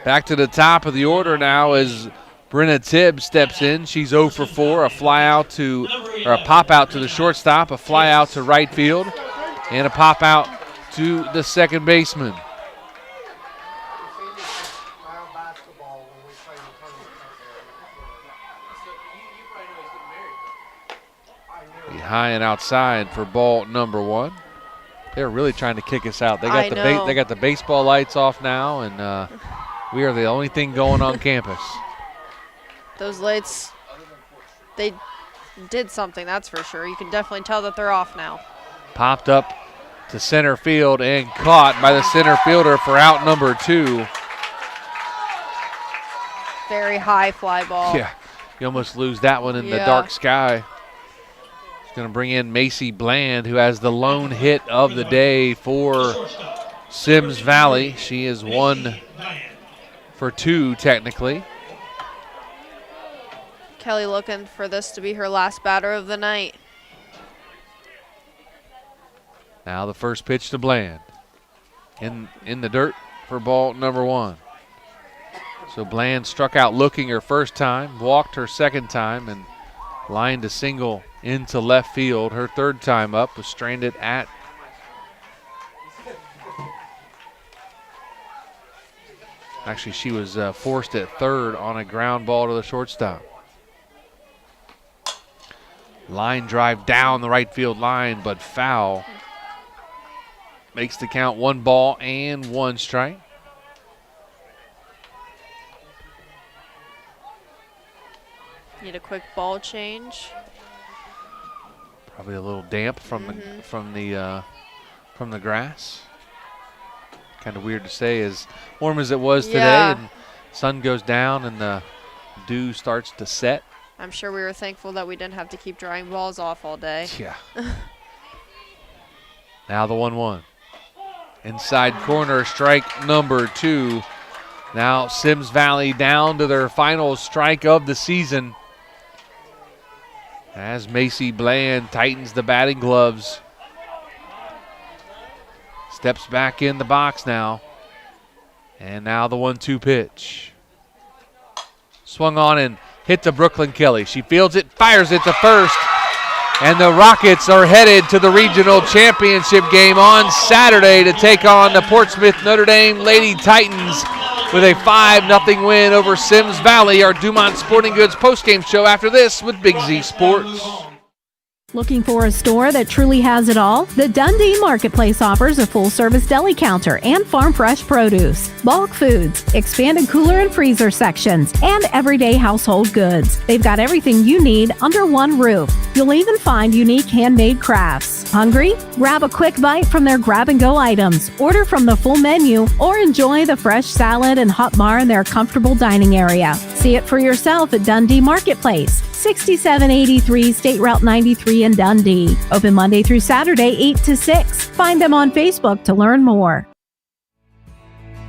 Back to the top of the order now as Brenna Tibbs steps in. She's 0 for 4, a pop out to the shortstop, a fly out to right field, and a pop out to the second baseman. Be high and outside for ball number 1. They're really trying to kick us out. They got the baseball lights off now, and we are the only thing going on campus. Those lights, they did something, that's for sure. You can definitely tell that they're off now. Popped up to center field and caught by the center fielder for out number 2. Very high fly ball. Yeah, you almost lose that one in the dark sky. It's going to bring in Macy Bland, who has the lone hit of the day for Symmes Valley. She is 1 for 2 technically. Kelly looking for this to be her last batter of the night. Now the first pitch to Bland. In the dirt for ball number 1. So Bland struck out looking her first time, walked her second time, and lined a single into left field. Her third time up was stranded at actually she was forced at third on a ground ball to the shortstop. Line drive down the right field line, but foul. Makes the count 1 ball and 1 strike. Need a quick ball change. Probably a little damp from the from the grass. Kind of weird to say, as warm as it was today, Yeah. and sun goes down and the dew starts to set. I'm sure we were thankful that we didn't have to keep drying balls off all day. Yeah. Now the 1-1. Inside corner, strike number 2. Now Symmes Valley down to their final strike of the season, as Macy Bland tightens the batting gloves. Steps back in the box now. And now the 1-2 pitch. Swung on and hit to Brooklyn Kelly. She fields it, fires it to first. And the Rockets are headed to the regional championship game on Saturday to take on the Portsmouth Notre Dame Lady Titans with a 5-0 win over Symmes Valley. Our Dumont Sporting Goods postgame show after this with Big Z Sports. Looking for a store that truly has it all? The Dundee Marketplace offers a full-service deli counter and farm-fresh produce, bulk foods, expanded cooler and freezer sections, and everyday household goods. They've got everything you need under one roof. You'll even find unique handmade crafts. Hungry? Grab a quick bite from their grab-and-go items, order from the full menu, or enjoy the fresh salad and hot bar in their comfortable dining area. See it for yourself at Dundee Marketplace, 6783 State Route 93 in Dundee. Open Monday through Saturday, 8 to 6. Find them on Facebook to learn more.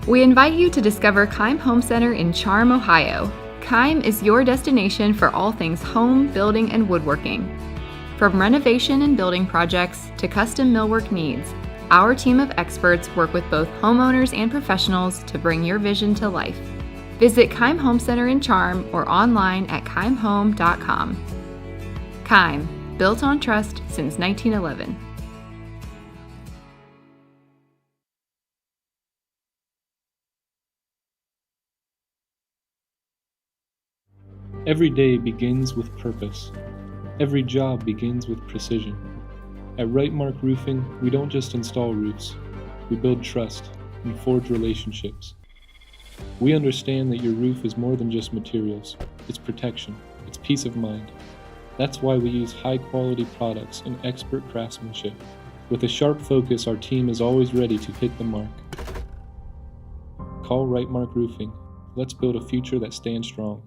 We invite you to discover Keim Home Center in Charm, Ohio. Keim is your destination for all things home, building, and woodworking. From renovation and building projects to custom millwork needs, our team of experts work with both homeowners and professionals to bring your vision to life. Visit Keim Home Center in Charm or online at keimhome.com. Keim, built on trust since 1911. Every day begins with purpose. Every job begins with precision. At Right Mark Roofing, we don't just install roofs. We build trust and forge relationships. We understand that your roof is more than just materials. It's protection. It's peace of mind. That's why we use high-quality products and expert craftsmanship. With a sharp focus, our team is always ready to hit the mark. Call Right Mark Roofing. Let's build a future that stands strong.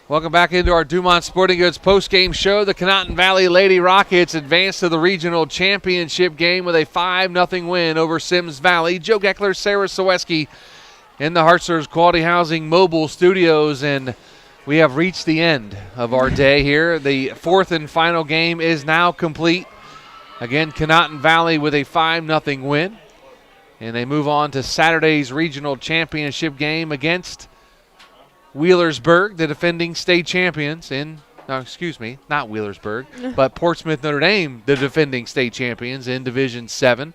Welcome back into our Dumont Sporting Goods postgame show. The Conotton Valley Lady Rockets advanced to the regional championship game with a 5-0 win over Symmes Valley. Joe Geckler, Ciereszewski in the Hartzler's Quality Housing Mobile Studios, and we have reached the end of our day here. The fourth and final game is now complete. Again, Conotton Valley with a 5-0 win, and they move on to Saturday's regional championship game against Wheelersburg, the defending state champions not Wheelersburg, but Portsmouth Notre Dame, the defending state champions in Division VII.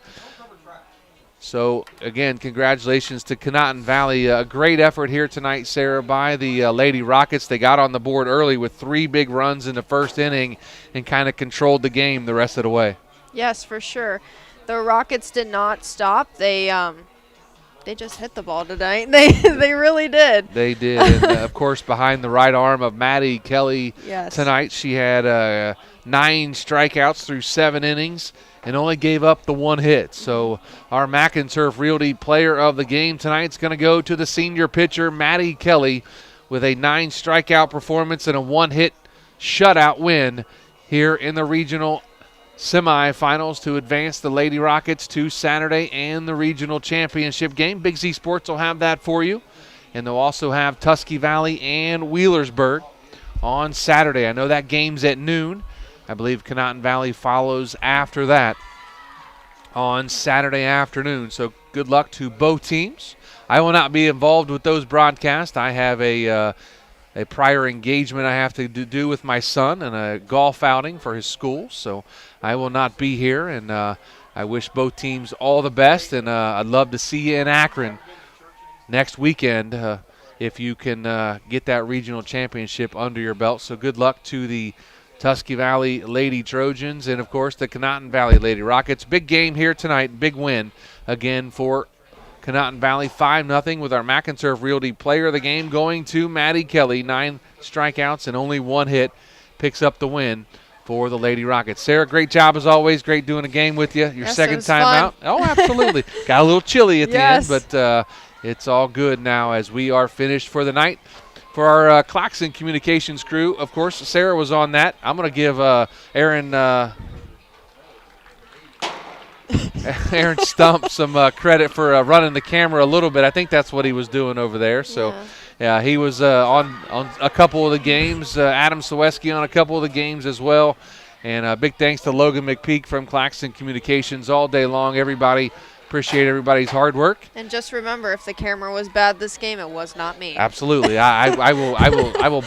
So, again, congratulations to Conotton Valley. A great effort here tonight, Sarah, by the Lady Rockets. They got on the board early with 3 big runs in the first inning and kind of controlled the game the rest of the way. Yes, for sure. The Rockets did not stop. They just hit the ball tonight. They really did. They did. And, of course, behind the right arm of Maddie Kelly tonight, she had 9 strikeouts through 7 innings and only gave up the 1 hit. So our McInturf Realty player of the game tonight is going to go to the senior pitcher, Maddie Kelly, with a 9 strikeout performance and a 1-hit shutout win here in the regional semifinals to advance the Lady Rockets to Saturday and the regional championship game. Big Z Sports will have that for you. And they'll also have Tusky Valley and Wheelersburg on Saturday. I know that game's at noon. I believe Conotton Valley follows after that on Saturday afternoon. So good luck to both teams. I will not be involved with those broadcasts. I have a prior engagement I have to do with my son and a golf outing for his school. So I will not be here, and I wish both teams all the best, and I'd love to see you in Akron next weekend if you can get that regional championship under your belt. So good luck to the Tusky Valley Lady Trojans and, of course, the Conotton Valley Lady Rockets. Big game here tonight, big win again for Conotton Valley, 5-0 with our McInturf Realty player of the game going to Maddie Kelly. 9 strikeouts and only 1 hit, picks up the win for the Lady Rockets. Sarah, great job as always. Great doing a game with you. Your second time out. Oh, absolutely. Got a little chilly at the end, but it's all good now as we are finished for the night. For our Claxon Communications crew, of course, Sarah was on that. I'm going to give Aaron Stump some credit for running the camera a little bit. I think that's what he was doing over there. So, yeah, he was on a couple of the games. Adam Ciereszewski on a couple of the games as well. And big thanks to Logan McPeek from Claxon Communications all day long. Everybody, appreciate everybody's hard work. And just remember, if the camera was bad this game, it was not me. Absolutely, I will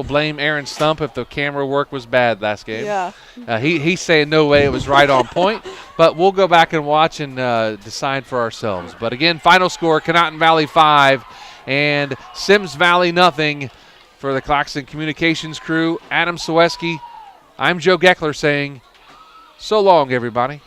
blame Aaron Stump if the camera work was bad last game. Yeah. He's saying no way, it was right on point. But we'll go back and watch and decide for ourselves. But again, final score: Conotton Valley 5 and Symmes Valley 0 for the Claxon Communications crew. Adam Ciereszewski. I'm Joe Geckler saying, so long, everybody.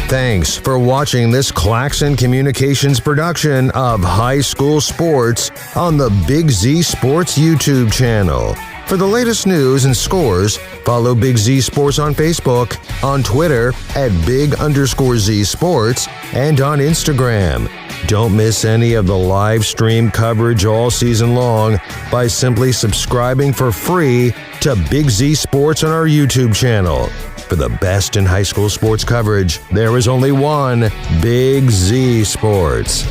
Thanks for watching this Claxon Communications production of high school sports on the Big Z Sports YouTube channel. For the latest news and scores, follow Big Z Sports on Facebook, on Twitter @Big_Z Sports, and on Instagram. Don't miss any of the live stream coverage all season long by simply subscribing for free to Big Z Sports on our YouTube channel. For the best in high school sports coverage, there is only one Big Z Sports.